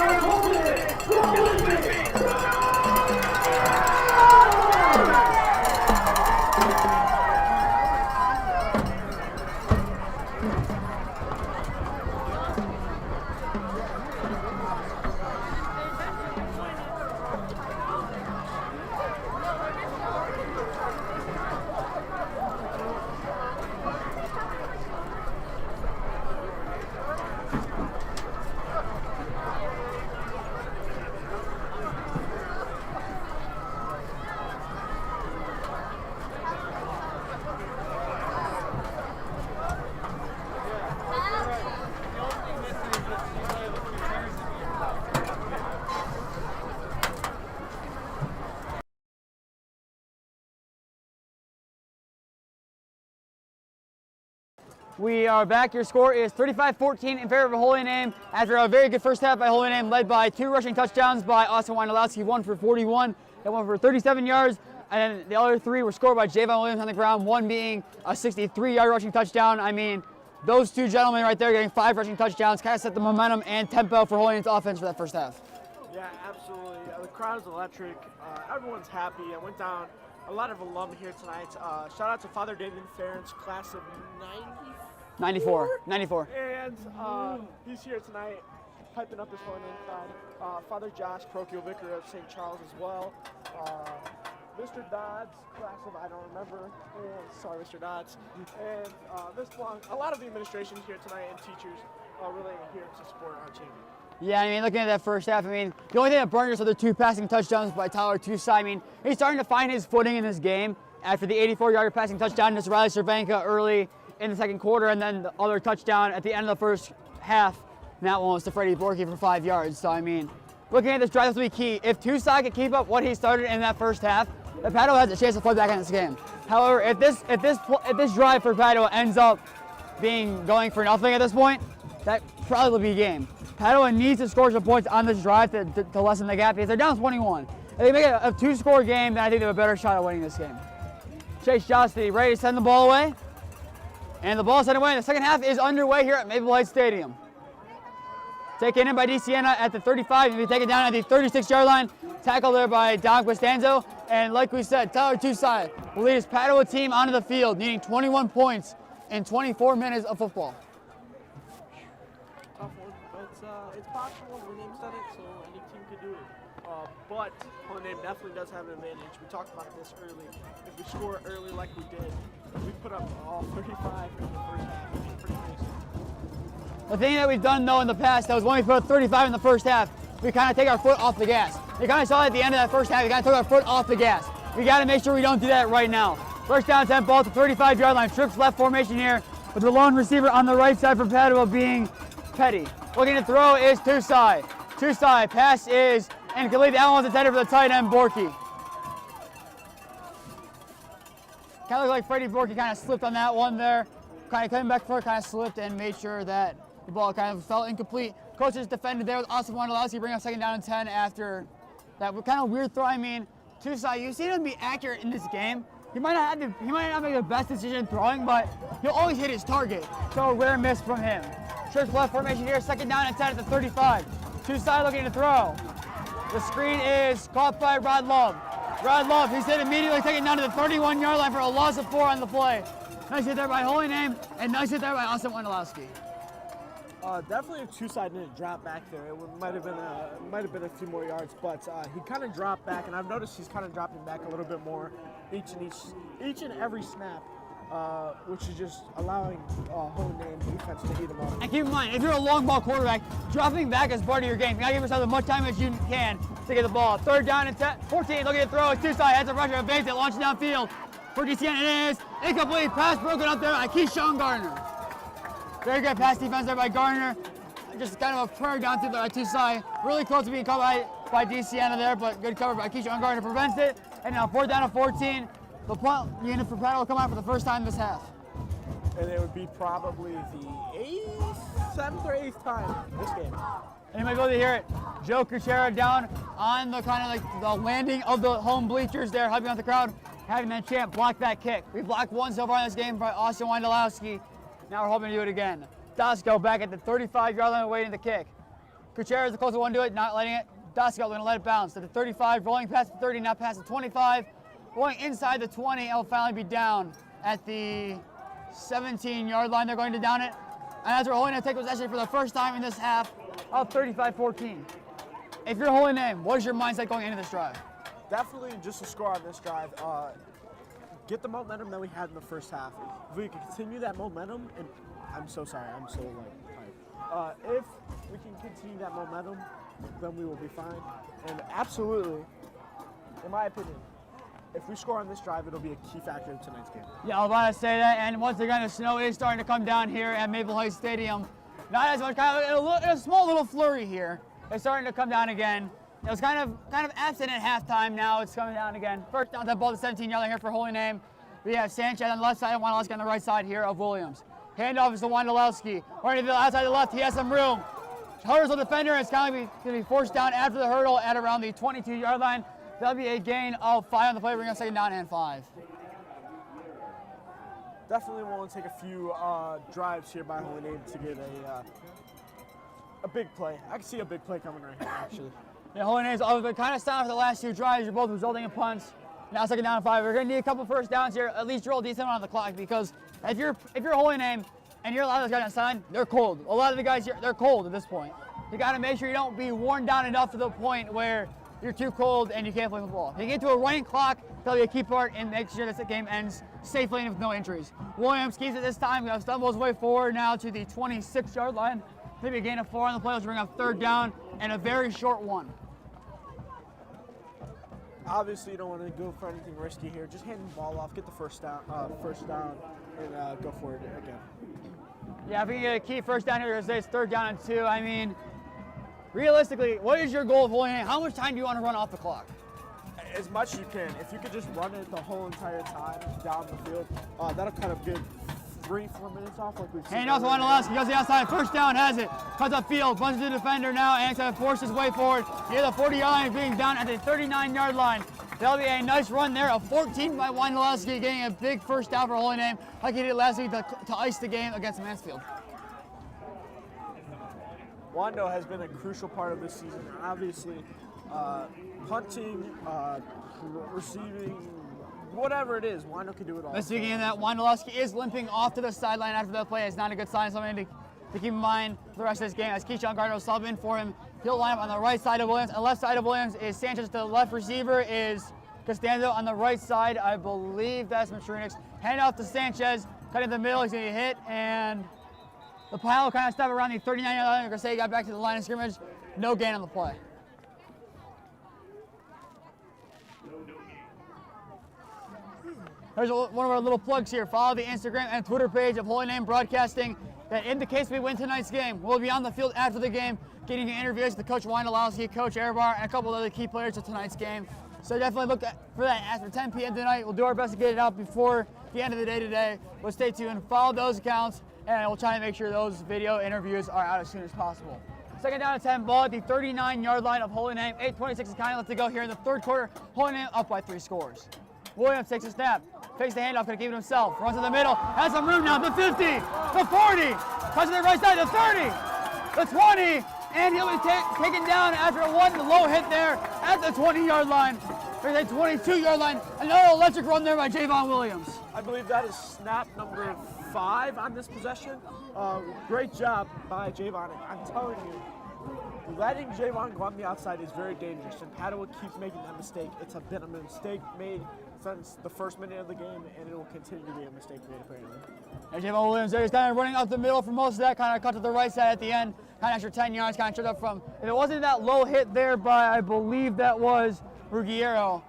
to hold it. Go Olympics! We are back. Your score is 35-14 in favor of Holy Name after a very good first half by Holy Name, led by 2 rushing touchdowns by Austin Wondolowski, 1 for 41 and 1 for 37 yards. And then the other 3 were scored by Jayvon Williams on the ground, 1 being a 63-yard rushing touchdown. I mean, those 2 gentlemen right there getting 5 rushing touchdowns kind of set the momentum and tempo for Holy Name's offense for that first half. Yeah, absolutely. The crowd is electric. Everyone's happy. I went down. A lot of alum here tonight. Shout out to Father David Farron's class of 94. And he's here tonight, piping up his Holy Name crowd. Father Josh, parochial vicar of St. Charles as well. Mr. Dodds, class of I don't remember. Sorry, Mr. Dodds. And a lot of the administration here tonight and teachers are really here to support our team. Yeah, I mean, looking at that first half, I mean, the only thing that burned us are the 2 passing touchdowns by Tyler Tusai. I mean, he's starting to find his footing in this game after the 84-yard passing touchdown to Riley Cervenka early in the second quarter, and then the other touchdown at the end of the first half. And that one was to Freddie Borky for 5 yards. So, I mean, looking at this drive, this will be key. If Tusai can keep up what he started in that first half, the Padua has a chance to play back in this game. However, if this drive for Padua ends up going for nothing at this point, that probably will be a game. Padua needs to score some points on this drive to lessen the gap because they're down 21. If they make it a 2-score game, then I think they have a better shot at winning this game. Chase Josty ready to send the ball away. And the ball is sent away. The second half is underway here at Maple Heights Stadium. Taken in by DeSiena at the 35, and be taken down at the 36-yard line. Tackled there by Don Costanzo. And like we said, Tyler Tusai will lead his Padua team onto the field, needing 21 points in 24 minutes of football. Tough one, but it's possible. Holy Name said it, so any team could do it. But Holy Name definitely does have an advantage. We talked about this early. If we score early like we did, we put up all 35 in the first half, which is pretty crazy. The thing that we've done though in the past, that was when we put up 35 in the first half, we kind of take our foot off the gas. You kind of saw at the end of that first half, we kind of took our foot off the gas. We got to make sure we don't do that right now. First down, 10 ball to 35-yard line. Trips left formation here with the lone receiver on the right side for Padua being Petty. Looking to throw is Tusai. Tusai, pass is incomplete. That one's intended for the tight end, Borky. Kind of looked like Freddie Borky kind of slipped on that one there. Kind of coming back for it, kind of slipped and made sure that the ball kind of fell incomplete. Coaches defended there with Austin Wondolowski, bring up second down and 10 after that kind of weird throw. I mean, Tusai, you've seen him be accurate in this game. He might not make the best decision throwing, but he'll always hit his target. So a rare miss from him. Trips left formation here, second down and 10 at the 35. Tusai looking to throw. The screen is caught by Rod Love. Rod Love, he's hit immediately, taken down to the 31-yard line for a loss of 4 on the play. Nice hit there by Holy Name, and nice hit there by Austin Wondolowski. Definitely if Tusai didn't drop back there, it might have been a few more yards, but he kind of dropped back, and I've noticed he's kind of dropping back a little bit more each and every snap, which is just allowing Holy Name defense to eat him up. And keep in mind, if you're a long ball quarterback, dropping back is part of your game. You gotta give yourself as much time as you can to get the ball. Third down and 14, looking to throw. Tusai has a rusher, evades it, launches downfield. For DeSiena, it is incomplete. Pass broken up there by Kriztion Gardner. Very good pass defense there by Gardner. Just kind of a prayer down through there by Tusai. Really close to being covered by DeSiena there, but good cover by Kriztion Gardner prevents it. And now fourth down and 14. The punt unit for Padua will come out for the first time this half. And it would be probably the 7th or 8th time this game. And you might be able to hear it. Joe Kuchera down on the kind of like the landing of the home bleachers there, helping out the crowd, having that champ block that kick. We blocked one so far in this game by Austin Wondolowski. Now we're hoping to do it again. Dasco back at the 35-yard line awaiting the kick. Kuchera is the closest one to it, not letting it. Dasco going to let it bounce to the 35, rolling past the 30, now past the 25. Going inside the 20, it'll finally be down at the 17-yard line. They're going to down it. And as we're holding to take possession for the first time in this half of 35-14. If you're Holy Name, what is your mindset going into this drive? Definitely just to score on this drive. Get the momentum that we had in the first half. If we can continue that momentum, and I'm so sorry, I'm so tired. If we can continue that momentum, then we will be fine. And absolutely, in my opinion, if we score on this drive, it'll be a key factor in tonight's game. Yeah, I was about to say that. And once again, the snow is starting to come down here at Maple Heights Stadium. Not as much, kind of a small little flurry here. It's starting to come down again. It was kind of absent at halftime. Now it's coming down again. First down, that ball to 17-yard line here for Holy Name. We have Sanchez on the left side and Wondolowski on the right side here of Williams. Handoff is to Wondolowski. Running to the outside to the left, he has some room. Hurdles the defender, and it's going to be forced down after the hurdle at around the 22-yard line. That'll be a gain of 5 on the play, bringing us second down and 5. Definitely want to take a few drives here by Holy Name to get a big play. I can see a big play coming right here, actually. Yeah, Holy Name's been kind of sound for the last 2 drives. You're both resulting in punts. Now second down and 5. We're going to need a couple first downs here. At least roll a decent amount on the clock, because if you're Holy Name and you're allowed those guys outside, they're cold. A lot of the guys here, they're cold at this point. You got to make sure you don't be worn down enough to the point where you're too cold and you can't play the ball. If you get to a running clock, that'll be a key part in making sure that the game ends safely and with no injuries. Williams keeps it this time. We have stumbles his way forward now to the 26-yard line. Maybe a gain of 4 on the play. Let's bring up third down and a very short one. Obviously, you don't want to go for anything risky here. Just hand the ball off, get the first down, and go for it again. Yeah, if we can get a key first down here, it's third down and 2. I mean, realistically, what is your goal of Holy Name? How much time do you want to run off the clock? As much as you can. If you could just run it the whole entire time down the field, that'll kind of get 3-4 minutes off like we've seen. And also Wondolowski goes the outside, first down, has it. Cuts up field, punches the defender now, and kind of forces his way forward. Near the 40-yard line, being down at the 39-yard line. That'll be a nice run there, a 14 by Wondolowski, getting a big first down for Holy Name, like he did last week to ice the game against Mansfield. Wando has been a crucial part of this season. Obviously, punting, receiving, whatever it is, Wando can do it all. Let's begin in that Wondolowski is limping off to the sideline after that play. It's not a good sign, something to keep in mind for the rest of this game. As Keyshawn Gardner will sub in for him, he'll line up on the right side of Williams. On the left side of Williams is Sanchez. To the left receiver is Costanzo. On the right side, I believe that's Matrunix. Hand off to Sanchez, cutting the middle. He's going to get hit, and the pile will kind of stop around the 39-yard line. Like I say, he got back to the line of scrimmage. No gain on the play. Here's one of our little plugs here. Follow the Instagram and Twitter page of Holy Name Broadcasting. That in the case we win tonight's game, we'll be on the field after the game, getting interviews with Coach Wondolowski, Coach Airbar, and a couple of other key players of tonight's game. So definitely look for that after 10 p.m. tonight. We'll do our best to get it out before the end of the day today. But stay tuned, follow those accounts, and we'll try to make sure those video interviews are out as soon as possible. Second down and 10, ball at the 39-yard line of Holy Name. 8:26 is kind of left to go here in the third quarter. Holy Name up by 3 scores. Williams takes a snap, takes the handoff, gonna keep it himself, runs to the middle, has some room now, the 50, the 40, touches the right side, the 30, the 20, and he'll be taken down after one low hit there at the 20-yard line. There's a 22-yard line, another electric run there by Jayvon Williams. I believe that is snap number 5 on this possession. Great job by Jayvon. I'm telling you, letting Jayvon go on the outside is very dangerous, and Padua keeps making that mistake. It's been a mistake made since the first minute of the game, and it will continue to be a mistake made apparently. And Jayvon Williams there is kind of running up the middle for most of that, kind of cut to the right side at the end, kind of extra 10 yards, kind of tripped up from. If it wasn't that low hit there by, I believe that was Ruggiero,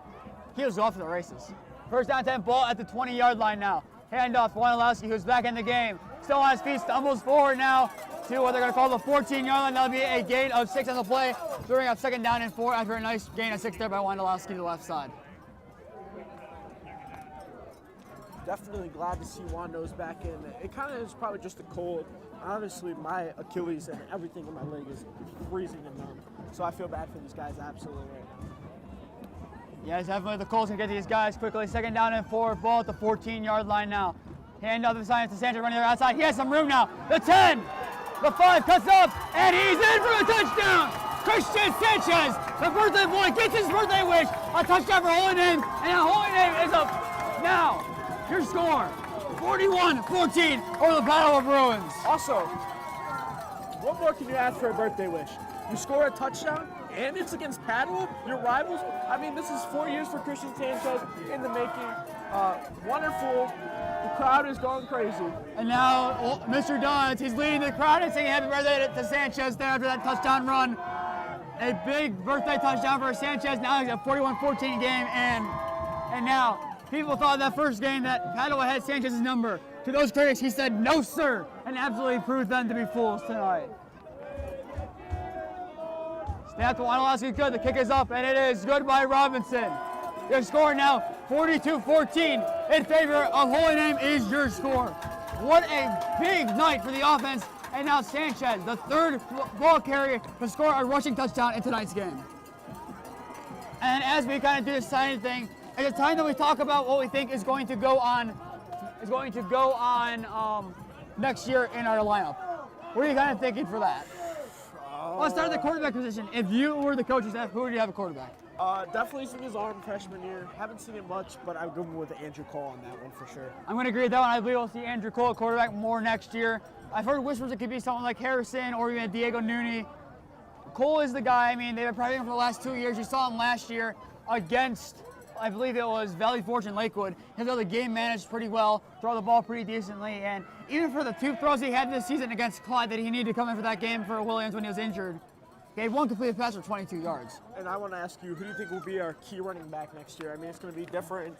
he was off to the races. First down 10, ball at the 20-yard line now. Handoff to Wondolowski, who's back in the game. Still on his feet, stumbles forward now to what they're going to call the 14-yard line. That'll be a gain of 6 on the play. Throwing up second down and 4 after a nice gain of 6 there by Wondolowski to the left side. Definitely glad to see Wando's back in. It kind of is probably just a cold. Honestly, my Achilles and everything in my leg is freezing and numb. So I feel bad for these guys absolutely right now. Yeah, definitely the Colts can get these guys quickly. Second down and 4, ball at the 14-yard line now. Hand off the side to Sanchez running there outside. He has some room now. The 10, the 5 cuts up, and he's in for a touchdown. Kriztion Sanchez, the birthday boy, gets his birthday wish. A touchdown for Holy Name, and now Holy Name is up. Now, your score, 41-14 over the Padua Bruins. Also, what more can you ask for a birthday wish? You score a touchdown, and it's against Padua, your rivals. I mean, this is 4 years for Kriztion Sanchez in the making. Wonderful. The crowd is going crazy. And now, Mr. Duns, he's leading the crowd and saying happy birthday to Sanchez there after that touchdown run. A big birthday touchdown for Sanchez. Now he's a 41-14 game, and now people thought that first game that Padua had Sanchez's number. To those critics, he said, no, sir, and absolutely proved them to be fools tonight. Snap to Wondolowski, good. The kick is up, and it is good by Robinson. Your score now, 42-14 in favor of Holy Name is your score. What a big night for the offense. And now Sanchez, the third ball carrier, to score a rushing touchdown in tonight's game. And as we kind of do this signing thing, it's time that we talk about what we think is going to go on next year in our lineup. What are you kind of thinking for that? Let's start at the quarterback position. If you were the coaching staff, who would you have a quarterback? Definitely seen his arm freshman year. Haven't seen it much, but I'm going with Andrew Cole on that one for sure. I'm going to agree with that one. I believe we'll see Andrew Cole at quarterback more next year. I've heard whispers it could be someone like Harrison or even Diego Nuni. Cole is the guy. I mean, they've been practicing for the last 2 years. You saw him last year against, I believe it was Valley Forge and Lakewood. He's got the game managed pretty well, throw the ball pretty decently, and even for the 2 throws he had this season against Clyde that he needed to come in for that game for Williams when he was injured, he had 1 completed pass for 22 yards. And I want to ask you, who do you think will be our key running back next year? I mean, it's going to be different.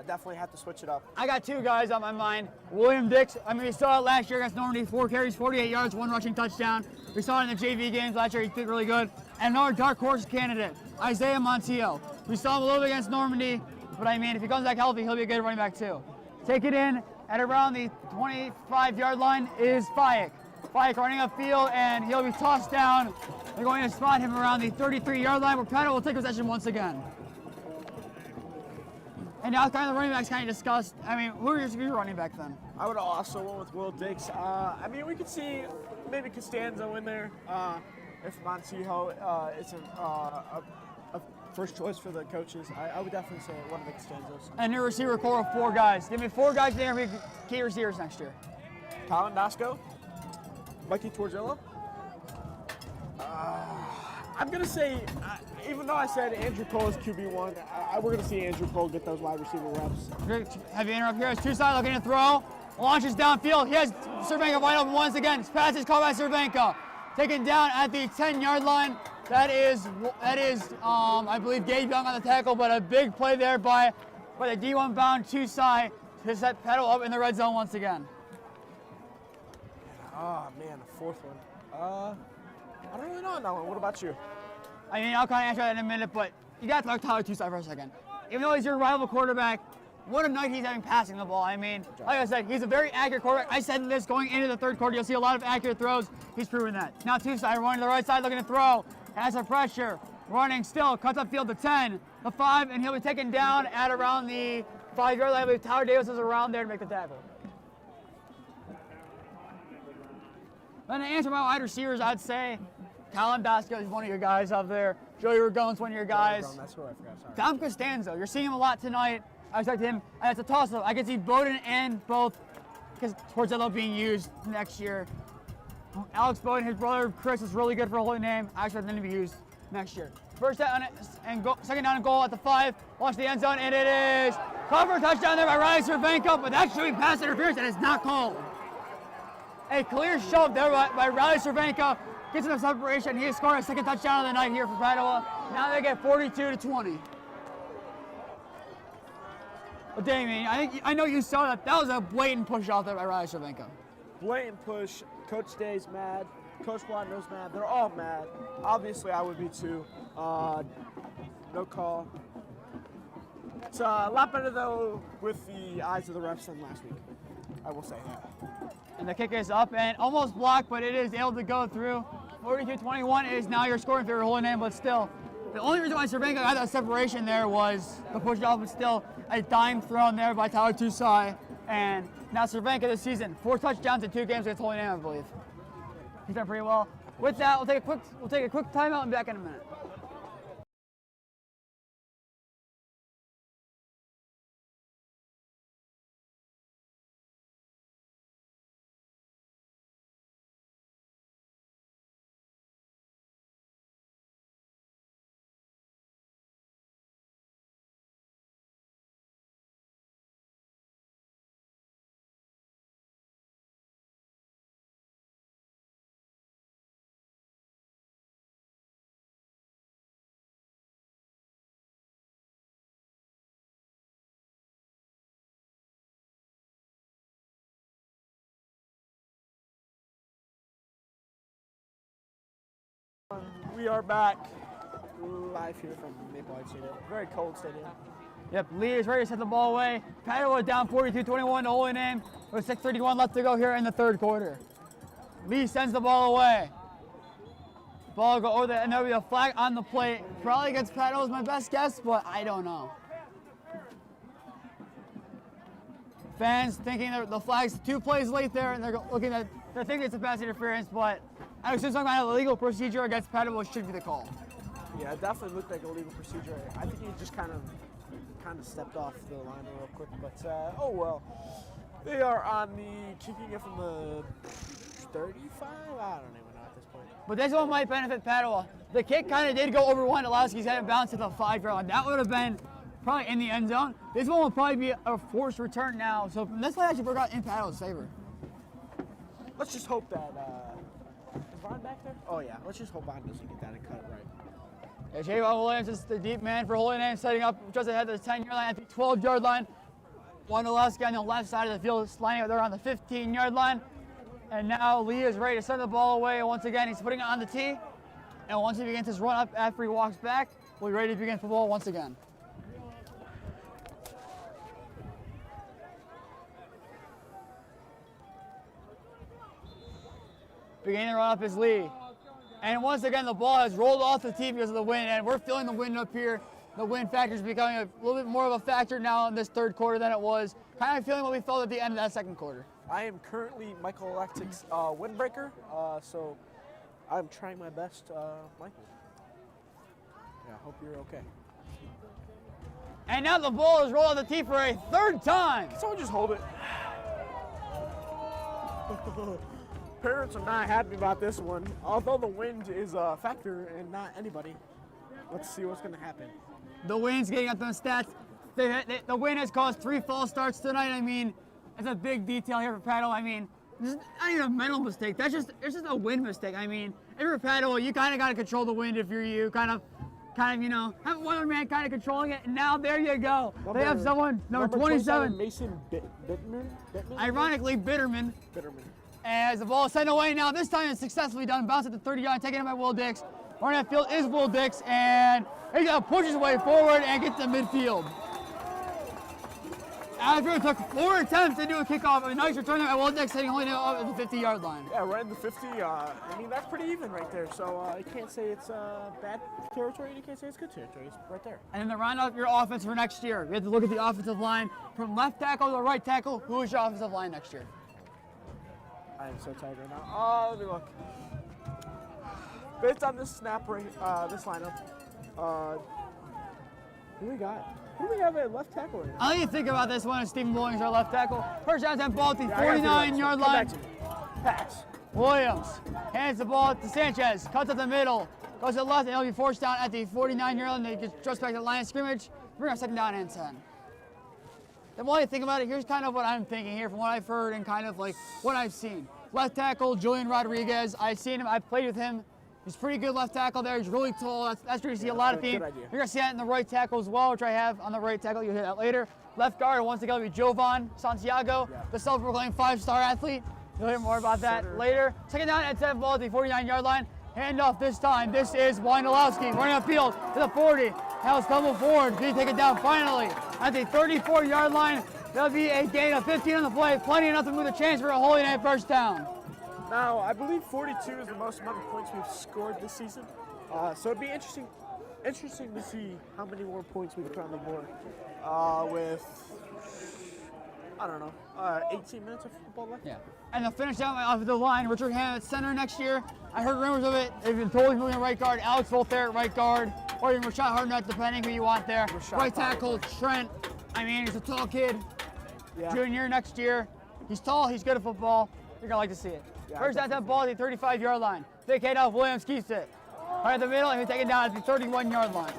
Definitely have to switch it up. I got 2 guys on my mind. William Dix, I mean, we saw it last year against Normandy, 4 carries, 48 yards, 1 rushing touchdown. We saw it in the JV games last year. He did really good. And another dark horse candidate, Isaiah Montiel. We saw him a little bit against Normandy, but I mean, if he comes back healthy, he'll be a good running back too. Take it in at around the 25-yard line is Fayek. Fayek running upfield, and he'll be tossed down. They're going to spot him around the 33-yard line, where Padua will take possession once again. And now kind of the running backs kind of discussed. I mean, who are your running back then? I would also went with Will Dix. I mean, we could see maybe Costanzo in there if Montijo is a first choice for the coaches. I would definitely say one of the Costanzos. And your receiver core of 4 guys. Give me 4 guys that are going to be key receivers next year. Colin Dasco, Mikey Torzillo. I'm going to say, even though I said Andrew Cole is QB1, we're going to see Andrew Cole get those wide receiver reps. Heavy interrupt here. It's Tusai looking to throw. Launches downfield. He has Cervenka wide open once again. Pass is called by Cervenka. Taken down at the 10-yard line. That is, I believe, Gabe Young on the tackle, but a big play there by the D1 bound Tusai to set Padua up in the red zone once again. Oh, man, the 4th one. I don't really know on that one. What about you? I mean, I'll kind of answer that in a minute, but you got to talk Tyler Tusai for a second. Even though he's your rival quarterback, what a night he's having passing the ball. I mean, like I said, he's a very accurate quarterback. I said this going into the 3rd quarter. You'll see a lot of accurate throws. He's proven that. Now Tusai running to the right side, looking to throw. Has some pressure. Running still. Cuts up field to 10, the 5, and he'll be taken down at around the 5-yard line. I believe Tyler Davis is around there to make the tackle. Then to answer my wide receivers, I'd say Colin Dasco is one of your guys up there. Joey Ragon's one of your guys. That's who I forgot. Sorry. Dom Costanzo, you're seeing him a lot tonight. I expect him. And it's a toss-up. I can see Bowden and both because Torzillo being used next year. Alex Bowden, his brother Chris, is really good for a Holy Name. I expect them to be used next year. First down and second down and goal at the 5. Launch the end zone, and it is cover touchdown there by Riley Cervenka, but that's showing pass interference, and it's not called. A clear shove there by Riley Cervenka. Gets him a separation. He has scored a 2nd touchdown of the night here for Padua. Now they get 42-20. But Damien, I know you saw that. That was a blatant push off there by Riley Cervenka. Blatant push. Coach Day's mad. Coach Wando's mad. They're all mad. Obviously, I would be too. No call. It's a lot better, though, with the eyes of the refs than last week. I will say that. And the kick is up and almost blocked, but it is able to go through. 42-21 is now your scoring for your Holy Name, but still. The only reason why Cervenka got that separation there was the push off, but still a dime thrown there by Tyler Tusai. And now Cervenka this season, 4 touchdowns in 2 games against Holy Name, I believe. He's done pretty well. With that, we'll take a quick timeout and be back in a minute. We are back live here from Maple Heights Stadium. Very cold stadium. Yep, Lee is ready to set the ball away. Padua down 42-21 to Holy Name with 6:31 left to go here in the 3rd quarter. Lee sends the ball away. Ball will go over there, and there'll be a flag on the plate. Probably against Padua is my best guess, but I don't know. Fans thinking that the flag's 2 plays late there, and they're thinking it's a pass interference, but I assume some kind of illegal procedure against Padua should be the call. Yeah, it definitely looked like a legal procedure. I think he just kind of stepped off the line real quick, but oh well. They are on the kicking it from the 35. I don't even know at this point. But this one might benefit Padua. The kick kind of did go over Wondolowski's head and bounced to the 5-yard line. That would have been probably in the end zone. This one will probably be a forced return now. So this might actually work out in Padua's favor. Let's just hope that. Is Vaughn back there? Oh yeah. Let's just hope Vaughn doesn't get that and cut it right. Yeah, Jayvon Williams is the deep man for Holy Name, setting up just ahead of the 10-yard line at the 12-yard line. Wondolowski on the left side of the field is lining up there on the 15-yard line. And now Lee is ready to send the ball away. Once again, he's putting it on the tee. And once he begins his run up after he walks back, we'll be ready to begin football once again. Beginning the run up is Lee. And once again, the ball has rolled off the tee because of the wind, and we're feeling the wind up here the win factor is becoming a little bit more of a factor now in this third quarter than it was. Kind of feeling what we felt at the end of that second quarter. I am currently Michael Electric's windbreaker, so I'm trying my best, Michael. Yeah, I hope you're okay. And now the ball is rolled on the tee for a third time. Someone just hold it. Parents are not happy about this one. Although the wind is a factor and not anybody. Let's see what's going to happen. The wind's getting up those stats. The wind has caused 3 false starts tonight. I mean, it's a big detail here for Padua. I mean, this is not even a mental mistake. It's just a wind mistake. I mean, if you're Padua, you kind of got to control the wind if you're you. Kind of, you know, have one man kind of controlling it. And now there you go. They have someone, number 27. Mason Bittman? Ironically, Bitterman. As the ball is sent away now, this time it's successfully done. Bounce at the 30-yard, taken in by Will Dix. Running that field is Will Dix, and he's going to push his way forward and get to midfield. After it took 4 attempts to do a kickoff, a nice return by Will Dix, hitting only up at the 50-yard line. Yeah, right in the 50. I mean, that's pretty even right there. So you can't say it's bad territory, and you can't say it's good territory. It's right there. And then to round out your offense for next year, you have to look at the offensive line from left tackle to right tackle. Who is your offensive line next year? I am so tired right now. Let me look. Based on this snap rate, this lineup, who do we got? Who do we have at left tackle right now? I think about this one as Stephen Williams, our left tackle. First down, 10 ball at the 49-yard line. Pass. Williams hands the ball to Sanchez, cuts up the middle, goes to the left, and he'll be forced down at the 49-yard line. He gets just back to the line of scrimmage. Bring our second down and 10. Then while you think about it, here's kind of what I'm thinking here from what I've heard and kind of like what I've seen. Left tackle, Julian Rodriguez. I've seen him. I've played with him. He's pretty good left tackle there. He's really tall. That's where you see a lot of teams. You're going to see that in the right tackle as well, which I have on the right tackle. You'll hear that later. Left guard, once again, will be Jayvon Santiago, the self-proclaimed 5-star athlete. You'll hear more about that later. Second down and 10 ball at the 49-yard line. Handoff this time. This is Wondolowski running upfield to the 40. Now stumble forward. Being taken down finally at the 34-yard line. There'll be a gain of 15 on the play. Plenty enough to move the chance for a Holy Name first down. Now, I believe 42 is the most amount of points we've scored this season. So it'd be interesting to see how many more points we can put on the board with, I don't know, 18 minutes of football left. Yeah. And to finish out my offensive line, Richard Hammond at center next year. I heard rumors of it. They've been told he's moving to right guard. Alex Voltaire at right guard, or even Rashad Hardnett, depending who you want there. Right tackle, Trent. I mean, he's a tall kid. Yeah. Junior next year. He's tall. He's good at football. You're gonna like to see it. Yeah, first down, that ball at the 35-yard line. Big handoff, Williams keeps it. Right in the middle, and he's taken down at the 31-yard line.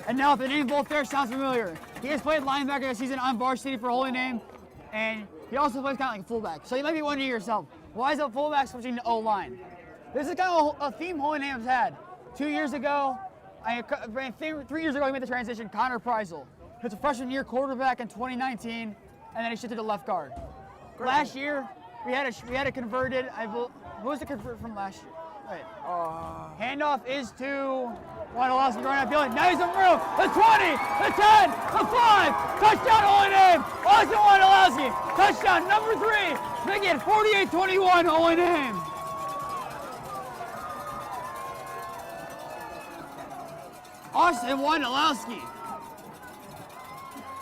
And now, if the name Voltaire sounds familiar, he has played linebacker this season on varsity for Holy Name, and he also plays kind of like a fullback. So you might be wondering to yourself, why is a fullback switching to O-line? This is kind of a theme Holy Name has had. 2 years ago, 3 years ago, he made the transition, Connor Preisel. He was a freshman year quarterback in 2019, and then he shifted to left guard. Last year, we had a converted. Who was the convert from last year? Right. Handoff is to Wondolowski running upfield. Now he's in room. The 20, the 10, the 5. Touchdown, Holy Name. Austin Wondolowski. Touchdown number 3. Make it 48-21, Holy Name. Austin Wondolowski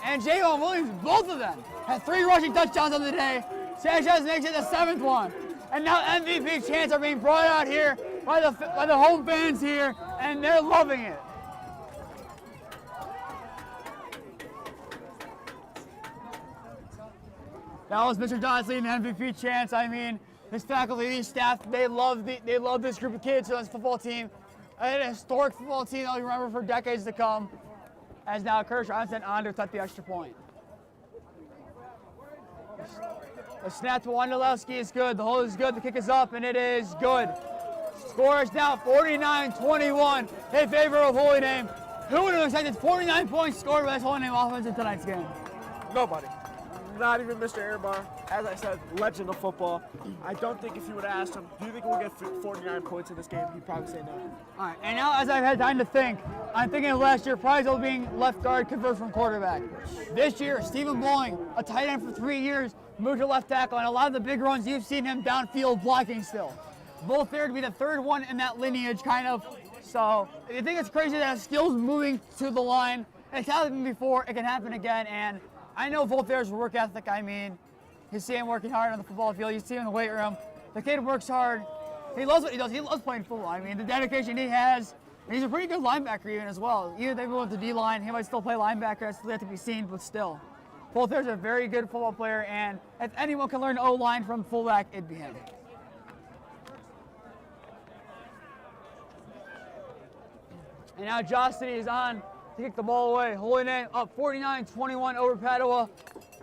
and Jayvon Williams, both of them, had 3 rushing touchdowns on the day. Sanchez makes it the 7th one. And now MVP chants are being brought out here by the home fans here, and they're loving it. That was Mr. Dodsley and the MVP chants. I mean, his faculty, his staff, they love this group of kids on this football team. A historic football team that we remember for decades to come. As now Kriztion sent on to touch the extra point. The snap to Wondolowski is good. The hold is good. The kick is up, and it is good. Score is now 49-21 in favor of Holy Name. Who would have expected 49 points scored by this Holy Name offense in tonight's game? Nobody. Not even Mr. Airbar. As I said, legend of football. I don't think if you would have asked him, do you think we'll get 49 points in this game, he'd probably say no. All right, and now as I've had time to think, I'm thinking of last year, Preisel being left guard, convert from quarterback. This year, Stephen Bowling, a tight end for 3 years, moved to left tackle, and a lot of the big runs, you've seen him downfield blocking still. Both there to be the 3rd one in that lineage, kind of So if you think it's crazy that a skill's moving to the line, it's happened before, it can happen again. And I know Voltaire's work ethic. I mean, you see him working hard on the football field. You see him in the weight room. The kid works hard. He loves what he does. He loves playing football. I mean, the dedication he has. And he's a pretty good linebacker even as well. Even if they move to D-line, he might still play linebacker. That's still yet to be seen, but still. Voltaire's a very good football player, and if anyone can learn O-line from fullback, it'd be him. And now Josh City is on to kick the ball away. Holy Name up 49-21 over Padua.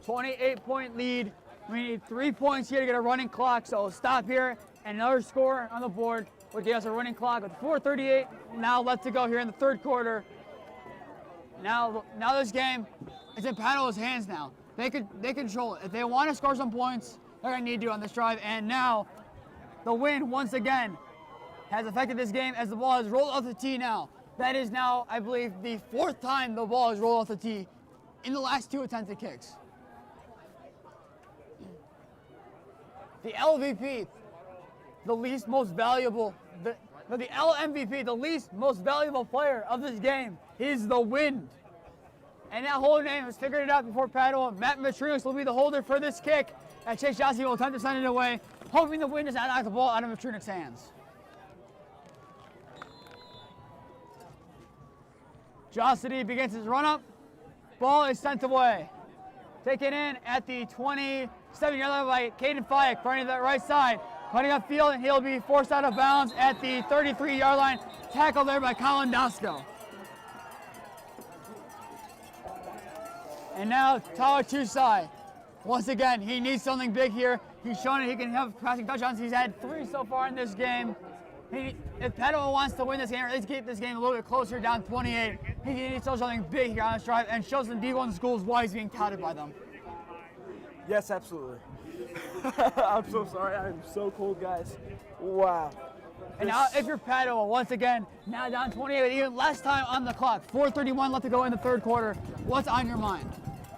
28-point lead. We need 3 points here to get a running clock, so stop here. And another score on the board would give us a running clock with 4:38 now left to go here in the third quarter. Now this game is in Padua's hands now. They control it. If they want to score some points, they're going to need to on this drive. And now the wind once again has affected this game as the ball has rolled off the tee now. That is now, I believe, the 4th time the ball has rolled off the tee in the last 2 attempted kicks. The LVP, the least most valuable, the LMVP, the least most valuable player of this game is the wind. And now Holy Name has figured it out before Padua. Matt Matrinos will be the holder for this kick. And Chase Jossie will attempt to send it away, hoping the wind does not knock the ball out of Matrinos' hands. Jossie begins his run up. Ball is sent away. Taken in at the 27-yard line by Caden Fyack, running to the right side. Cutting upfield, and he'll be forced out of bounds at the 33-yard line. Tackled there by Colin Dosco. And now Tyler Tusai. Once again, he needs something big here. He's shown that he can have passing touchdowns. He's had 3 so far in this game. If Padua wants to win this game, or at least keep this game a little bit closer, down 28, he needs to show something big here on this drive and show some D1 schools why he's being touted by them. Yes, absolutely. I'm so sorry. I'm so cold, guys. Wow. And now, if you're Padua, once again, now down 28 with even less time on the clock. 4:31 left to go in the third quarter. What's on your mind?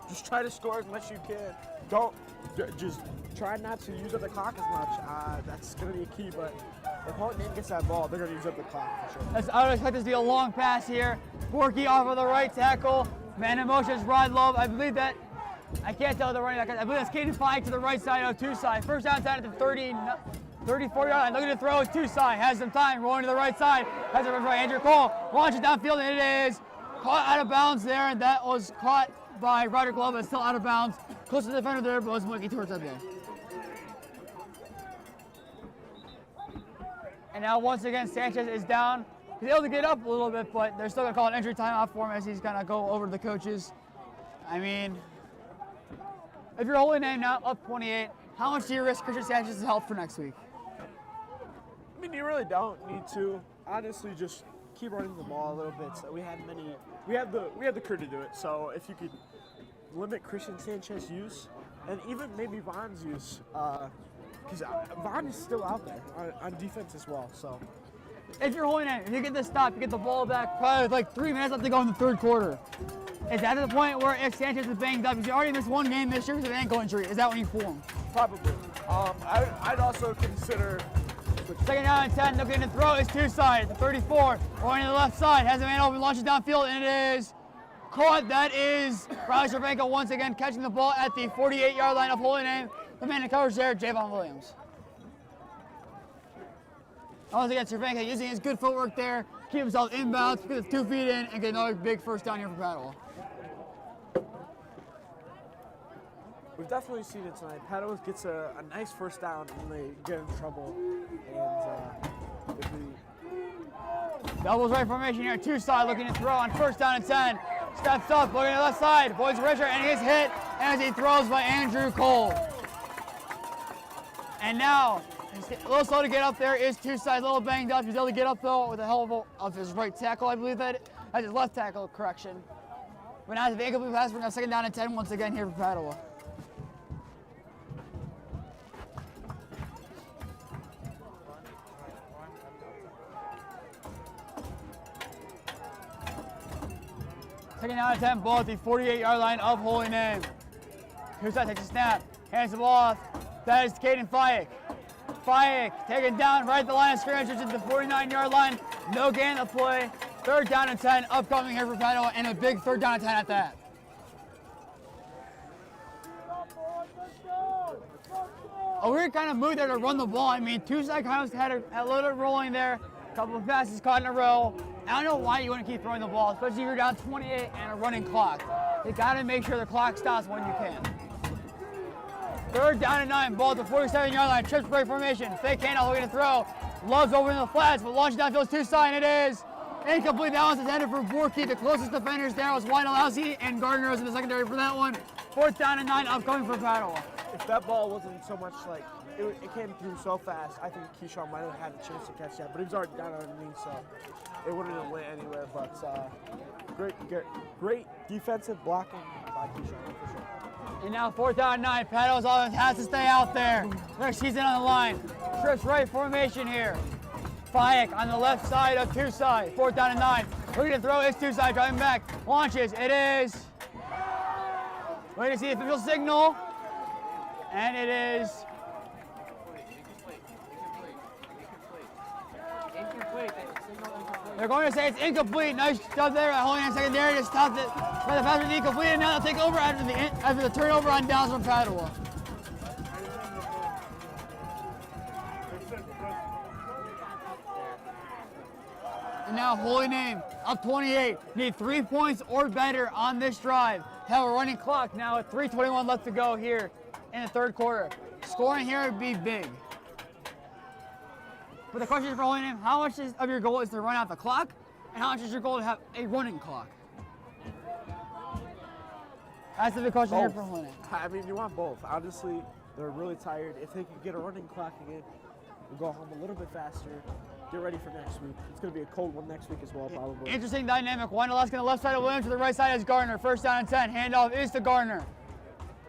Just try to score as much as you can. Just try not to use up the clock as much. That's going to be key, but if Holy Name gets that ball, they're going to use up the clock for sure. I would expect this to be a long pass here. Borky off of the right tackle. Man in motion is Roderick Love. I believe that, I can't tell the running back. I believe that's Caden Fyack to the right side of Tusai. First down at the 34-yard line. Looking to throw it. Tusai has some time. Rolling to the right side. Has it by Andrew Cole. Launches downfield, and it is caught out of bounds there. And that was caught by Roderick Love. It's still out of bounds. Close to the defender there, but was looking towards that ball. And now once again, Sanchez is down. He's able to get up a little bit, but they're still going to call an injury timeout for him as he's going to go over to the coaches. I mean, if you're Holy Name now up 28, how much do you risk Kriztion Sanchez's health for next week? I mean, you really don't need to. Honestly, just keep running the ball a little bit. So we have the crew to do it. So if you could limit Kriztion Sanchez's use, and even maybe Von's use, because Von is still out there on defense as well. So if you're Holy Name, if you get this stop, you get the ball back, probably with like 3 minutes left to go in the third quarter. Is that at the point where if Sanchez is banged up, he's already missed 1 game this year because of an ankle injury? Is that when you pull him? Probably. I'd also consider. Second down and 10, looking to throw is Tusai at the 34. Going to the left side, has a man open, launches downfield, and it is caught. That is Riley Cervenka once again catching the ball at the 48-yard line of Holy Name. The man in coverage there, Jayvon Williams. Once again, Cervenka using his good footwork there, keep himself inbounds, get his 2 feet in, and get another big first down here for Padua. We've definitely seen it tonight. Padua gets a nice first down when they get in trouble. And if we Doubles right formation here. Tusai looking to throw on first down and 10. Steps up, looking to the left side. Boys pressure, and he's hit as he throws by Andrew Cole. And now, a little slow to get up there is Tusai, a little banged up. He's able to get up though with a hell of his right tackle, I believe that's his left tackle, correction. But now the incomplete pass, we're going to second down and 10 once again here for Padua. Second down and 10, ball at the 48-yard line of Holy Name. Tusai takes a snap, hands the ball off. That is Caden Fyack. Fyack taken down right at the line of scrimmage, which is the 49-yard line. No gain of play. 3rd down and 10 upcoming here for Padua, and a big 3rd down and 10 at that. A weird kind of move there to run the ball. I mean, Tusai kind of had a little bit rolling there. A couple of passes caught in a row. I don't know why you want to keep throwing the ball, especially if you're down 28 and a running clock. You got to make sure the clock stops when you can. 3rd down and 9, ball at the 47-yard line. Trips break formation. Fake handoff, looking to throw. Love's over in the flats, but launching downfield is Tusai, and it is incomplete. That was intended for Borky. The closest defenders there was Wondolowski, and Gardner was in the secondary for that one. 4th down and 9, upcoming for Padua. If that ball wasn't so much like, it came through so fast, I think Keyshawn might have had a chance to catch that, but he was already down underneath, so it wouldn't have went anywhere. But great defensive blocking by Keyshawn, for sure. And now 4th down and 9, Padua's offense has to stay out there. Their season on the line. Trips right formation here. Fayek on the left side of Tusai. 4th down and 9. Looking to throw is Tusai, driving back. Launches, it is. Waiting to see the official signal. And it is. They're going to say it's incomplete. Nice stuff there at Holy Name secondary to stop it. But the pass was incomplete, and now they'll take over after the turnover on downs from Padua. And now Holy Name up 28. Need 3 points or better on this drive. Have a running clock now with 3:21 left to go here in the 3rd quarter. Scoring here would be big. But the question for Holy Name, how much of your goal is to run out the clock, and how much is your goal to have a running clock? That's the big question here for Holy Name. I mean, you want both. Honestly, they're really tired. If they could get a running clock again, we'll go home a little bit faster. Get ready for next week. It's going to be a cold one next week as well, probably. Interesting dynamic. Wondolowski on the left side of Williams, to the right side is Gardner. 1st down and 10. Handoff is to Gardner.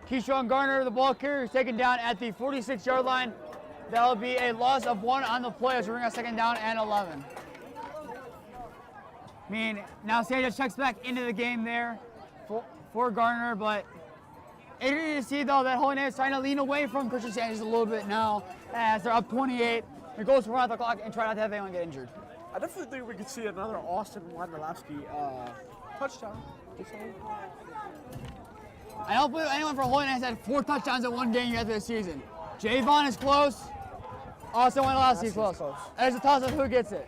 Keyshawn Gardner, the ball carrier, is taken down at the 46-yard line. That'll be a loss of 1 on the play as we bring a 2nd down and 11. I mean, now Sanchez checks back into the game there for Gardner, but interesting to see, though, that Holy Name is trying to lean away from Kriztion Sanchez a little bit now as they're up 28. It goes to run out the clock and try not to have anyone get injured. I definitely think we could see another Austin Wondolowski touchdown. I don't believe anyone for Holy Name has had 4 touchdowns in one game yet this season. Jayvon is close. Austin Wondolowski is close. There's a toss of who gets it.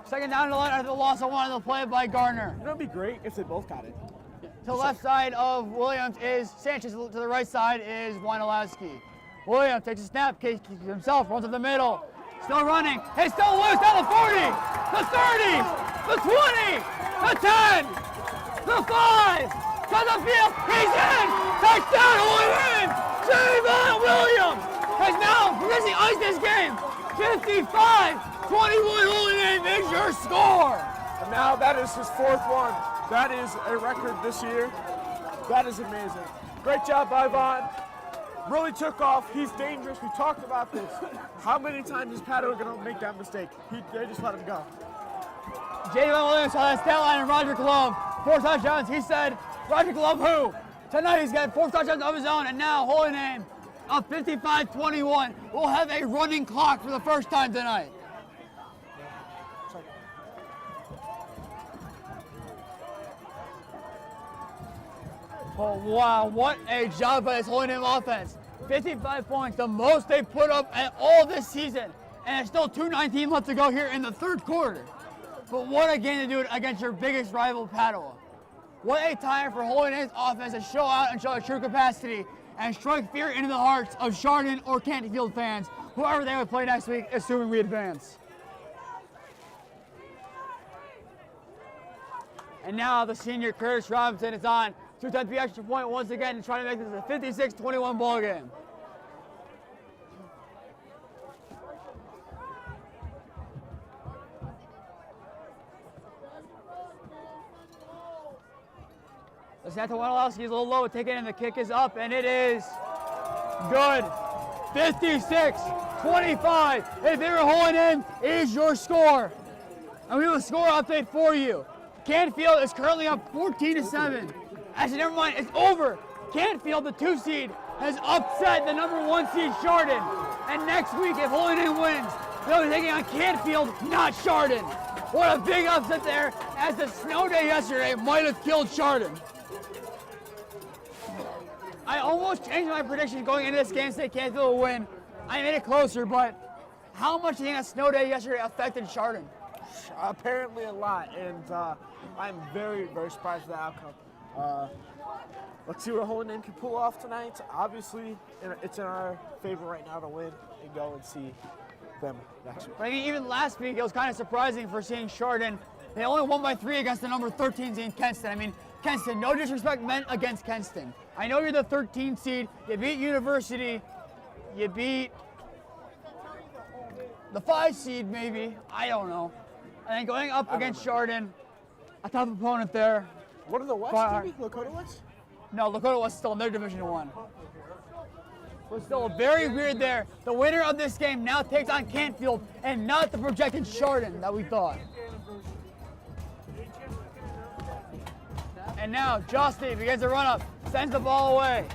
2nd down and 11 after the loss of 1 on the play by Gardner. You know, it'd be great if they both got it. To the left side of Williams is Sanchez. To the right side is Wondolowski. Williams takes a snap, kicks himself, runs up the middle. Still running. He's still loose down the 40, the 30, the 20, the 10, the 5, to the field. He's in. Touchdown, Holy Name. Jayvon Williams has now progressively iced this game. 55-21, Holy Name is your score. And now that is his 4th one. That is a record this year. That is amazing. Great job by Vaughn. Really took off. He's dangerous. We talked about this. How many times is Padua going to make that mistake? They just let him go. Jayvon Williams saw that stat line, and Roderick Love, 4 touchdowns. He said, Roderick Love who? Tonight he's got 4 touchdowns of his own, and now Holy Name up 55-21. We'll have a running clock for the first time tonight. Oh, wow, what a job by this Holy Name offense. 55 points, the most they put up at all this season. And it's still 2:19 left to go here in the 3rd quarter. But what a game to do it against your biggest rival, Padua. What a time for Holy Name's offense to show out and show a true capacity and strike fear into the hearts of Chardon or Canton fans, whoever they would play next week, assuming we advance. And now the senior Curtis Robinson is on to attempt the extra point once again to try to make this a 56-21 ball game. The Santa Wondolowski is a little low, taking in, the kick is up, and it is good. 56-25. If they were holding in, is your score. And we have a score update for you. Canfield is currently up 14-7. Actually, never mind, it's over. Canfield, the 2 seed, has upset the number 1 seed, Chardon. And next week, if Holy Name wins, they'll be taking on Canfield, not Chardon. What a big upset there, as the snow day yesterday might have killed Chardon. I almost changed my prediction going into this game to say Canfield will win. I made it closer, but how much do you think that snow day yesterday affected Chardon? Apparently a lot, and I'm very, very surprised with the outcome. Let's see what Holy Name can pull off tonight. Obviously, it's in our favor right now to win and go and see them next week. I mean, even last week, it was kind of surprising for seeing Chardon. They only won by 3 against the number 13 seed Kenston. I mean, Kenston, no disrespect meant against Kenston. I know you're the 13th seed. You beat University. You beat the 5 seed, maybe. I don't know. And then going up against Chardon, a tough opponent there. What are the West, maybe? Lakota West? No, Lakota was still in their Division 1. But still very weird there. The winner of this game now takes on Canfield and not the projected Chardon that we thought. And now Justy begins to run up, sends the ball away.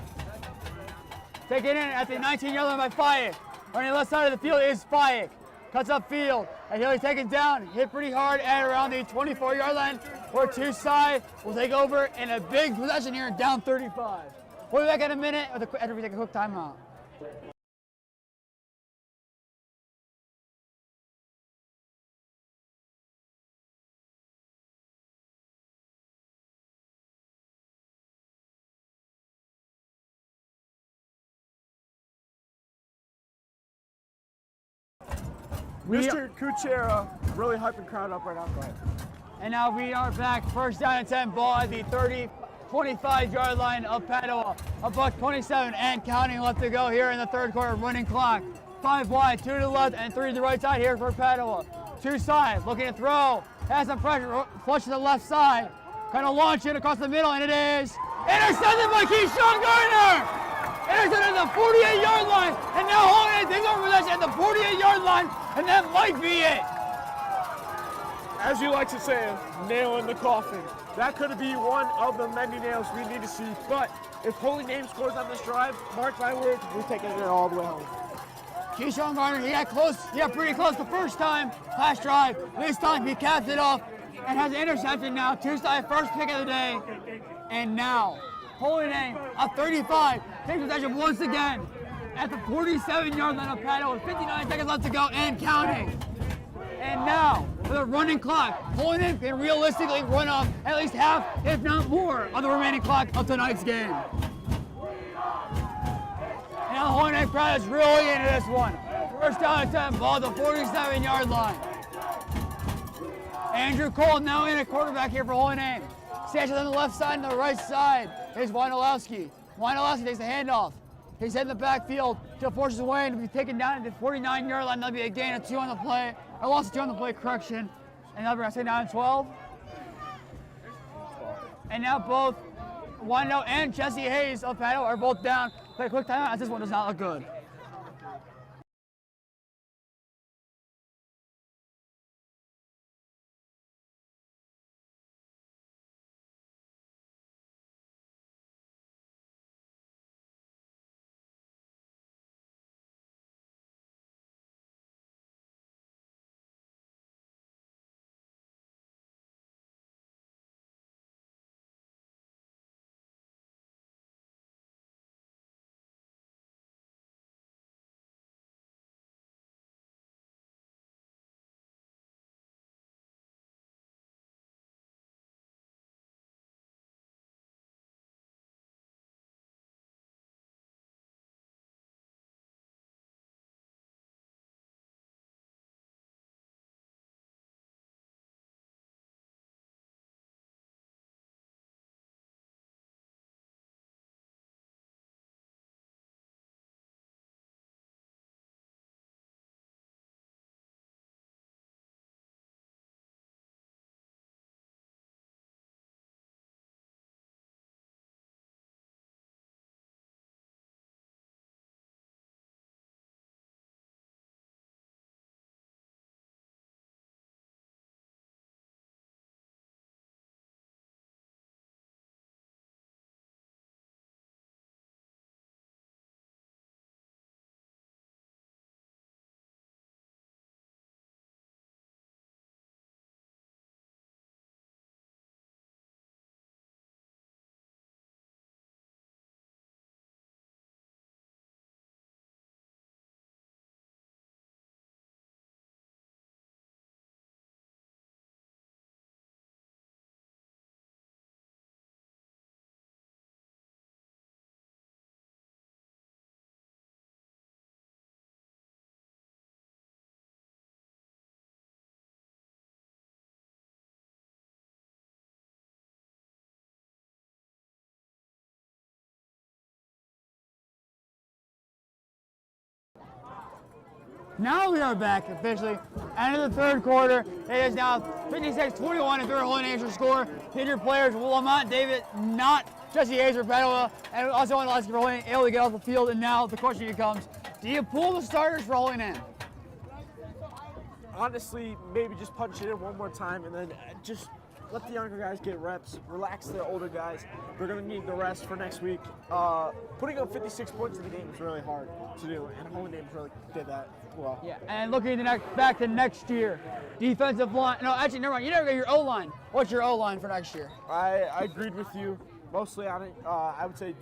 Taken in at the 19-yard line by Fayek. On the left side of the field is Fayek. Cuts up field, and he'll be taken down, hit pretty hard at around the 24-yard line, where Tusai will take over in a big possession here, down 35. We'll be back in a minute after we take a quick timeout. Mr. Kuchera really hyping crowd up right now. Go ahead. And now we are back, first down and 10, ball at the 25-yard line of Padua. $1:27 and counting left to go here in the third quarter, running clock. 5 wide, 2 to the left and 3 to the right side here for Padua. Tusai looking to throw, has some pressure, flush to the left side. Kind of launch it across the middle, and it is intercepted by Keyshawn Garner! Intercepted at the 48-yard line, and now Holy Name takes over possession at the 48-yard line, and that might be it. As you like to say, nail in the coffin. That could be one of the many nails we need to see, but if Holy Name scores on this drive, mark my words, we're taking it all the way home. Keyshawn Garner, he got close, pretty close the first time, last drive. This time he capped it off and has an interception now. Tuesday, first pick of the day, and now Holy Name, a 35, takes possession once again at the 47-yard line of Padua with 59 seconds left to go and counting. And now, with a running clock, Holy Name can realistically run off at least half, if not more, of the remaining clock of tonight's game. And now the Holy Name crowd is really into this one. First down and 10, ball at the 47-yard line. Andrew Cole now in at quarterback here for Holy Name. Sanchez on the left side and the right side is Wondolowski. Wondolowski takes the handoff. He's heading the backfield to force his way and to be taken down at the 49-yard line. That'll be a gain of 2 on the play. I lost 2 on the play, correction. And now we're going to say down 12. And now both Wando and Jesse Hayes of Padua are both down. Play a quick timeout as this one does not look good. Now we are back officially. End of the third quarter. It is now 56-21 if you're a Holy Nation score. Injured players, Lamont David, not Jesse Hayes or Padua, and also Wondolowski for Holy Name able to get off the field. And now the question becomes, do you pull the starters for Holy Name? Honestly, maybe just punch it in one more time and then just let the younger guys get reps, relax the older guys. They're going to need the rest for next week. Putting up 56 points in the game is really hard to do, and Holy Names really did that well. Yeah, and looking back to next year, defensive line. No, actually, never mind. You never got your O-line. What's your O-line for next year? I agreed with you mostly on it. I would say,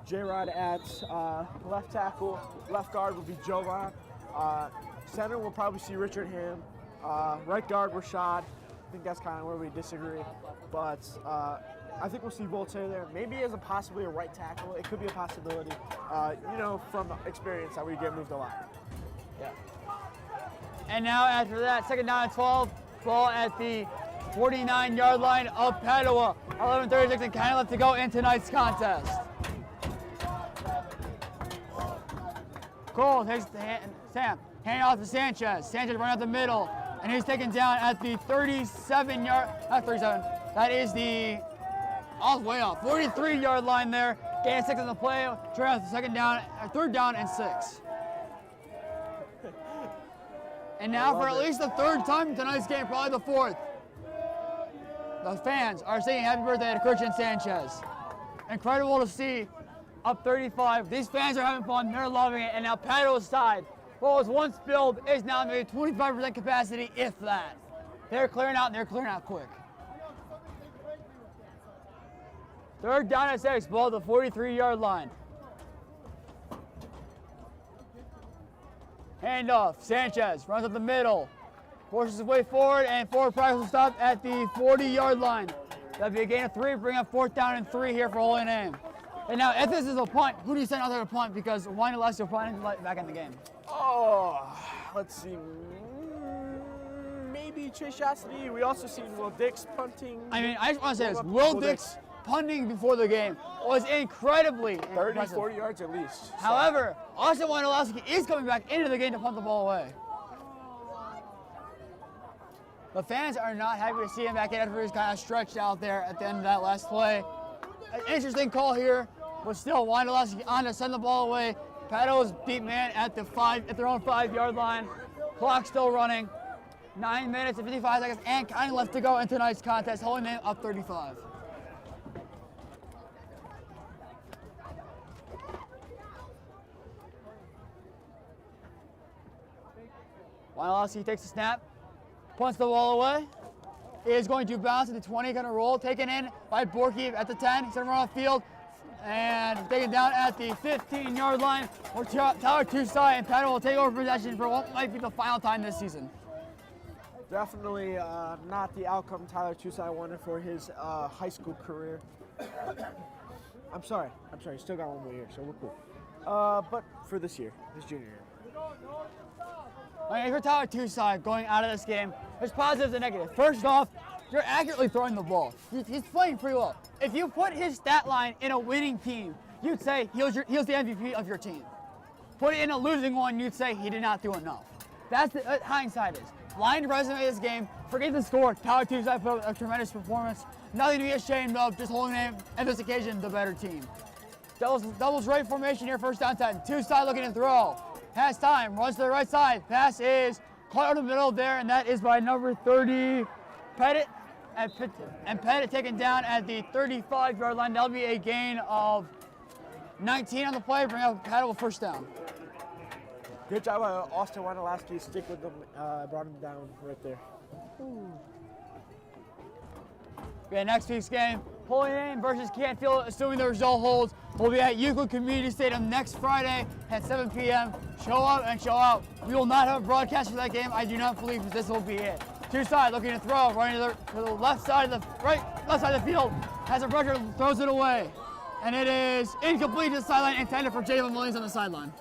J-Rod at left tackle. Left guard would be Jayvon. Center will probably see Richard Ham. Right guard, Rashad. I think that's kind of where we disagree. But I think we'll see Voltaire there. Maybe as possibly a right tackle. It could be a possibility. From experience that we get moved a lot. Yeah. And now after that, second down and 12. Ball at the 49-yard line of Padua. 11:36 and kind of left to go in tonight's contest. Cole takes the Sam. Hand off to Sanchez. Sanchez running out the middle. And he's taken down at the 37-yard, not 37, that is the, way off, 43-yard line there. Gain 6 on the play, try out the third down and 6. And now for at least the third time in tonight's game, probably the fourth, the fans are singing happy birthday to Kriztion Sanchez. Incredible to see, up 35. These fans are having fun, they're loving it, and now Padua's side, what was once filled is now maybe 25% capacity, if that. They're clearing out, and they're clearing out quick. Third down and 6, ball at the 43-yard line. Handoff, Sanchez runs up the middle, forces his way forward, and forward progress will stop at the 40-yard line. That'll be a gain of 3, bring up 4th down and 3 here for Holy Name. And now, if this is a punt, who do you send out there to punt? Because Wondolowski will probably back in the game. Oh, let's see. Maybe Chase Chastity. We also seen Will Dix punting. I mean, I just want to say this. Will Dix punting before the game was incredibly 30, impressive. 40 yards at least. However, Austin Wondolowski is coming back into the game to punt the ball away. The fans are not happy to see him back in after he was kind of stretched out there at the end of that last play. An interesting call here, but still Wondolowski on to send the ball away. Padua's deep man at their own 5-yard line. Clock still running. 9 minutes and 55 seconds and kind of left to go in tonight's contest. Holy Name up 35. Wondolowski takes the snap, punts the ball away. He is going to bounce at the 20, going to roll, taken in by Borky at the 10. He's going to run off field and taken down at the 15-yard line. Where Tyler Tusai and Padua will take over possession for what might be the final time this season. Definitely not the outcome Tyler Tusai wanted for his high school career. I'm sorry, he still got 1 more year, so we're cool. But for this year, his junior year. If you're Tyler Tusai going out of this game, there's positives and negatives. First off, you're accurately throwing the ball. He's playing pretty well. If you put his stat line in a winning team, you'd say he was the MVP of your team. Put it in a losing one, you'd say he did not do enough. That's what hindsight is. Blind resume this game, forget the score. Tyler Tusai put up a tremendous performance. Nothing to be ashamed of, just Holy Name, and this occasion, the better team. Doubles right formation here, first down 10. Tusai looking to throw. Has time, runs to the right side. Pass is caught in the middle there, and that is by number 30, Pettit. And Pettit taken down at the 35-yard line. That'll be a gain of 19 on the play, bring up Padua first down. Good job by Austin Wondolowski. Stick with them, brought him down right there. Okay, next week's game, Holy Name versus Canton, assuming the result holds, will be at Euclid Community Stadium next Friday at 7 p.m. Show up and show out. We will not have a broadcast for that game. I do not believe that this will be it. Tusai looking to throw, running to the left side of the field. Has a rusher, throws it away. And it is incomplete to the sideline, intended for Jayvon Williams on the sideline.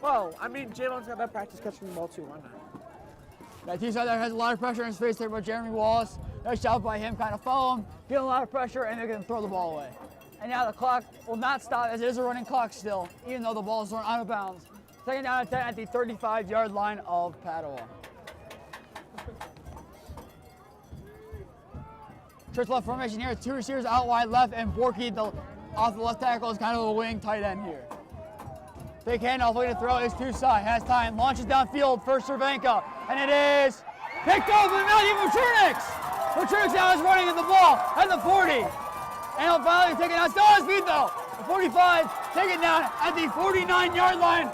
Well, I mean, Jayvon's got that practice catching the ball too. Why not? That Tusai there has a lot of pressure in his face there by Jeremy Wallace. Nice job by him, kind of follow him, get a lot of pressure, and they're going to throw the ball away. And now the clock will not stop, as it is a running clock still, even though the ball is thrown out of bounds. Second down and 10 at the 35-yard line of Padua. Church left formation here. 2 receivers out wide left, and Borky, off the left tackle, is kind of a wing tight end here. Big handoff, looking to throw is Tusai. Has time, launches downfield for Cervenka, and it is picked off with Matthew Vučurniks. Vučurniks now is running at the ball at the 40. And he'll finally take it out. Still on his feet though. The 45, take it down at the 49-yard line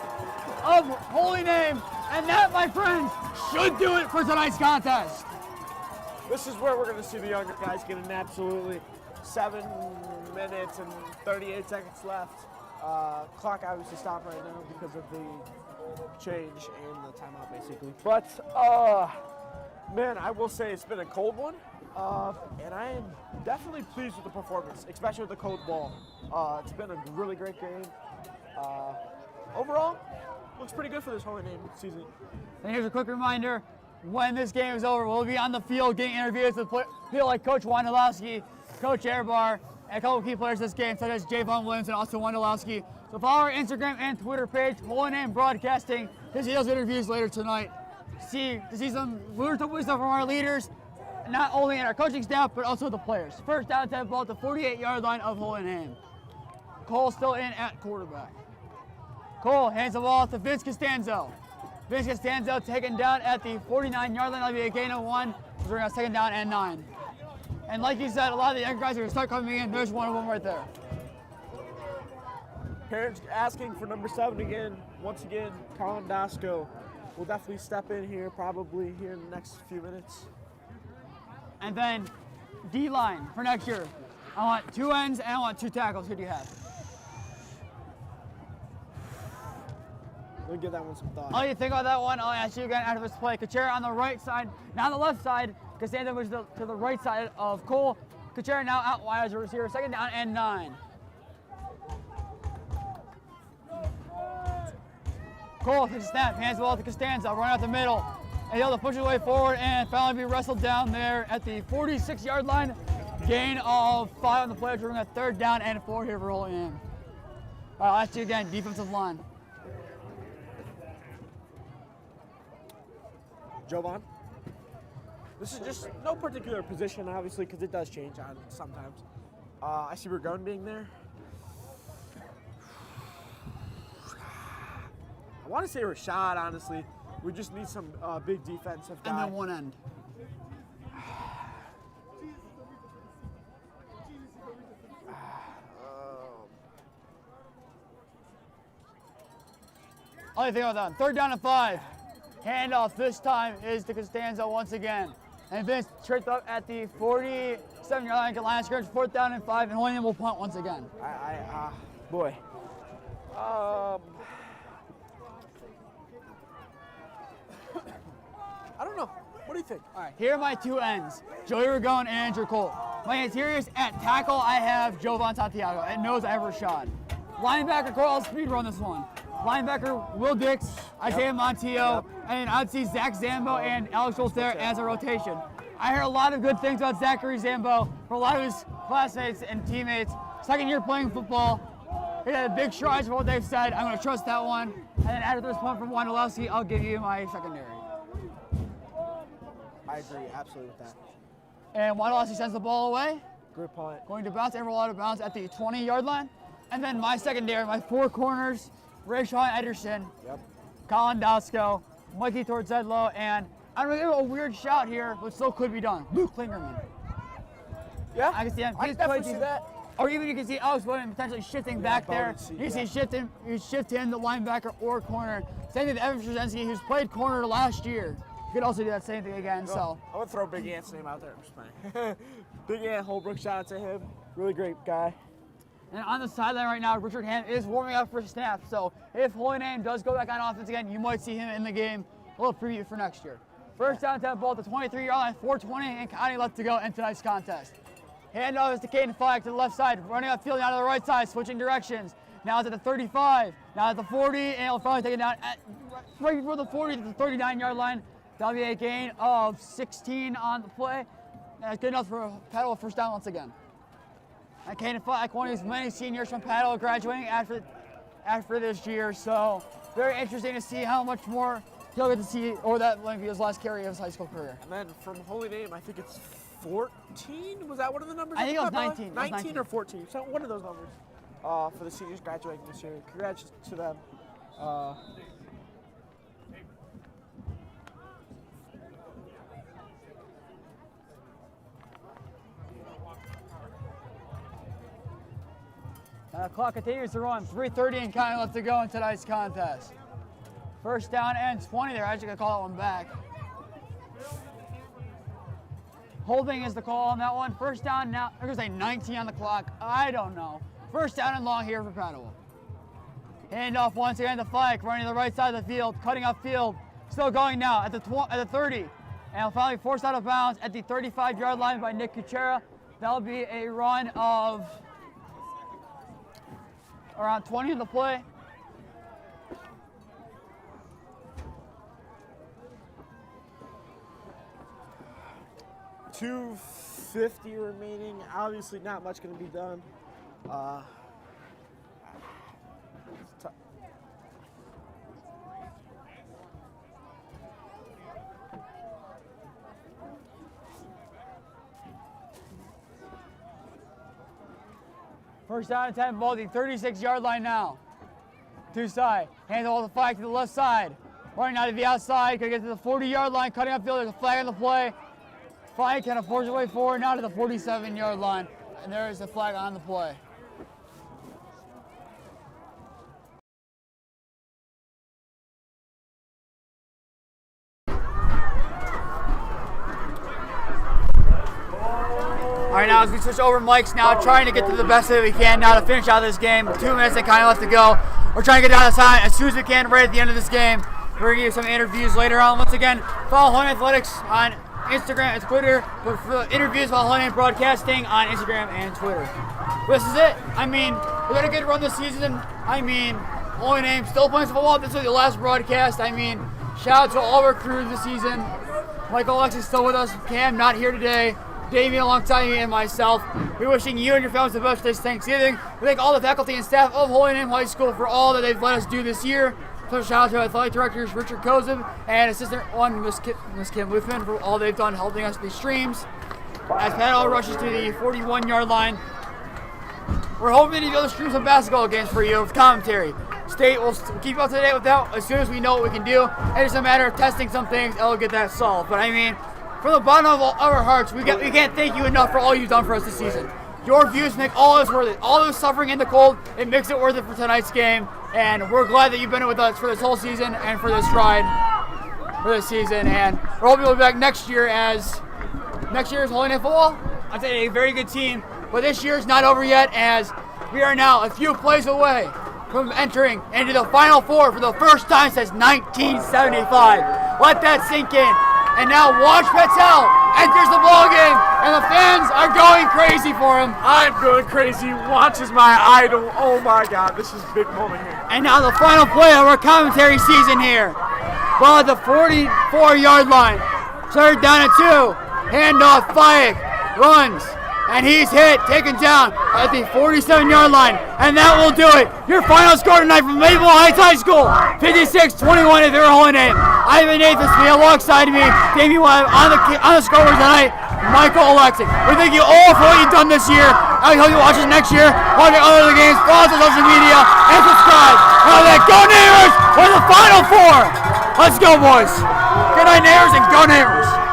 of Holy Name. And that, my friends, should do it for tonight's contest. This is where we're going to see the younger guys get an absolutely 7 minutes and 38 seconds left. Clock obviously stopped right now because of the change in the timeout, basically. But, man, I will say it's been a cold one, and I am definitely pleased with the performance, especially with the cold ball. It's been a really great game. Overall, looks pretty good for this Holy Name season. And here's a quick reminder, when this game is over, we'll be on the field getting interviews with people like Coach Wondolowski, Coach Airbar, and a couple of key players this game, such as Jayvon Williams and Austin Wondolowski. So follow our Instagram and Twitter page, Holy Name Broadcasting, to see those interviews later tonight. To see some wisdom from our leaders, not only in our coaching staff, but also the players. First down, 10 ball at the 48-yard line of Holy Name. Cole still in at quarterback. Cole hands the ball to Vince Costanzo. Vince Costanzo taken down at the 49-yard line. That'll be a gain of 1. We're going to second down and 9. And like you said, a lot of the young guys are going to start coming in. There's one of them right there. Parents asking for number 7 again. Once again, Colin Dasco will definitely step in here, probably here in the next few minutes. And then D-line for next year. I want 2 ends and I want 2 tackles. Who do you have? Let me give that one some thought. I'll let you think about that one. I'll ask you again after this play. Kuchera on the right side, now on the left side. Costanzo was to the right side of Cole. Kuchera now out wide as a receiver. Second down and 9. Cole takes a snap, hands the ball to Costanzo, run out the middle, and he'll push his way forward and finally be wrestled down there at the 46-yard line. Gain of 5 on the play. We're going to 3rd down and 4 here for Holy Name. All right, I'll ask you again, defensive line. Jayvon? This is just no particular position, obviously, because it does change on sometimes. I see Regone being there. I want to say Rashad, honestly. We just need some big defensive guy. And then 1 end. All you think about that. 3rd down and 5. Handoff this time is to Costanzo once again. And Vince tripped up at the 47-yard line. Line of scrimmage, 4th down and 5, and Holy Name will punt once again. Boy. I don't know. What do you think? All right, here are my 2 ends, Joey Regone and Andrew Cole. My interiors at tackle, I have Jovan Santiago. At nose, I have Rashad. Linebacker, Cole, I'll speed run this one. Linebacker, Will Dix, Isaiah Montiel, and I'd see Zach Zambo and Alex Schultz there as a rotation. I heard a lot of good things about Zachary Zambo from a lot of his classmates and teammates. 2nd year playing football. He had big strides for what they've said. I'm going to trust that one. And then after this punt from Wondolowski, I'll give you my secondary. I agree absolutely with that. And Wondolowski sends the ball away. Good punt. Going to bounce and roll out of bounds at the 20-yard line. And then my secondary, my 4 corners, Rayshawn Ederson, Colin Dasco, Mikey Torzedlo, and I'm going to give a weird shout here, but still could be done. Luke Klingerman. Yeah, I can see him. I definitely see that. Or even you can see Alex Williams potentially shifting back there. You see you shift him the linebacker or corner. Same thing to Evan Straczynski, who's played corner last year. You could also do that same thing again. So I'm gonna throw Big Ant's name out there. I'm just playing. Big Ant Holbrook, shout out to him. Really great guy. And on the sideline right now, Richard Ham is warming up for snap. So if Holy Name does go back on offense again, you might see him in the game. A little preview for next year. First down, 10 ball at the 23-yard line, 4:20 and counting left to go in tonight's contest. Handoff is to Caden Flag to the left side, running upfield now to the right side, switching directions. Now it's at the 35, now at the 40, and he'll probably take it down at right before the 40 to the 39-yard line. That'll be a gain of 16 on the play. That's good enough for Padua first down once again. And Canton, like one of these many seniors from Padua graduating after this year, so very interesting to see how much more he'll get to see, or that might be his last carry of his high school career. And then from Holy Name, I think it's 14. Was that one of the numbers? I think it was 19. 19 or 14. So one of those numbers for the seniors graduating this year. Congrats to them. The clock continues to run. 3:30 and counting left to go in tonight's contest. First down and 20. They're actually going to call that one back. Holding is the call on that one. First down now. They're going to say 19 on the clock. I don't know. First down and long here for Padua. Handoff once again to Fike, running to the right side of the field, cutting up field. Still going now at the 30. And finally forced out of bounds at the 35-yard line by Nick Kuchera. That'll be a run of around 20 in the play. $250 remaining. Obviously, not much going to be done. First down and 10, ball, the 36-yard line now. Tusai, hands all the Fike to the left side. Running out to the outside, gonna get to the 40-yard line, cutting up field, there's a flag on the play. Fike kind of forces his way forward now to the 47-yard line. And there is the flag on the play. All right, now as we switch over mics now, trying to get to the best that we can now to finish out this game. 2 minutes and kind of left to go. We're trying to get down the side as soon as we can right at the end of this game. We're going to give you some interviews later on. Once again, follow Holy Name Athletics on Instagram and Twitter. But for the interviews, follow Holy Name Broadcasting on Instagram and Twitter. This is it. I mean, we got a good run this season. I mean, Holy Name still playing some football. This is the last broadcast. I mean, shout out to all our crew this season. Michael Alex is still with us. Cam not here today. Davey alongside me and myself. We're wishing you and your families the best this Thanksgiving. We thank all the faculty and staff of Holy Name High School for all that they've let us do this year. So shout out to athletic directors Richard Kozub and assistant one Miss Kim Luthman for all they've done helping us with these streams. As Padua rushes to the 41-yard line, we're hoping to be able to stream some basketball games for you with commentary. We'll keep you up to date with that as soon as we know what we can do. It's just a matter of testing some things and we'll get that solved. But I mean, from the bottom of our hearts, we can't thank you enough for all you've done for us this season. Your views make all this worth it. All this suffering in the cold, it makes it worth it for tonight's game. And we're glad that you've been with us for this whole season and for this ride for this season. And we're hoping you'll be back next year as next year's Holy Name football. I'd say a very good team. But this year's not over yet as we are now a few plays away from entering into the Final Four for the first time since 1975. Let that sink in. And now watch Patel enters the ball game, and the fans are going crazy for him. I'm going crazy. Watch as my idol. Oh my God, this is a big moment here. And now the final play of our commentary season here. Ball at the 44-yard line. Third down and 2. Handoff, Fayek runs. And he's hit, taken down at the 47-yard line. And that will do it. Your final score tonight from Maple Heights High School, 56-21 if you're a Holy Name. Ivan Nathan alongside me, Davey Webb on the scoreboard tonight, Michael Alexic. We thank you all for what you've done this year. I hope you watch us next year. Watch other games, follow us on social media, and subscribe. Now that, go Neighbors for the Final Four. Let's go, boys. Good night, Neighbors, and go Neighbors.